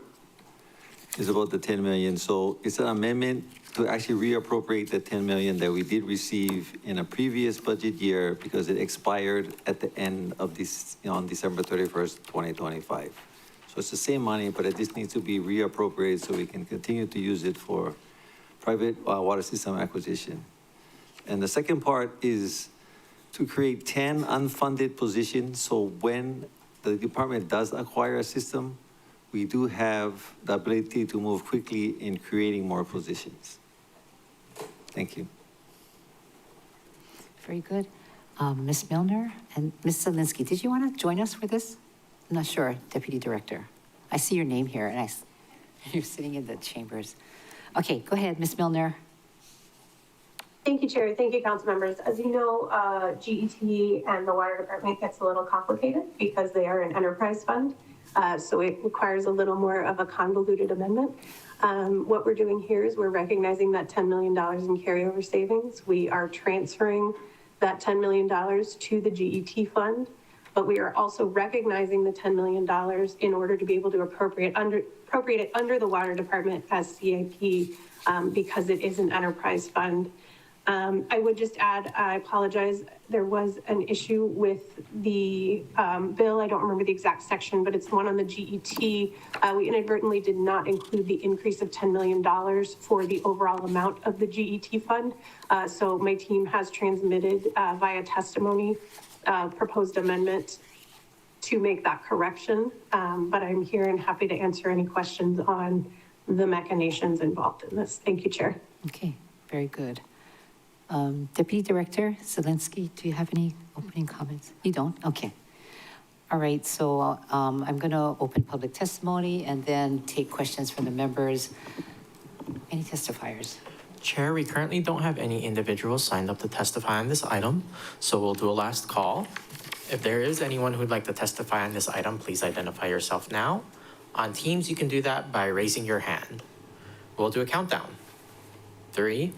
is about the 10 million. So it's an amendment to actually reappropriate the 10 million that we did receive in a previous budget year because it expired at the end of this, on December 31st, 2025. So it's the same money, but it just needs to be reappropriated so we can continue to use it for private water system acquisition. And the second part is to create 10 unfunded positions. So when the department does acquire a system, we do have the ability to move quickly in creating more positions. Thank you. Very good. Ms. Milner and Ms. Zielinski, did you want to join us for this? I'm not sure, Deputy Director. I see your name here, and you're sitting in the chambers. Okay, go ahead, Ms. Milner. Thank you, Chair. Thank you, council members. As you know, GET and the water department gets a little complicated because they are an enterprise fund. So it requires a little more of a convoluted amendment. What we're doing here is we're recognizing that $10 million in carryover savings. We are transferring that $10 million to the GET fund, but we are also recognizing the $10 million in order to be able to appropriate it under the water department as CIP because it is an enterprise fund. I would just add, I apologize, there was an issue with the bill. I don't remember the exact section, but it's one on the GET. We inadvertently did not include the increase of $10 million for the overall amount of the GET fund. So my team has transmitted via testimony proposed amendment to make that correction. But I'm here and happy to answer any questions on the machinations involved in this. Thank you, Chair. Okay, very good. Deputy Director Zielinski, do you have any opening comments? You don't? Okay. All right, so I'm going to open public testimony and then take questions from the members. Any testifiers? Chair, we currently don't have any individuals signed up to testify on this item, so we'll do a last call. If there is anyone who'd like to testify on this item, please identify yourself now. On Teams, you can do that by raising your hand. We'll do a countdown. 3,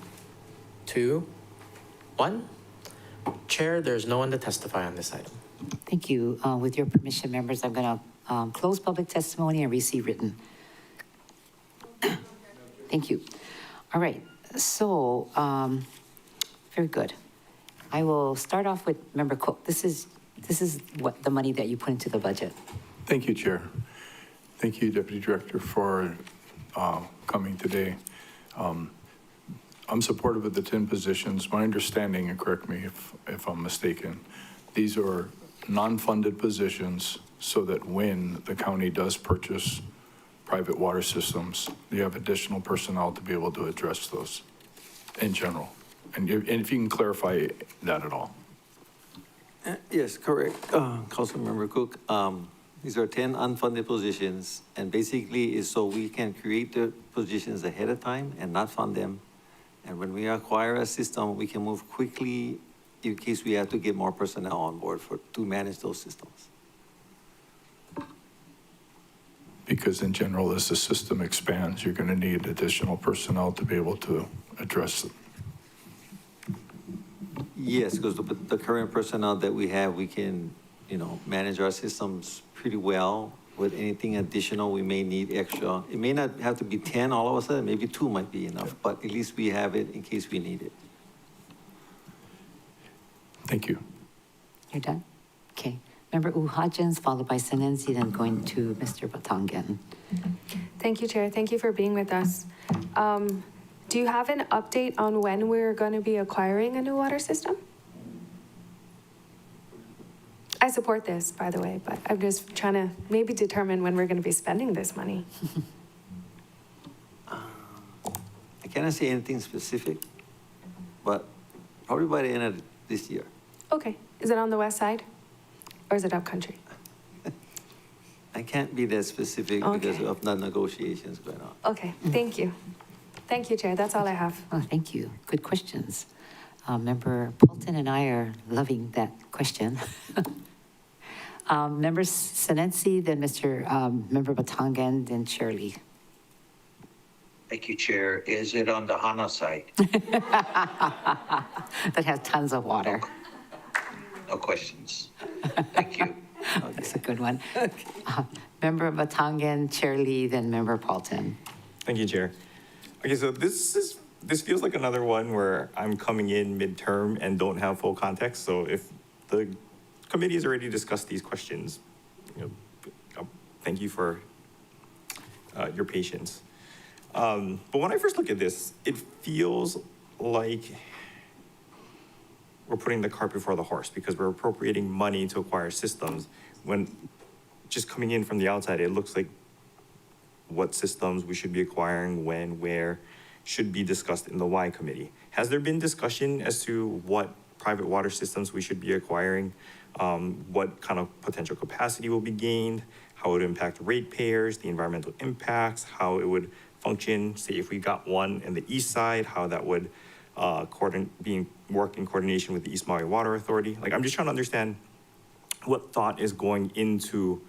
2, 1. Chair, there's no one to testify on this item. Thank you. With your permission, members, I'm going to close public testimony and receive written. Thank you. All right, so very good. I will start off with Member Cook. This is what the money that you put into the budget. Thank you, Chair. Thank you, Deputy Director, for coming today. I'm supportive of the 10 positions. My understanding, and correct me if I'm mistaken, these are non-funded positions so that when the county does purchase private water systems, you have additional personnel to be able to address those in general. And if you can clarify that at all. Yes, correct. Councilmember Cook, these are 10 unfunded positions, and basically is so we can create the positions ahead of time and not fund them. And when we acquire a system, we can move quickly in case we have to get more personnel on board to manage those systems. Because in general, as the system expands, you're going to need additional personnel to be able to address it. Yes, because the current personnel that we have, we can, manage our systems pretty well. With anything additional, we may need extra. It may not have to be 10 all of a sudden, maybe 2 might be enough, but at least we have it in case we need it. Thank you. You're done? Okay. Member Hodgins, followed by Senenzi, then going to Mr. Batangan. Thank you, Chair. Thank you for being with us. Do you have an update on when we're going to be acquiring a new water system? I support this, by the way, but I'm just trying to maybe determine when we're going to be spending this money. I cannot say anything specific, but probably by the end of this year. Okay. Is it on the west side or is it upcountry? I can't be that specific because of the negotiations going on. Okay. Thank you. Thank you, Chair. That's all I have. Oh, thank you. Good questions. Member Polton and I are loving that question. Member Senenzi, then Member Batangan, then Shirley. Thank you, Chair. Is it on the Hana side? That has tons of water. No questions. Thank you. That's a good one. Member Batangan, Shirley, then Member Polton. Thank you, Chair. Okay, so this feels like another one where I'm coming in midterm and don't have full context. So if the committee has already discussed these questions, thank you for your patience. But when I first look at this, it feels like we're putting the cart before the horse because we're appropriating money to acquire systems when just coming in from the outside, it looks like what systems we should be acquiring, when, where, should be discussed in the Y committee. Has there been discussion as to what private water systems we should be acquiring? What kind of potential capacity will be gained? How it would impact ratepayers, the environmental impacts, how it would function, say if we got one in the east side, how that would work in coordination with the East Maui Water Authority. Like, I'm just trying to understand what thought is going into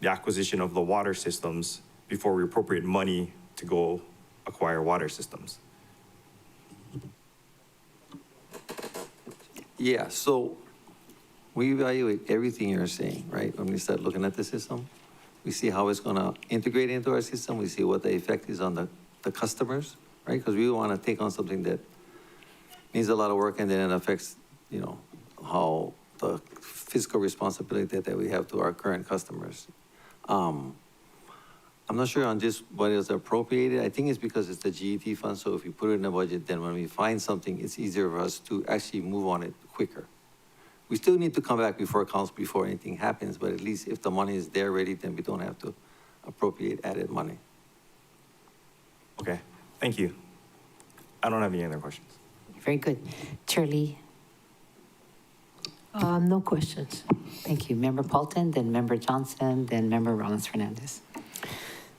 the acquisition of the water systems before we appropriate money to go acquire water systems. Yeah, so we evaluate everything you're saying, right? When we start looking at the system, we see how it's gonna integrate into our system. We see what the effect is on the customers, right? Because we wanna take on something that needs a lot of work and then it affects, how the fiscal responsibility that we have to our current customers. I'm not sure on just what is appropriated. I think it's because it's the GET fund, so if you put it in the budget, then when we find something, it's easier for us to actually move on it quicker. We still need to come back before council before anything happens, but at least if the money is there ready, then we don't have to appropriate added money. Okay, thank you. I don't have any other questions. Very good. Shirley? No questions. Thank you. Member Polton, then Member Johnson, then Member Rollins-Fernandez.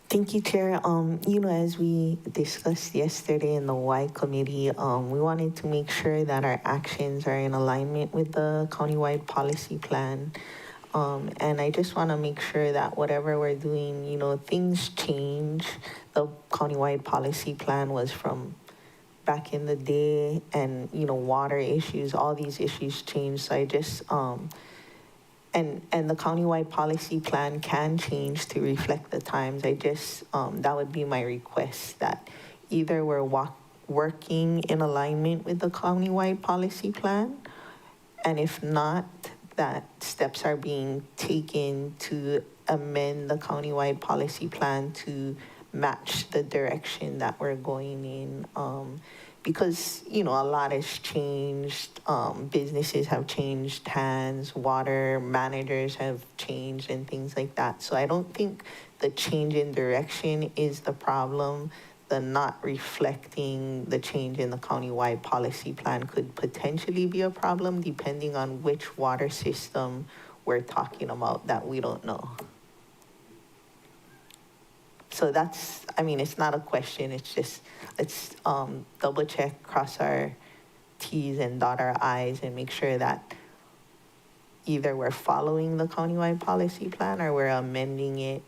Thank you, Chair. As we discussed yesterday in the Y committee, we wanted to make sure that our actions are in alignment with the countywide policy plan. And I just want to make sure that whatever we're doing, things change. The countywide policy plan was from back in the day, and, water issues, all these issues change. So I just, and the countywide policy plan can change to reflect the times. I just, that would be my request, that either we're working in alignment with the countywide policy plan, and if not, that steps are being taken to amend the countywide policy plan to match the direction that we're going in. Because, a lot has changed. Businesses have changed hands, water managers have changed and things like that. So I don't think the change in direction is the problem. The not reflecting the change in the countywide policy plan could potentially be a problem depending on which water system we're talking about that we don't know. So that's, it's not a question, it's just, let's double check, cross our T's Ts and dot our Is and make sure that either we're following the countywide policy plan or we're amending it,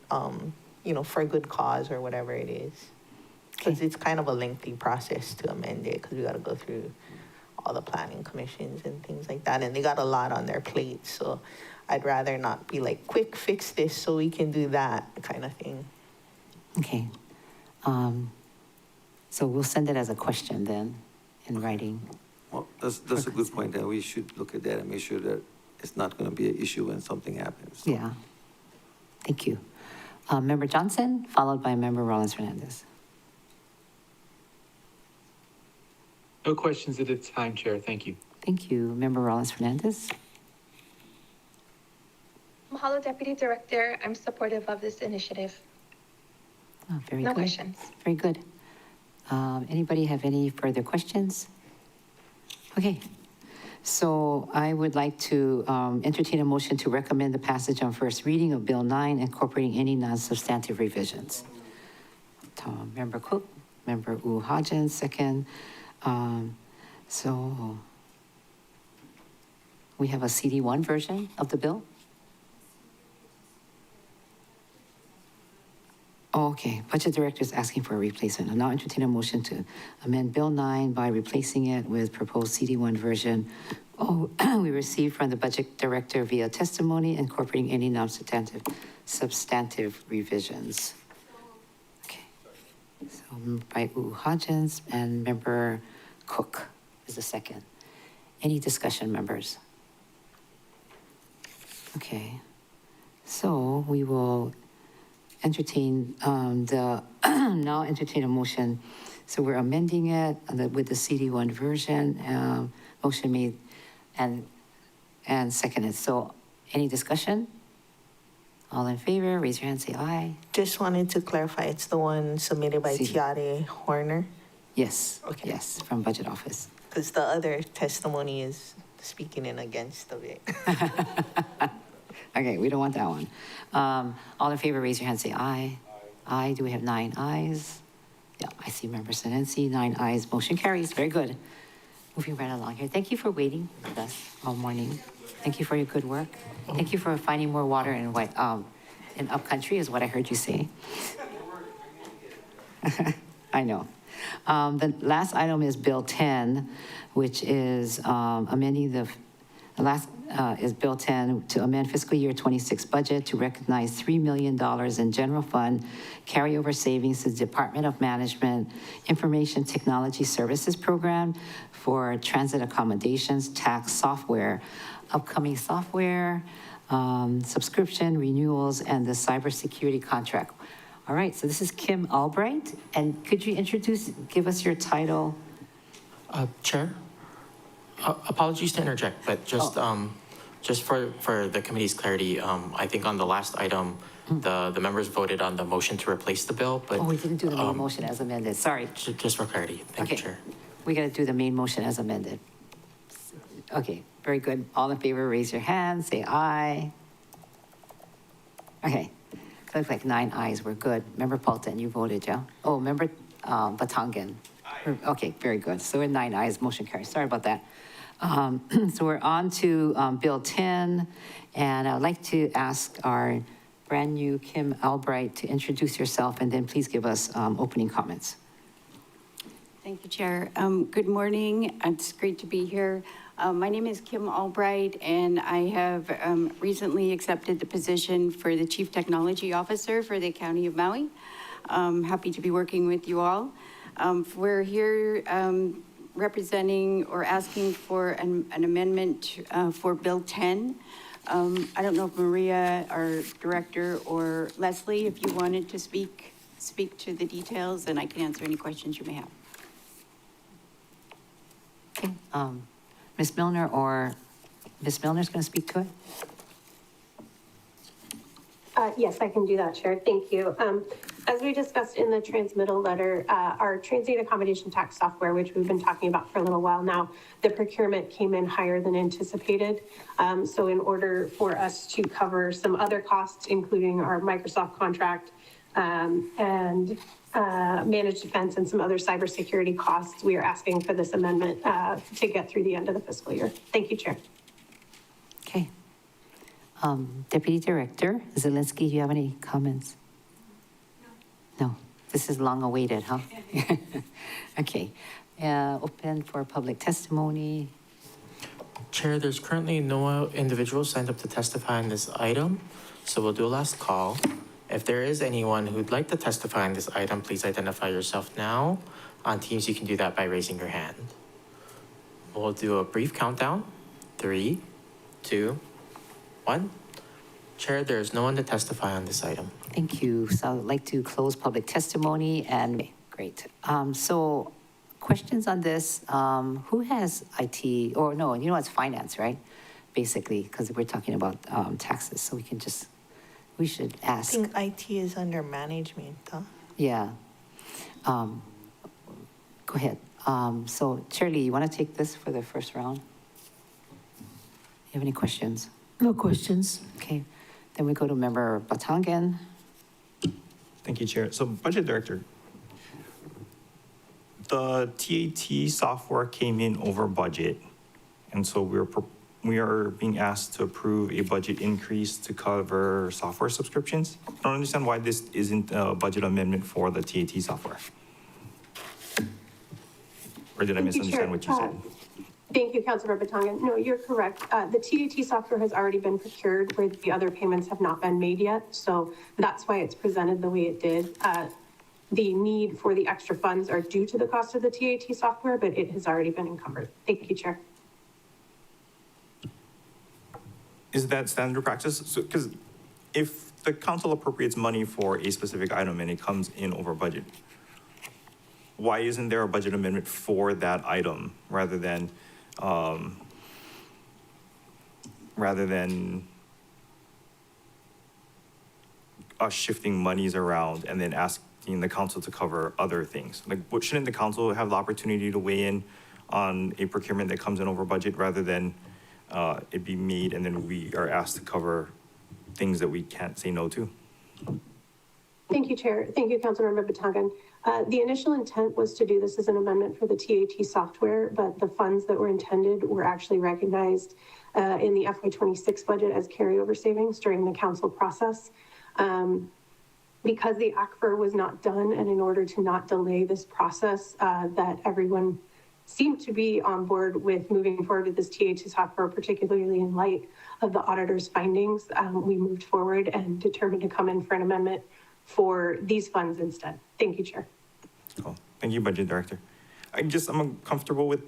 for a good cause or whatever it is. Because it's kind of a lengthy process to amend it, because we got to go through all the planning commissions and things like that, and they got a lot on their plate, so I'd rather not be like, quick, fix this so we can do that kind of thing. Okay. So we'll send it as a question then, in writing. Well, that's a good point, that we should look at that and make sure that it's not going to be an issue when something happens. So. Yeah. Thank you. Member Johnson, followed by Member Rollins-Fernandez. No questions at this time, Chair. Thank you. Thank you. Member Rollins-Fernandez. Mahalo, Deputy Director. I'm supportive of this initiative. Oh, very No good. questions. Very good. Anybody have any further questions? Okay. So I would like to entertain a motion to recommend the passage on first reading of Bill 9, incorporating any non-substantive revisions. Member Cook, Member Hodgins, second. So we have a CD1 version of the bill. Oh, okay, Budget Director is asking for a replacement. I'll now entertain a motion to amend Bill 9 by replacing it with proposed CD1 version we received from the Budget Director via testimony, incorporating any substantive revisions. Okay, so by Hodgins and Member Cook is the second. Any discussion, members? Okay, so we will entertain now entertain a motion. So we're amending it with the CD1 version. Motion made and seconded. So any discussion? All in favor, raise your hand, say aye. Just wanted to clarify, it's the one submitted by Tiare Horner? Yes. Okay. Yes, from Budget Office. Because the other testimony is speaking in against of it. Okay, we don't want that one. All in favor, raise your hand, say aye. Aye. Do we have 9 ayes? Yeah, I see Member Senensi, 9 ayes. Motion carries. Very good. Moving right along here. Thank you for waiting with us all morning. Thank you for your good work. Thank you for finding more water in upcountry, is what I heard you say. I know. The last item is Bill 10, which is amending the last is Bill 10 to amend fiscal year 26 budget to recognize $3 million in general fund carryover savings to the Department of Management Information Technology Services Program for transit accommodations, tax software, upcoming software, subscription renewals, and the cybersecurity contract. All right, so this is Kim Albright, and could you give us your title? Chair? Apologies to interject, but just for the committee's clarity, I think on the last item, the members voted on the motion to replace the bill, but. Oh, we didn't do the main motion as amended, sorry. Just for clarity, thank you, Chair. We got to do the main motion as amended. Okay, very good. All in favor, raise your hand, say aye. Okay, looks like 9 ayes, we're good. Member Paulton, you voted, yeah? Oh, Member Batangan. Aye. Okay, very good. So we're 9 ayes, motion carries. Sorry about that. So we're on to Bill 10, and I'd like to ask our brand new Kim Albright to introduce yourself, and then please give us opening comments. Thank you, Chair. Good morning. It's great to be here. My name is Kim Albright, and I have recently accepted the position for the Chief Technology Officer for the County of Maui. Happy to be working with you all. We're here representing or asking for an amendment for Bill 10. I don't know if Maria, our director, or Leslie, if you wanted to speak to the details, and I can answer any questions you may have. Okay, Ms. Milner, or Ms. Milner's going to speak to it? Yes, I can do that, Chair. Thank you. As we discussed in the transmittal letter, our transient accommodation tax software, which we've been talking about for a little while now, the procurement came in higher than anticipated. So in order for us to cover some other costs, including our Microsoft contract and managed defense and some other cybersecurity costs, we are asking for this amendment to get through the end of the fiscal year. Thank you, Chair. Okay. Deputy Director Zelinski, do you have any comments? No. This is long awaited, huh? Okay. Open for public testimony. Chair, there's currently no individual signed up to testify on this item, so we'll do a last call. If there is anyone who'd like to testify on this item, please identify yourself now. On Teams, you can do that by raising your hand. We'll do a brief countdown. 3, 2, 1. Chair, there is no one to testify on this item. Thank you. So I'd like to close public testimony and great. So questions on this? Who has IT, or no, you know, it's finance, right? Basically, because we're talking about taxes, so we should I ask. think IT is under management, huh? Yeah. Go ahead. So Shirley, you want to take this for the first round? You have any questions? No questions. Okay. Then we go to Member Batangan. Thank you, Chair. So Budget Director, the TAT software came in over budget, and so we are being asked to approve a budget increase to cover software subscriptions. I don't understand why this isn't a budget amendment for the TAT software. Or did I misunderstand what you said? Thank you, Councilmember Batangan. No, you're correct. The TAT software has already been procured where the other payments have not been made yet. So that's why it's presented the way it did. The need for the extra funds are due to the cost of the TAT software, but it has already been encumbered. Thank you, Chair. Is that standard practice? So, because if the council appropriates money for a specific item and it comes in over budget, why isn't there a budget amendment for that item rather than us shifting monies around and then asking the council to cover other things? Like, shouldn't the council have the opportunity to weigh in on a procurement that comes in over budget rather than it be made and then we are asked to cover things that we can't say no to? Thank you, Chair. Thank you, Councilmember Batangan. The initial intent was to do this as an amendment for the TAT software, but the funds that were intended were actually recognized in the FY26 budget as carryover savings during the council process. Because the ACFR was not done, and in order to not delay this process, that everyone seemed to be on board with moving forward with this TAT software, particularly in light of the auditor's findings, we moved forward and determined to come in for an amendment for these funds instead. Thank you, Chair. Cool. Thank you, Budget Director. I'm uncomfortable with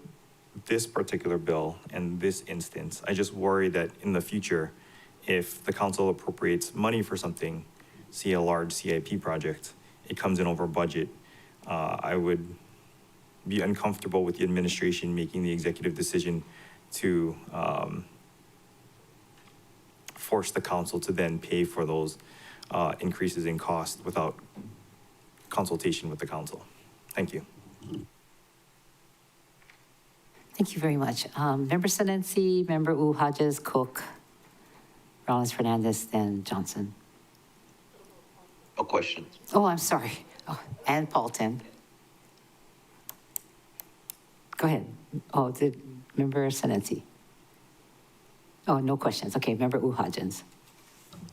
this particular bill and this instance. I just worry that in the future, if the council appropriates money for something, see a large CIP project, it comes in over budget, I would be uncomfortable with the administration making the executive decision to force the council to then pay for those increases in cost without consultation with the council. Thank you. Thank you very much. Member Senency, Member Hodges, Cook, Rollins Fernandez, then Johnson. No questions. Oh, I'm sorry. Oh, and Paulton. Go ahead. Oh, did Member Senency? Oh, no questions. Okay, Member Hodgins.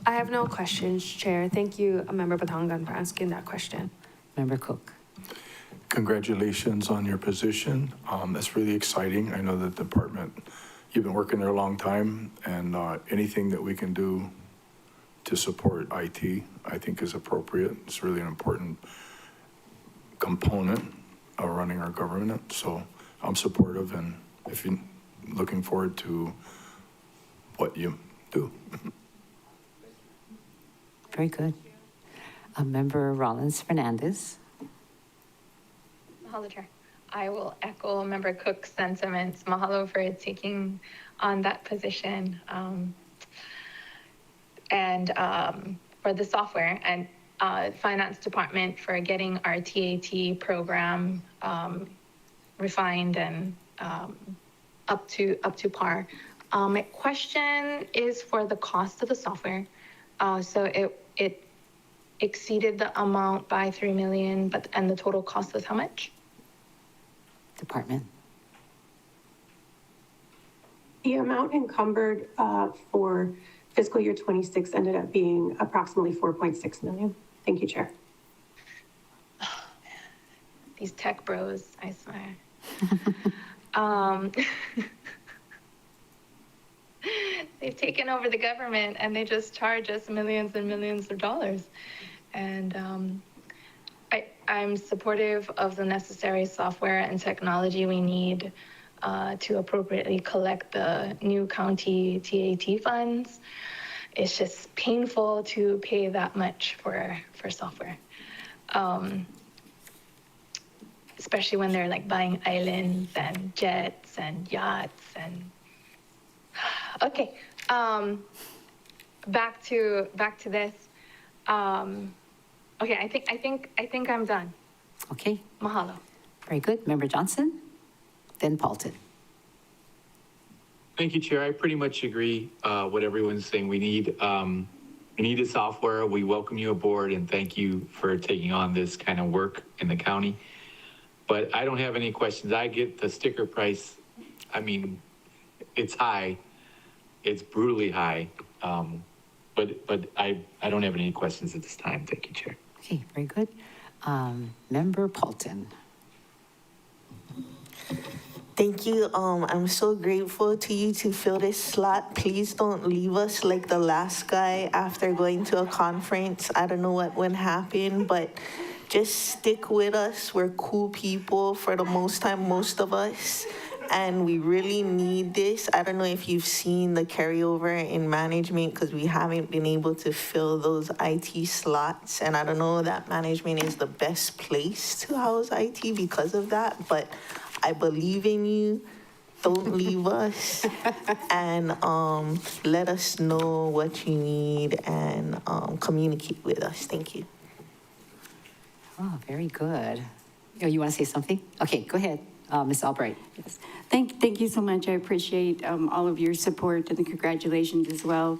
I have no questions, Chair. Thank you, Member Batangan, for asking that question. Member Cook. Congratulations on your position. That's really exciting. I know that the department, you've been working there a long time, and anything that we can do to support IT, I think is appropriate. It's really an important component of running our government. So I'm supportive, and if you're looking forward to what you do. Very good. Member Rollins Fernandez. Mahalo, Chair. I will echo Member Cook's sentiments. Mahalo for taking on that position and for the software, and Finance Department for getting our TAT program refined and up to par. My question is for the cost of the software. So exceeded the amount by 3 million, and the total cost was how much? Department. The amount encumbered for fiscal year 26 ended up being approximately 4.6 million. Thank you, Chair. These tech bros, I swear. They've taken over the government and they just charge us millions and millions of dollars. And I'm supportive of the necessary software and technology we need to appropriately collect the new county TAT funds. It's just painful to pay that much for software. Especially when they're like buying islands and jets and yachts and okay. Back to this. Okay, I think I'm done. Okay, Mahalo. very good. Member Johnson, then Paulton. Thank you, Chair. I pretty much agree what everyone's saying. We need the software. We welcome you aboard and thank you for taking on this kind of work in the county. But I don't have any questions. I get the sticker price. I mean, it's high. It's brutally high. But I don't have any questions at this time. Thank you, Chair. Okay, very good. Member Paulton. Thank you. I'm so grateful to you to fill this slot. Please don't leave us like the last guy after going to a conference. I don't know what would happen, but just stick with us. We're cool people for the most time, most of us. And we really need this. I don't know if you've seen the carryover in management because we haven't been able to fill those IT slots. And I don't know that management is the best place to house IT because of that. But I believe in you. Don't leave us. And let us know what you need and communicate with us. Thank you. Oh, very good. Oh, you want to say something? Okay, go ahead, Ms. Albright. Yes. Thank you so much. I appreciate all of your support and the congratulations as well.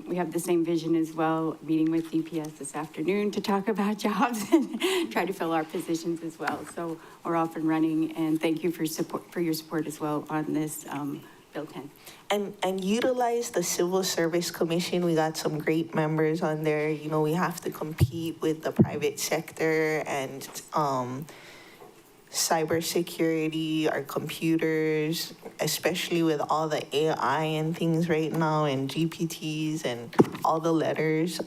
We have the same vision as well, meeting with DPS this afternoon to talk about jobs and try to fill our positions as well. So we're off and running, and thank you for your support as well on this Bill 10. And utilize the Civil Service Commission. We got some great members on there. You know, we have to compete with the private sector and cybersecurity, our computers, especially with all the AI and things right now and GPTs and all the letters.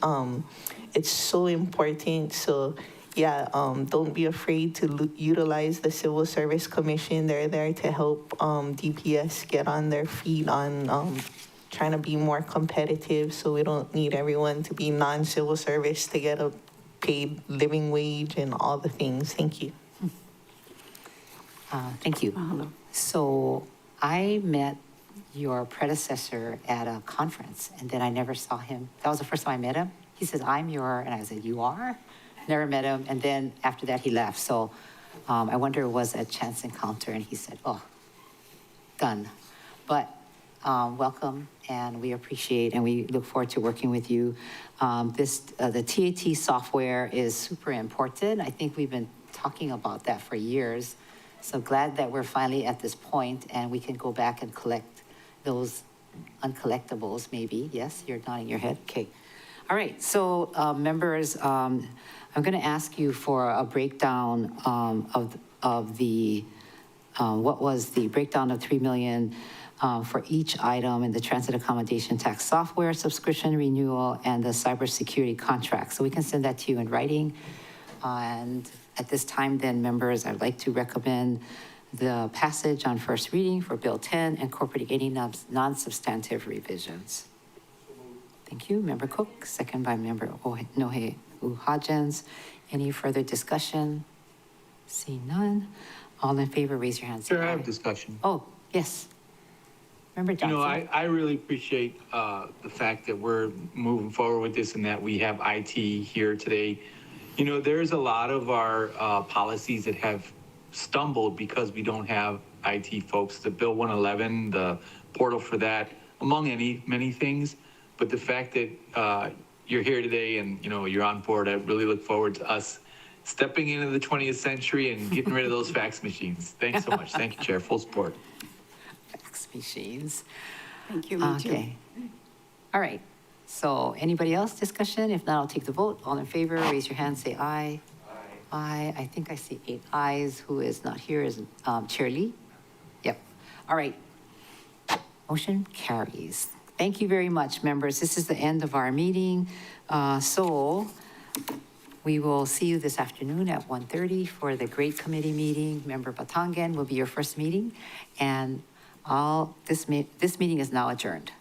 It's so important. So yeah, don't be afraid to utilize the Civil Service Commission. They're there to help DPS get on their feet on trying to be more competitive, so we don't need everyone to be non-civil service to get a paid living wage and all the things. Thank you. Thank you. So I met your predecessor at a conference, and then I never saw him. That was the first time I met him. He says, and I said, you are? Never met him. And then after that, he left. So I wonder, it was a chance encounter, and he said, oh, done. But welcome, and we appreciate, and we look forward to working with you. The TAT software is super important. I think we've been talking about that for years. So glad that we're finally at this point and we can go back and collect those uncollectibles, maybe. Yes, you're nodding your head. Okay. All right. So members, I'm going to ask you for a breakdown of the what was the breakdown of $3 million for each item in the transit accommodation tax software subscription renewal and the cybersecurity contract. So we can send that to you in writing. And at this time, then, members, I'd like to recommend the passage on first reading for Bill 10, incorporating any non-substantive revisions. Thank you. Member Cook, second by Member Nohe Hodgins. Any further discussion? See none. All in favor, raise your hand. Sure, I have discussion. Oh, yes. Member Johnson. You know, I really appreciate the fact that we're moving forward with this and that we have IT here today. You know, there's a lot of our policies that have stumbled because we don't have IT folks. The Bill 111, the portal for that, among many things. But the fact that you're here today and, you know, you're on board. I really look forward to us stepping into the 20th century and getting rid of those fax machines. Thanks so much. Thank you, Chair. Full support. Fax machines. Thank you, me too. Okay. All right. So anybody else discussion? If not, I'll take the vote. All in favor, raise your hand, say aye. Aye. I think I see 8 ayes. Who is not here is Chair Lee. Yep. All right. Motion carries. Thank you very much, members. This is the end of our meeting. So we will see you this afternoon at 1:30 for the Great Committee meeting. Member Batangan will be your first meeting. And this meeting is now adjourned.